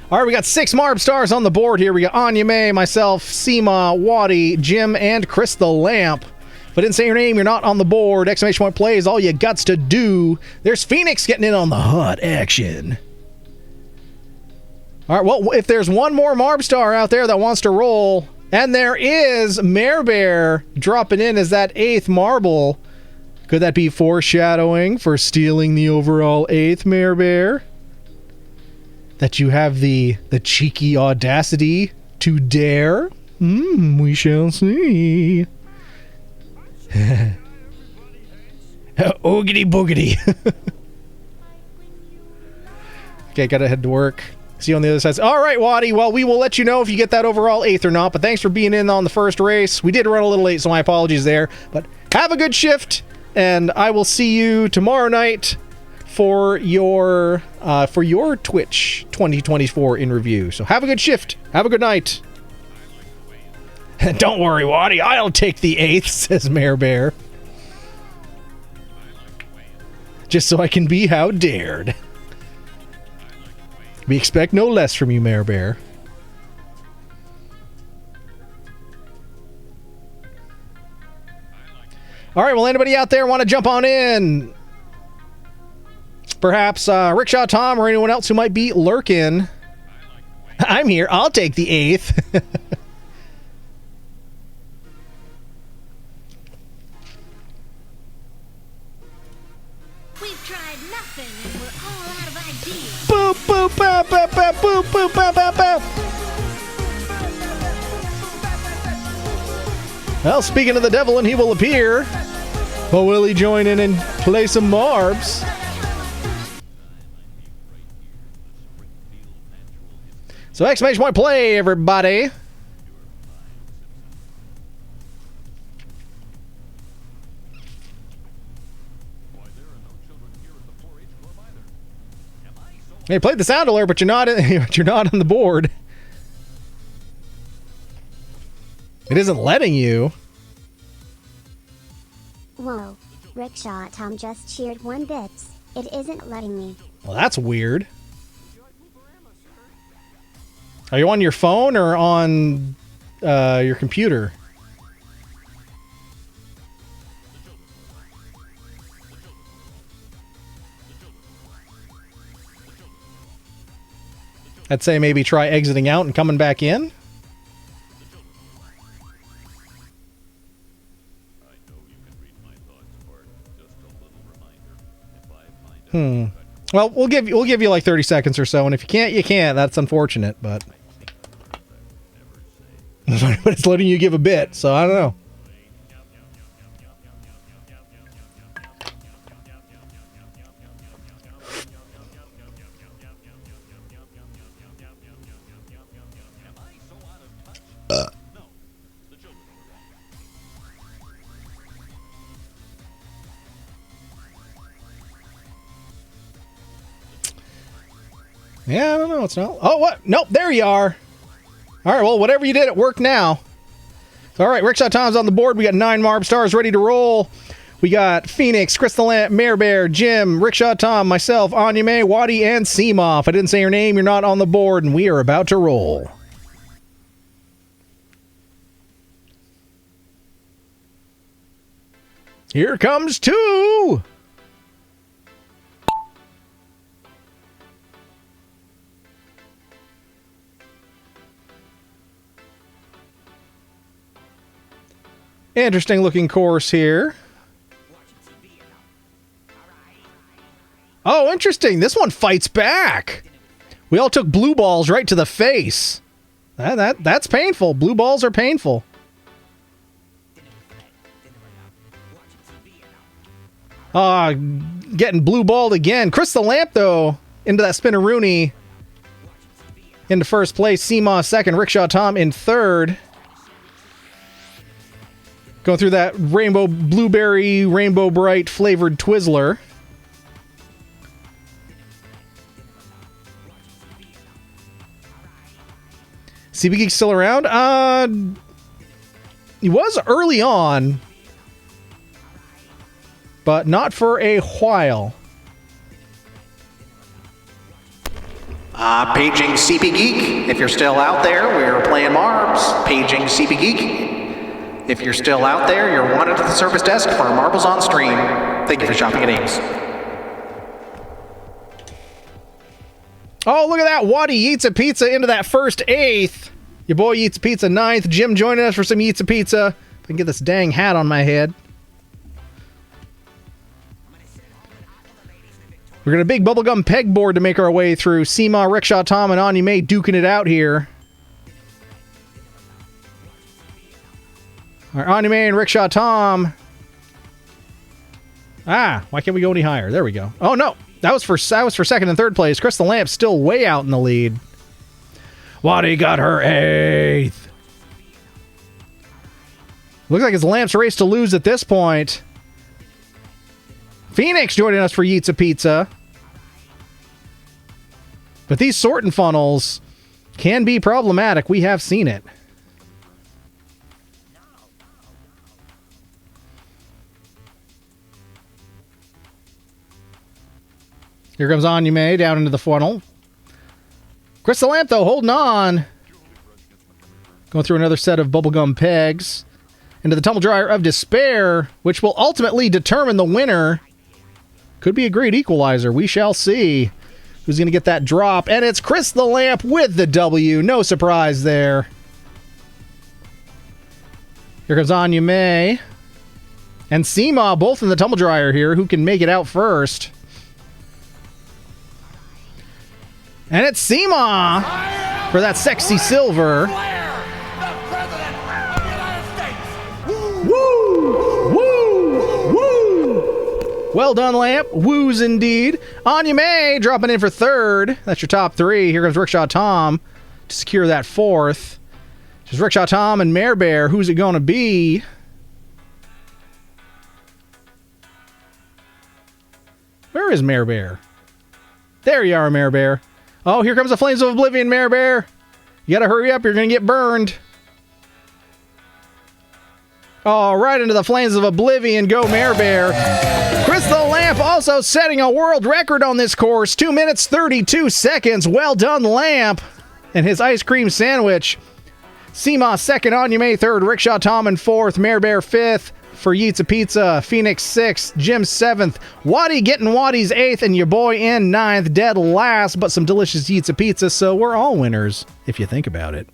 All right, we got 6 Marb stars on the board here. We got Anya May, myself, Seema, Waddy, Jim, and Chris the Lamp. If I didn't say your name, you're not on the board. Exclamation point play is all you guts to do. There's Phoenix getting in on the hot action. All right, well, if there's one more Marb star out there that wants to roll, and there is Mare Bear dropping in as that 8th marble, could that be foreshadowing for stealing the overall 8th, Mare Bear? That you have the cheeky audacity to dare? We shall see. Oogity boogity. Okay, gotta head to work. See you on the other side. All right, Waddy. Well, we will let you know if you get that overall 8th or not, but thanks for being in on the first race. We did run a little late, so my apologies there. But have a good shift, and I will see you tomorrow night for your Twitch 2024 in review. So have a good shift. Have a good night. Don't worry, Waddy. I'll take the 8th, says Mare Bear. Just so I can be how dared. We expect no less from you, Mare Bear. All right, well, anybody out there want to jump on in? Perhaps Rickshaw Tom or anyone else who might be lurking. I'm here. I'll take the 8th. We've tried nothing and we're all out of ideas. Boop, boop, boop, boop, boop, boop, boop, boop, boop, boop. Well, speaking of the devil and he will appear, but will he join in and play some Marbs? So exclamation point play, everybody. Hey, played the sound alert, but you're not on the board. It isn't letting you. Whoa. Rickshaw Tom just cheered 1 bits. It isn't letting me. Well, that's weird. Are you on your phone or on your computer? I'd say maybe try exiting out and coming back in. Well, we'll give you like 30 seconds or so, and if you can't, you can't. That's unfortunate, but but it's letting you give a bit, so I don't know. Yeah, I don't know. It's not. Oh, what? Nope. There you are. All right. Well, whatever you did, it worked now. All right. Rickshaw Tom's on the board. We got 9 Marb stars ready to roll. We got Phoenix, Crystal Lamp, Mare Bear, Jim, Rickshaw Tom, myself, Anya May, Waddy, and Seema. If I didn't say your name, you're not on the board, and we are about to roll. Here comes 2. Interesting looking course here. Oh, interesting. This one fights back. We all took blue balls right to the face. That's painful. Blue balls are painful. Getting blue balled again. Crystal Lamp, though, into that spinneroonie. Into first place. Seema second. Rickshaw Tom in third. Going through that rainbow blueberry, rainbow bright flavored Twizzler. CB Geek's still around? He was early on, but not for a while. Paging CP Geek. If you're still out there, we're playing Marbs. Paging CP Geek. If you're still out there, you're wanted at the service desk for Marbles on Stream. Thank you for shopping at Ames. Oh, look at that. Waddy eats a pizza into that first 8th. Your boy eats a pizza 9th. Jim joining us for some eats a pizza. If I can get this dang hat on my head. We're got a big bubblegum pegboard to make our way through. Seema, Rickshaw Tom, and Anya May duking it out here. All right, Anya May and Rickshaw Tom. Why can't we go any higher? There we go. Oh, no. That was for second and third place. Crystal Lamp still way out in the lead. Waddy got her 8th. Looks like it's Lamp's race to lose at this point. Phoenix joining us for Yeets a Pizza. But these sorting funnels can be problematic. We have seen it. Here comes Anya May down into the funnel. Crystal Lamp, though, holding on. Going through another set of bubblegum pegs. Into the tumble dryer of despair, which will ultimately determine the winner. Could be a great equalizer. We shall see who's going to get that drop. And it's Crystal Lamp with the W. No surprise there. Here comes Anya May. And Seema, both in the tumble dryer here. Who can make it out first? And it's Seema for that sexy silver. Woo! Woo! Woo! Well done, Lamp. Woos indeed. Anya May dropping in for third. That's your top 3. Here comes Rickshaw Tom. to secure that fourth. Just Rickshaw Tom and Mare Bear. Who's it going to be? Where is Mare Bear? There you are, Mare Bear. Oh, here comes the Flames of Oblivion, Mare Bear. You gotta hurry up, you're gonna get burned. Oh, right into the Flames of Oblivion. Go, Mare Bear. Crystal Lamp also setting a world record on this course. 2 minutes, 32 seconds. Well done, Lamp. And his ice cream sandwich. Seema second, Anya May third, Rickshaw Tom in fourth, Mare Bear fifth. For Yeetsa Pizza, Phoenix 6th, Jim 7th, Waddy getting Waddy's 8th, and your boy in 9th, dead last, but some delicious Yeetsa Pizza, so we're all winners, if you think about it.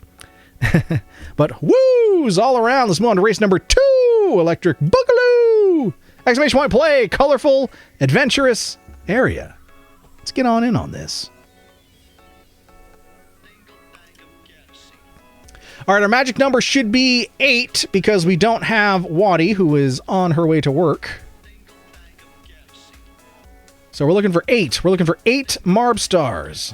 But woos all around. Let's move on to race number 2, Electric Boogaloo! Exclamation point play, colorful, adventurous area. Let's get on in on this. All right, our magic number should be 8 because we don't have Waddy, who is on her way to work. So we're looking for 8. We're looking for 8 Marb stars.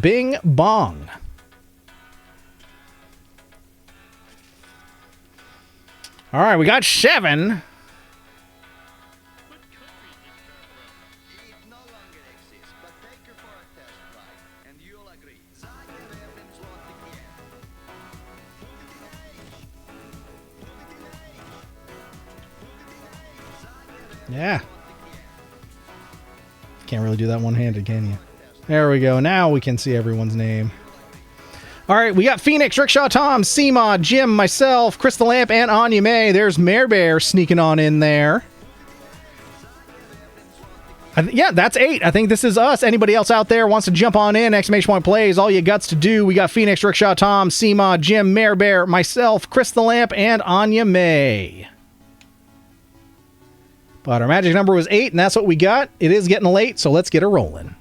Bing bong. All right, we got 7. Yeah. Can't really do that one-handed, can you? There we go. Now we can see everyone's name. All right, we got Phoenix, Rickshaw Tom, Seema, Jim, myself, Crystal Lamp, and Anya May. There's Mare Bear sneaking on in there. Yeah, that's 8. I think this is us. Anybody else out there wants to jump on in, exclamation point plays, all you guts to do. We got Phoenix, Rickshaw Tom, Seema, Jim, Mare Bear, myself, Crystal Lamp, and Anya May. But our magic number was 8, and that's what we got. It is getting late, so let's get her rolling.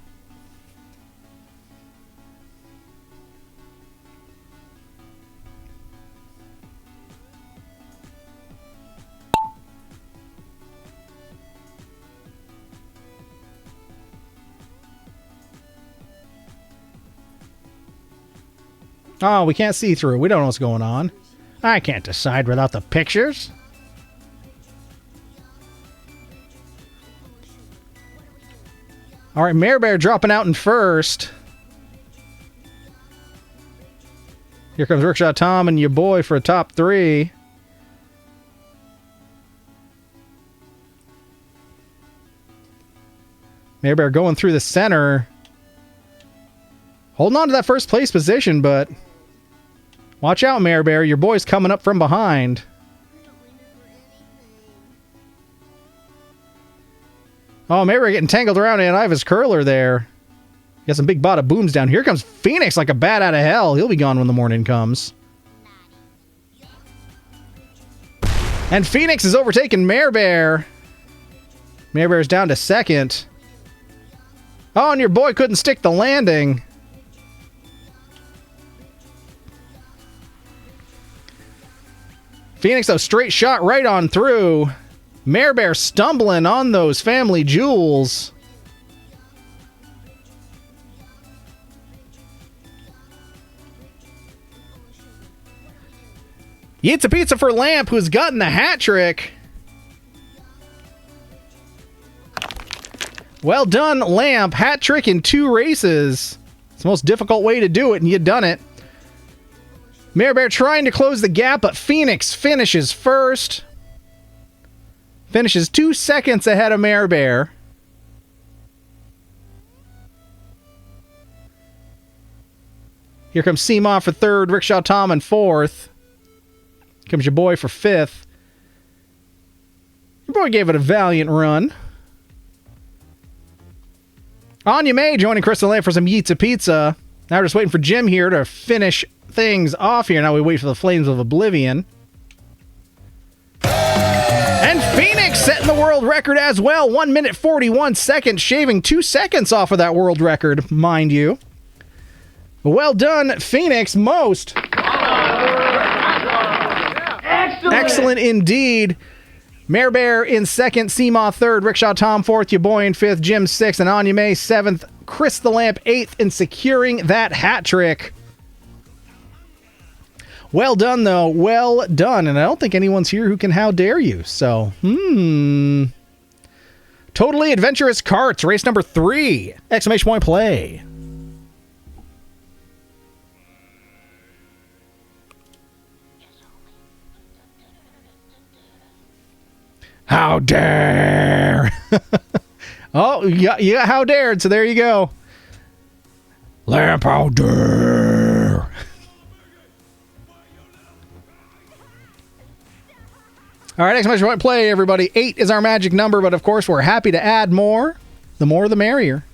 Oh, we can't see through. We don't know what's going on. I can't decide without the pictures. All right, Mare Bear dropping out in first. Here comes Rickshaw Tom and your boy for a top 3. Mare Bear going through the center. Holding on to that first place position, but watch out, Mare Bear. Your boy's coming up from behind. Oh, Mare Bear getting tangled around in Iva's curler there. Got some big bada booms down. Here comes Phoenix like a bat out of hell. He'll be gone when the morning comes. And Phoenix is overtaking Mare Bear. Mare Bear's down to second. Oh, and your boy couldn't stick the landing. Phoenix, though, straight shot right on through. Mare Bear stumbling on those family jewels. Yeetsa Pizza for Lamp, who's gotten the hat trick. Well done, Lamp. Hat trick in 2 races. It's the most difficult way to do it, and you done it. Mare Bear trying to close the gap, but Phoenix finishes first. Finishes 2 seconds ahead of Mare Bear. Here comes Seema for third, Rickshaw Tom in fourth. Comes your boy for fifth. Your boy gave it a valiant run. Anya May joining Crystal Lamp for some Yeetsa Pizza. Now we're just waiting for Jim here to finish things off here. Now we wait for the Flames of Oblivion. And Phoenix setting the world record as well. 1 minute 41 seconds, shaving 2 seconds off of that world record, mind you. Well done, Phoenix. Excellent indeed. Mare Bear in second, Seamaw third, Rickshaw Tom fourth, your boy in fifth, Jim sixth, and Anya May seventh, Chris the Lamp eighth, in securing that hat trick. Well done, though. Well done. And I don't think anyone's here who can how dare you. So, Totally Adventurous Carts, race number 3. Exclamation point play. How dare! Oh, you got how dared, so there you go. Lamp, how dare! All right, exclamation point play, everybody. 8 is our magic number, but of course we're happy to add more. The more, the merrier.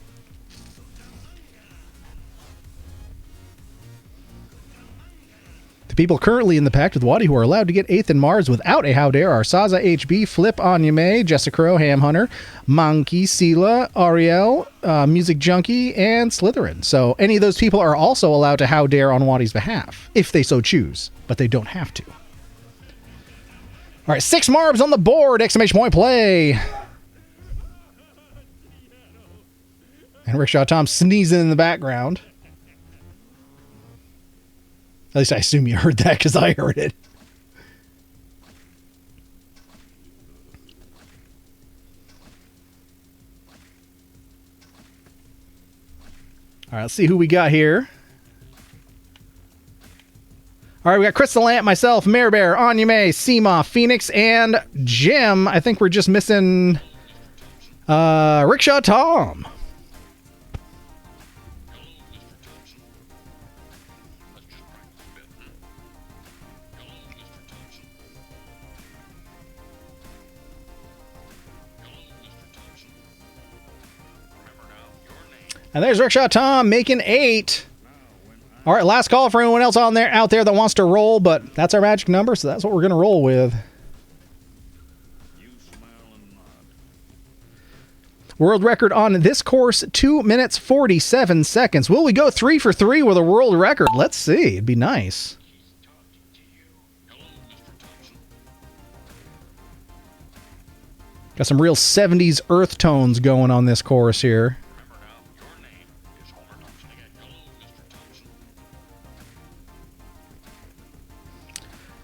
The people currently in the pact with Wadi who are allowed to get 8th in Mars without a how dare are Saza HB, Flip, Anya May, Jessica Crow, Ham Hunter, Monkey, Sela, Ariel, Music Junkie, and Slytherin. So any of those people are also allowed to how dare on Wadi's behalf, if they so choose, but they don't have to. All right, 6 Marbs on the board, exclamation point play. And Rickshaw Tom sneezing in the background. At least I assume you heard that because I heard it. All right, let's see who we got here. All right, we got Crystal Lamp, myself, Mare Bear, Anya May, Seema, Phoenix, and Jim. I think we're just missing Rickshaw Tom. And there's Rickshaw Tom making 8. All right, last call for anyone else out there that wants to roll, but that's our magic number, so that's what we're going to roll with. World record on this course, 2 minutes 47 seconds. Will we go 3 for 3 with a world record? Let's see. It'd be nice. Got some real 70s earth tones going on this course here.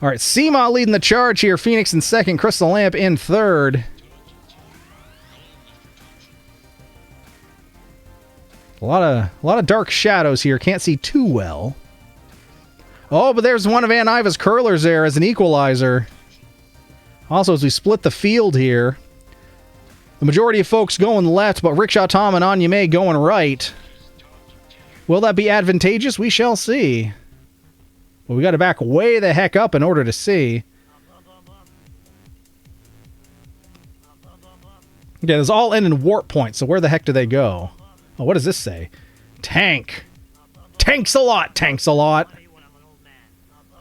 All right, Seema leading the charge here. Phoenix in second. Crystal Lamp in third. A lot of dark shadows here. Can't see too well. Oh, but there's one of Van Iva's curlers there as an equalizer. Also, as we split the field here, the majority of folks going left, but Rickshaw Tom and Anya May going right. Will that be advantageous? We shall see. Well, we got to back way the heck up in order to see. Okay, this all end in warp points, so where the heck do they go? Oh, what does this say? Tank. Tanks a lot, tanks a lot.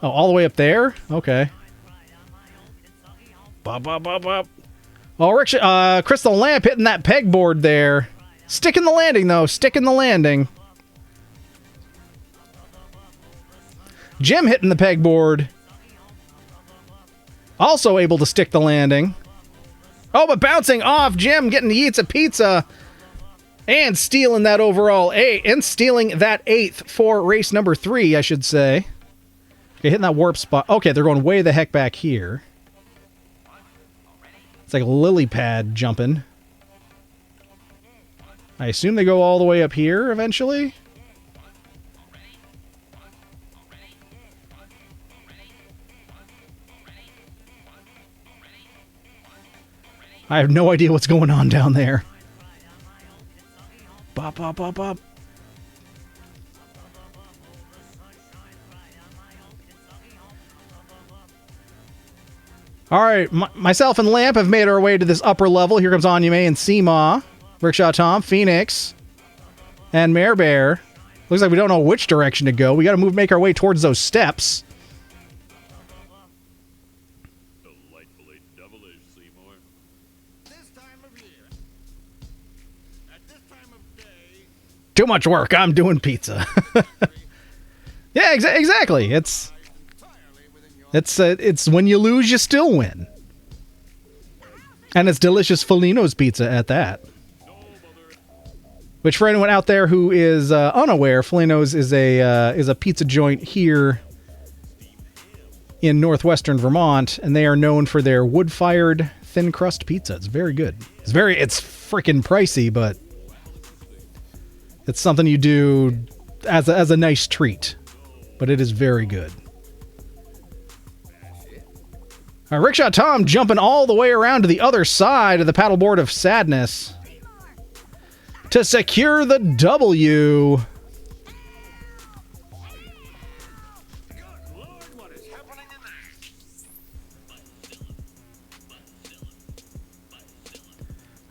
Oh, all the way up there? Okay. Bop, bop, bop, bop. Oh, Crystal Lamp hitting that pegboard there. Sticking the landing, though. Sticking the landing. Jim hitting the pegboard. Also able to stick the landing. Oh, but bouncing off. Jim getting to eat a pizza. And stealing that overall 8. And stealing that 8th for race number 3, I should say. Okay, hitting that warp spot. Okay, they're going way the heck back here. It's like a lily pad jumping. I assume they go all the way up here eventually. I have no idea what's going on down there. Bop, bop, bop, bop. All right, myself and Lamp have made our way to this upper level. Here comes Anya May and Seema, Rickshaw Tom, Phoenix, and Mare Bear. Looks like we don't know which direction to go. We got to make our way towards those steps. Too much work. I'm doing pizza. Yeah, exactly. It's when you lose, you still win. And it's delicious Felino's pizza at that. Which, for anyone out there who is unaware, Felino's is a pizza joint here in northwestern Vermont, and they are known for their wood-fired thin crust pizza. It's very good. It's freaking pricey, but it's something you do as a nice treat. But it is very good. All right, Rickshaw Tom jumping all the way around to the other side of the paddleboard of sadness to secure the W.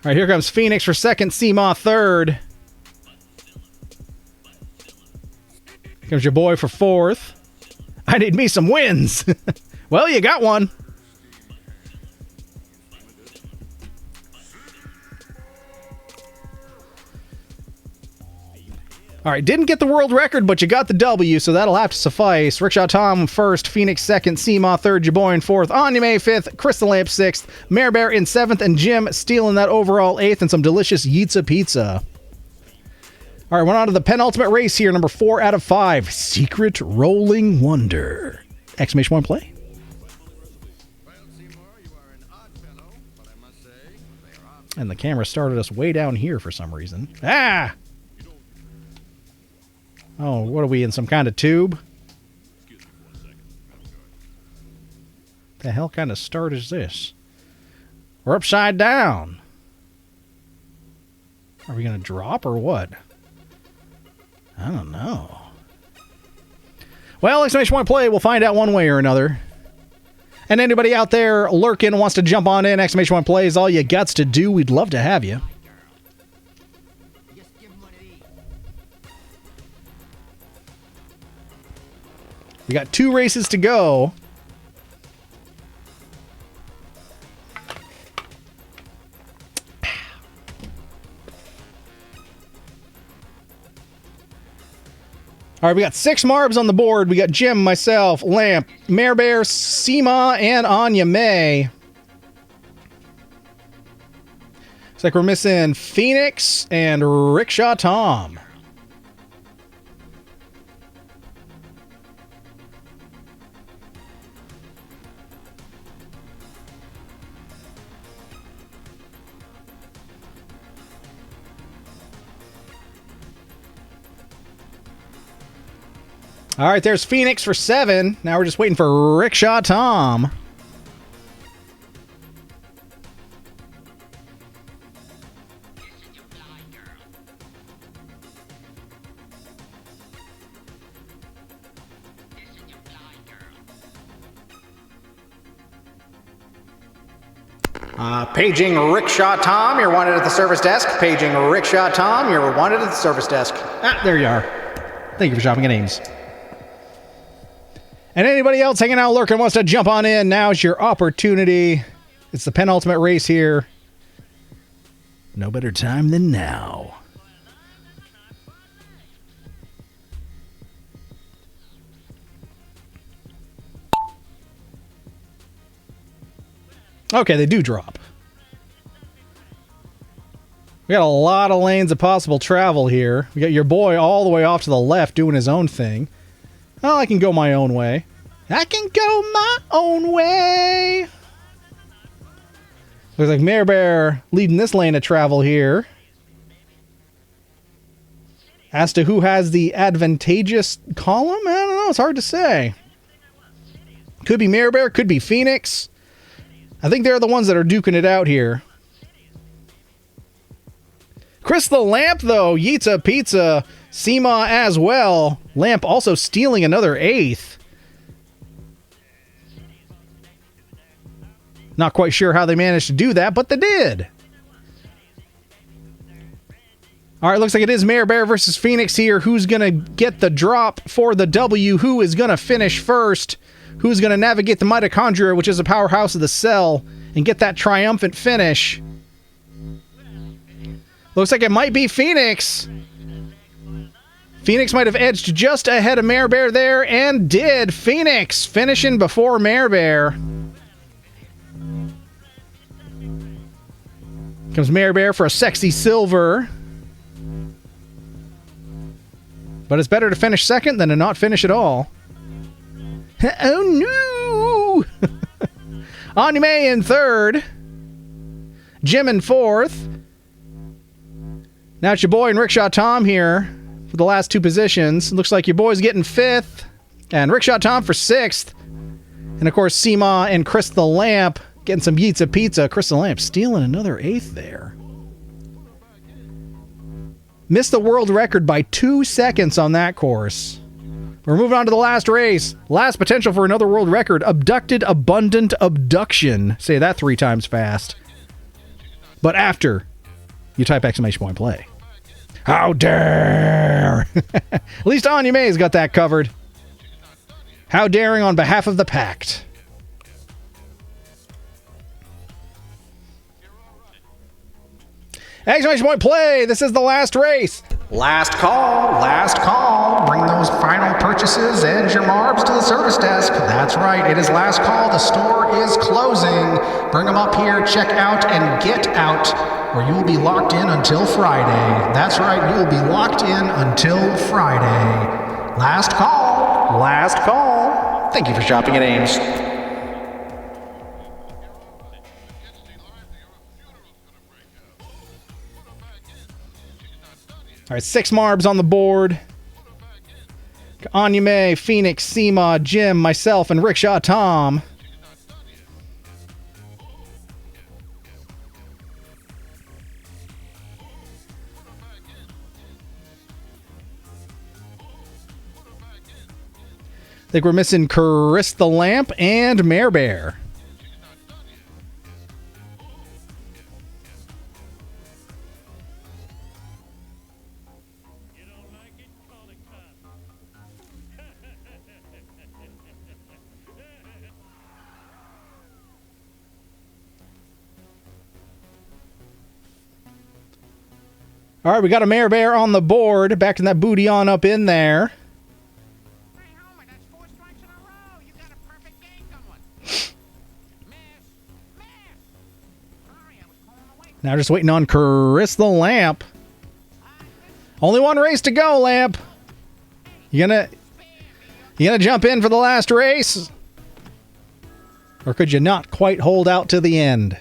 All right, here comes Phoenix for second, Seamaw third. Here comes your boy for fourth. I need me some wins. Well, you got one. All right, didn't get the world record, but you got the W, so that'll have to suffice. Rickshaw Tom first, Phoenix second, Seamaw third, Jaboy in fourth, Anya May fifth, Crystal Lamp sixth, Mare Bear in seventh, and Jim stealing that overall eighth and some delicious Yitza pizza. All right, we're on to the penultimate race here, number 4 out of 5, Secret Rolling Wonder. Exclamation point play. And the camera started us way down here for some reason. Ah! Oh, what are we in, some kind of tube? The hell kind of start is this? We're upside down. Are we going to drop or what? I don't know. Well, exclamation point play, we'll find out one way or another. And anybody out there lurking wants to jump on in, exclamation point play is all you got to do. We'd love to have you. We got 2 races to go. All right, we got 6 Marbs on the board. We got Jim, myself, Lamp, Mare Bear, Seema, and Anya May. Looks like we're missing Phoenix and Rickshaw Tom. All right, there's Phoenix for 7. Now we're just waiting for Rickshaw Tom. Paging Rickshaw Tom, you're wanted at the service desk. Paging Rickshaw Tom, you're wanted at the service desk. Ah, there you are. Thank you for shopping at Ames. And anybody else hanging out lurking wants to jump on in, now's your opportunity. It's the penultimate race here. No better time than now. Okay, they do drop. We got a lot of lanes of possible travel here. We got your boy all the way off to the left doing his own thing. Well, I can go my own way. I can go my own way. Looks like Mare Bear leading this lane of travel here. As to who has the advantageous column, I don't know. It's hard to say. Could be Mare Bear, could be Phoenix. I think they're the ones that are duking it out here. Crystal Lamp, though. Yitza Pizza. Seema as well. Lamp also stealing another 8th. Not quite sure how they managed to do that, but they did. All right, looks like it is Mare Bear versus Phoenix here. Who's going to get the drop for the W? Who is going to finish first? Who's going to navigate the mitochondria, which is a powerhouse of the cell, and get that triumphant finish? Looks like it might be Phoenix. Phoenix might have edged just ahead of Mare Bear there, and did. Phoenix finishing before Mare Bear. Comes Mare Bear for a sexy silver. But it's better to finish second than to not finish at all. Oh no! Anime in third. Jim in fourth. Now it's your boy and Rickshaw Tom here for the last two positions. Looks like your boy's getting fifth. And Rickshaw Tom for sixth. And of course, Seema and Chris the Lamp getting some pizza pizza. Chris the Lamp stealing another eighth there. Missed the world record by 2 seconds on that course. We're moving on to the last race. Last potential for another world record. Abducted Abundant Abduction. Say that 3 times fast. But after you type exclamation point play. How dare! At least Anya May's got that covered. How daring on behalf of the Pact. Exclamation point play! This is the last race! Last call, last call. Bring those final purchases and your marbs to the service desk. That's right, it is last call. The store is closing. Bring them up here, check out, and get out, or you will be locked in until Friday. That's right, you will be locked in until Friday. Last call, last call. Thank you for shopping at Ames. All right, 6 marbs on the board. Anya May, Phoenix, Seema, Jim, myself, and Rickshaw Tom. I think we're missing Chris the Lamp and Mare Bear. All right, we got a Mare Bear on the board. Backing that booty on up in there. Now just waiting on Chris the Lamp. Only one race to go, Lamp. You gonna jump in for the last race? Or could you not quite hold out to the end?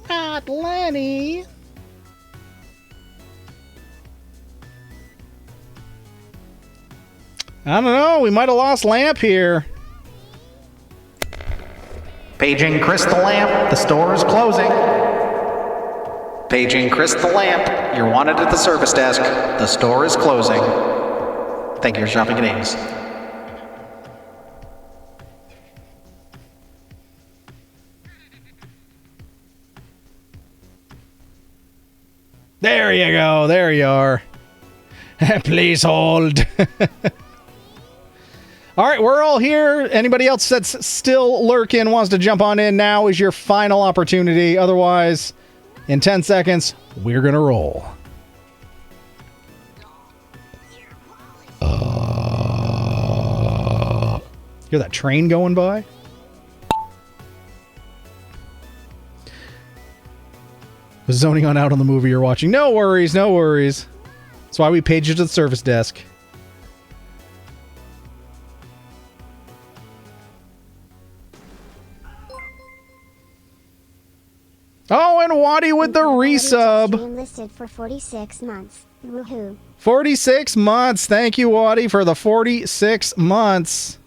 Not Lenny. I don't know. We might have lost Lamp here. Paging Chris the Lamp, the store is closing. Paging Chris the Lamp, you're wanted at the service desk. The store is closing. Thank you for shopping at Ames. There you go. There you are. Please hold. All right, we're all here. Anybody else that's still lurking wants to jump on in, now is your final opportunity. Otherwise, in 10 seconds, we're going to roll. Hear that train going by? Was zoning on out on the movie you're watching. No worries, no worries. That's why we paged you to the service desk. Oh, and Waddy with the resub. Listed for 46 months. Woohoo. 46 months. Thank you, Waddy, for the 46 months.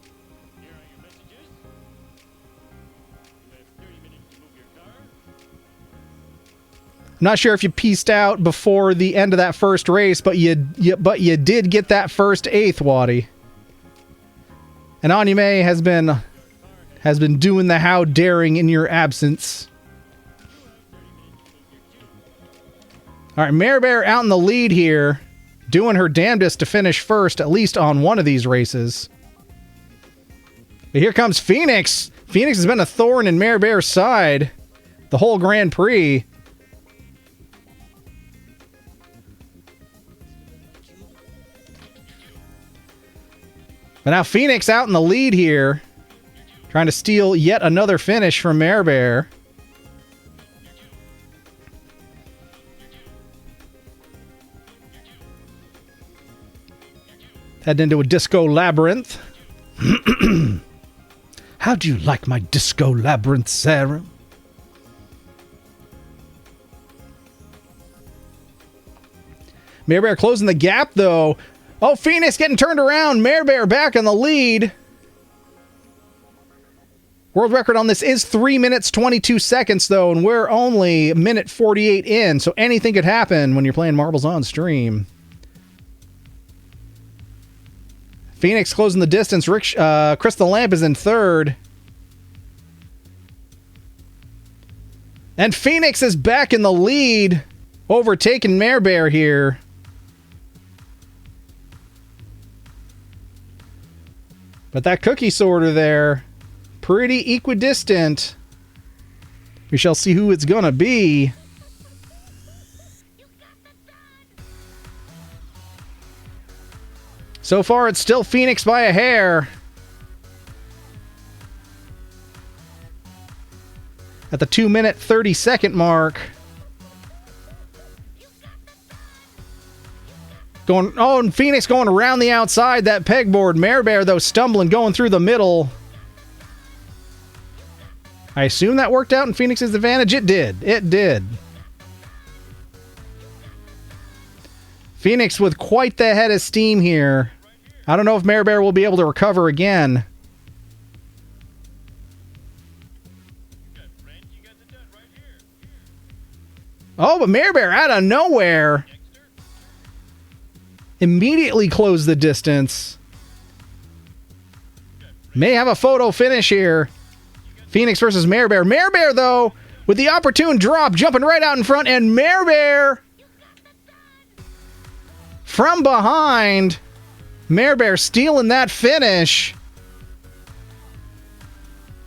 I'm not sure if you pieced out before the end of that first race, but you did get that first eighth, Waddy. And Anya May has been doing the how daring in your absence. All right, Mare Bear out in the lead here, doing her damnedest to finish first, at least on one of these races. But here comes Phoenix. Phoenix has been a thorn in Mare Bear's side the whole Grand Prix. But now Phoenix out in the lead here, trying to steal yet another finish from Mare Bear. Heading into a disco labyrinth. How do you like my disco labyrinth, Sarah? Mare Bear closing the gap, though. Oh, Phoenix getting turned around. Mare Bear back in the lead. World record on this is 3 minutes, 22 seconds, though, and we're only minute 48 in, so anything could happen when you're playing marbles on stream. Phoenix closing the distance. Crystal Lamp is in third. And Phoenix is back in the lead, overtaking Mare Bear here. But that cookie sorter there, pretty equidistant. We shall see who it's gonna be. So far, it's still Phoenix by a hair. At the 2 minute 30 second mark. And Phoenix going around the outside that pegboard. Mare Bear, though, stumbling, going through the middle. I assume that worked out in Phoenix's advantage. It did. It did. Phoenix with quite the head of steam here. I don't know if Mare Bear will be able to recover again. Oh, but Mare Bear out of nowhere immediately closed the distance. May have a photo finish here. Phoenix versus Mare Bear. Mare Bear, though, with the opportune drop, jumping right out in front, and Mare Bear from behind. Mare Bear stealing that finish.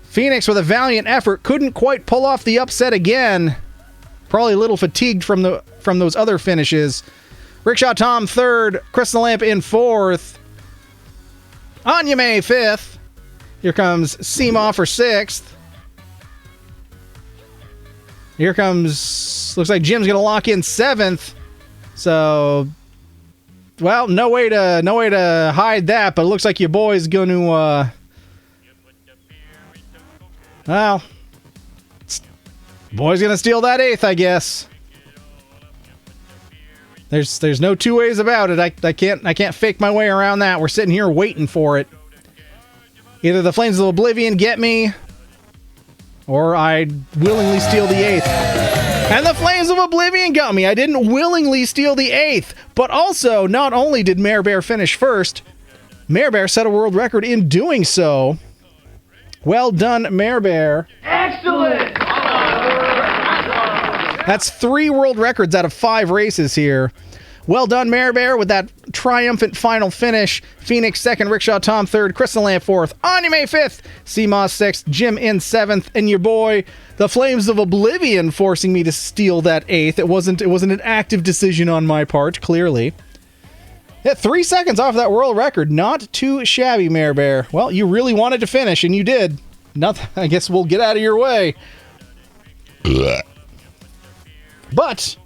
Phoenix with a valiant effort couldn't quite pull off the upset again. Probably a little fatigued from those other finishes. Rickshaw Tom third, Crystal Lamp in fourth. Anya May fifth. Here comes Seema for sixth. Here comes, looks like Jim's gonna lock in seventh. So, well, no way to hide that, but it looks like your boy's gonna, well, boy's gonna steal that eighth, I guess. There's no two ways about it. I can't fake my way around that. We're sitting here waiting for it. Either the Flames of Oblivion get me, or I willingly steal the eighth. And the Flames of Oblivion got me. I didn't willingly steal the eighth, but also, not only did Mare Bear finish first, Mare Bear set a world record in doing so. Well done, Mare Bear. Excellent! That's 3 world records out of 5 races here. Well done, Mare Bear, with that triumphant final finish. Phoenix second, Rickshaw Tom third, Crystal Lamp fourth, Anya May fifth, Seema sixth, Jim in seventh, and your boy, the Flames of Oblivion, forcing me to steal that eighth. It wasn't an active decision on my part, clearly. Yeah, 3 seconds off that world record. Not too shabby, Mare Bear. Well, you really wanted to finish, and you did. I guess we'll get out of your way. But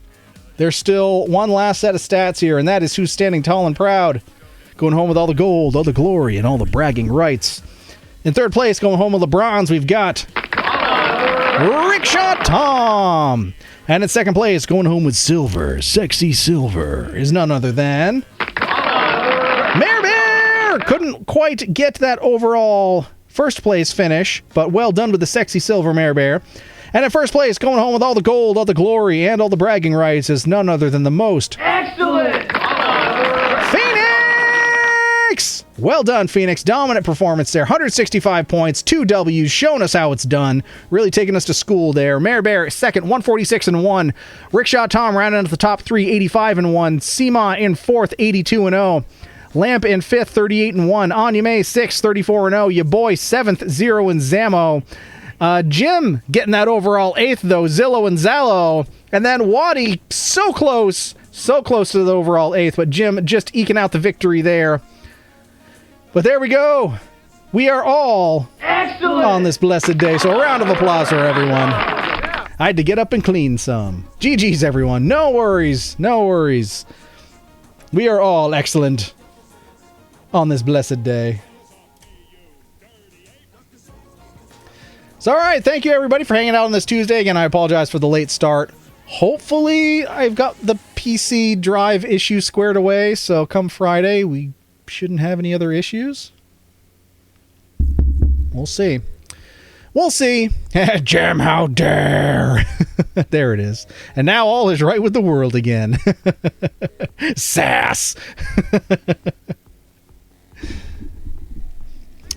there's still one last set of stats here, and that is who's standing tall and proud. Going home with all the gold, all the glory, and all the bragging rights. In third place, going home with the bronze, we've got Rickshaw Tom. And in second place, going home with silver, sexy silver, is none other than Mare Bear! Couldn't quite get that overall first place finish, but well done with the sexy silver, Mare Bear. And in first place, going home with all the gold, all the glory, and all the bragging rights is none other than the most Excellent! Phoenix! Well done, Phoenix. Dominant performance there. 165 points, 2 W's, showing us how it's done. Really taking us to school there. Mare Bear second, 146-1. Rickshaw Tom rounding out the top 3, 85-1. Seema in fourth, 82-0. Lamp in fifth, 38-1. Anya May sixth, 34-0. Your boy seventh, 0 and Zamo. Jim getting that overall eighth, though. Zillow and Zallo. And then Waddy, so close to the overall eighth, but Jim just eking out the victory there. But there we go. We are all excellent on this blessed day. So a round of applause for everyone. I had to get up and clean some. GG's, everyone. No worries. No worries. We are all excellent on this blessed day. So, all right. Thank you, everybody, for hanging out on this Tuesday. Again, I apologize for the late start. Hopefully, I've got the PC drive issue squared away. So come Friday, we shouldn't have any other issues. We'll see. We'll see. Jam, how dare. There it is. And now all is right with the world again. Sass.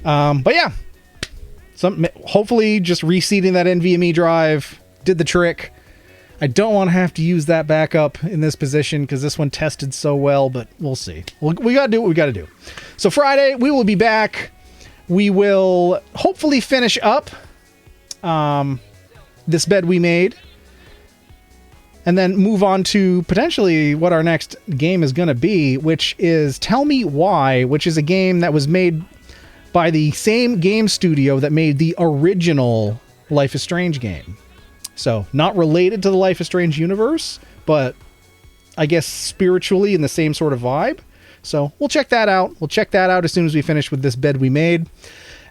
But yeah. Hopefully just reseating that NVMe drive did the trick. I don't want to have to use that backup in this position because this one tested so well, but we'll see. We got to do what we got to do. So Friday, we will be back. We will hopefully finish up this bed we made, and then move on to potentially what our next game is going to be, which is Tell Me Why, which is a game that was made by the same game studio that made the original Life is Strange game. So not related to the Life is Strange universe, but I guess spiritually in the same sort of vibe. So we'll check that out. We'll check that out as soon as we finish with this bed we made.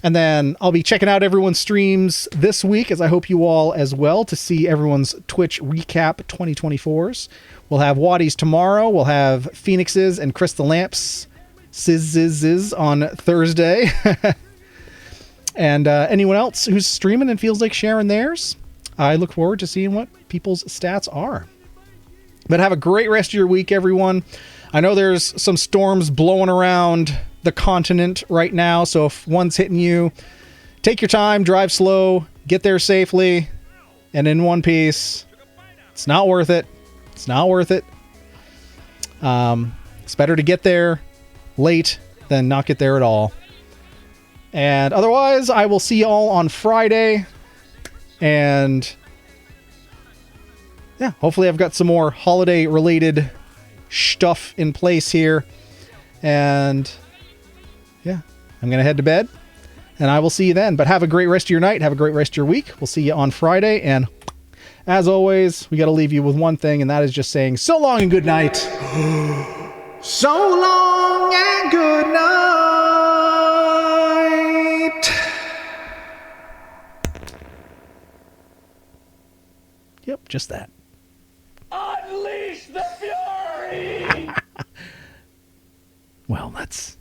And then I'll be checking out everyone's streams this week, as I hope you all as well, to see everyone's Twitch recap 2024s. We'll have Waddy's tomorrow. We'll have Phoenix's and Crystal Lamps on Thursday. And anyone else who's streaming and feels like sharing theirs, I look forward to seeing what people's stats are. But have a great rest of your week, everyone. I know there's some storms blowing around the continent right now, so if one's hitting you, take your time, drive slow, get there safely, and in one piece. It's not worth it. It's not worth it. It's better to get there late than not get there at all. And otherwise, I will see you all on Friday. And yeah, hopefully I've got some more holiday-related stuff in place here. And yeah, I'm going to head to bed. And I will see you then. But have a great rest of your night. Have a great rest of your week. We'll see you on Friday. And as always, we got to leave you with one thing, and that is just saying so long and good night. So long and good night. Yep, just that. Unleash the fury! Well, that's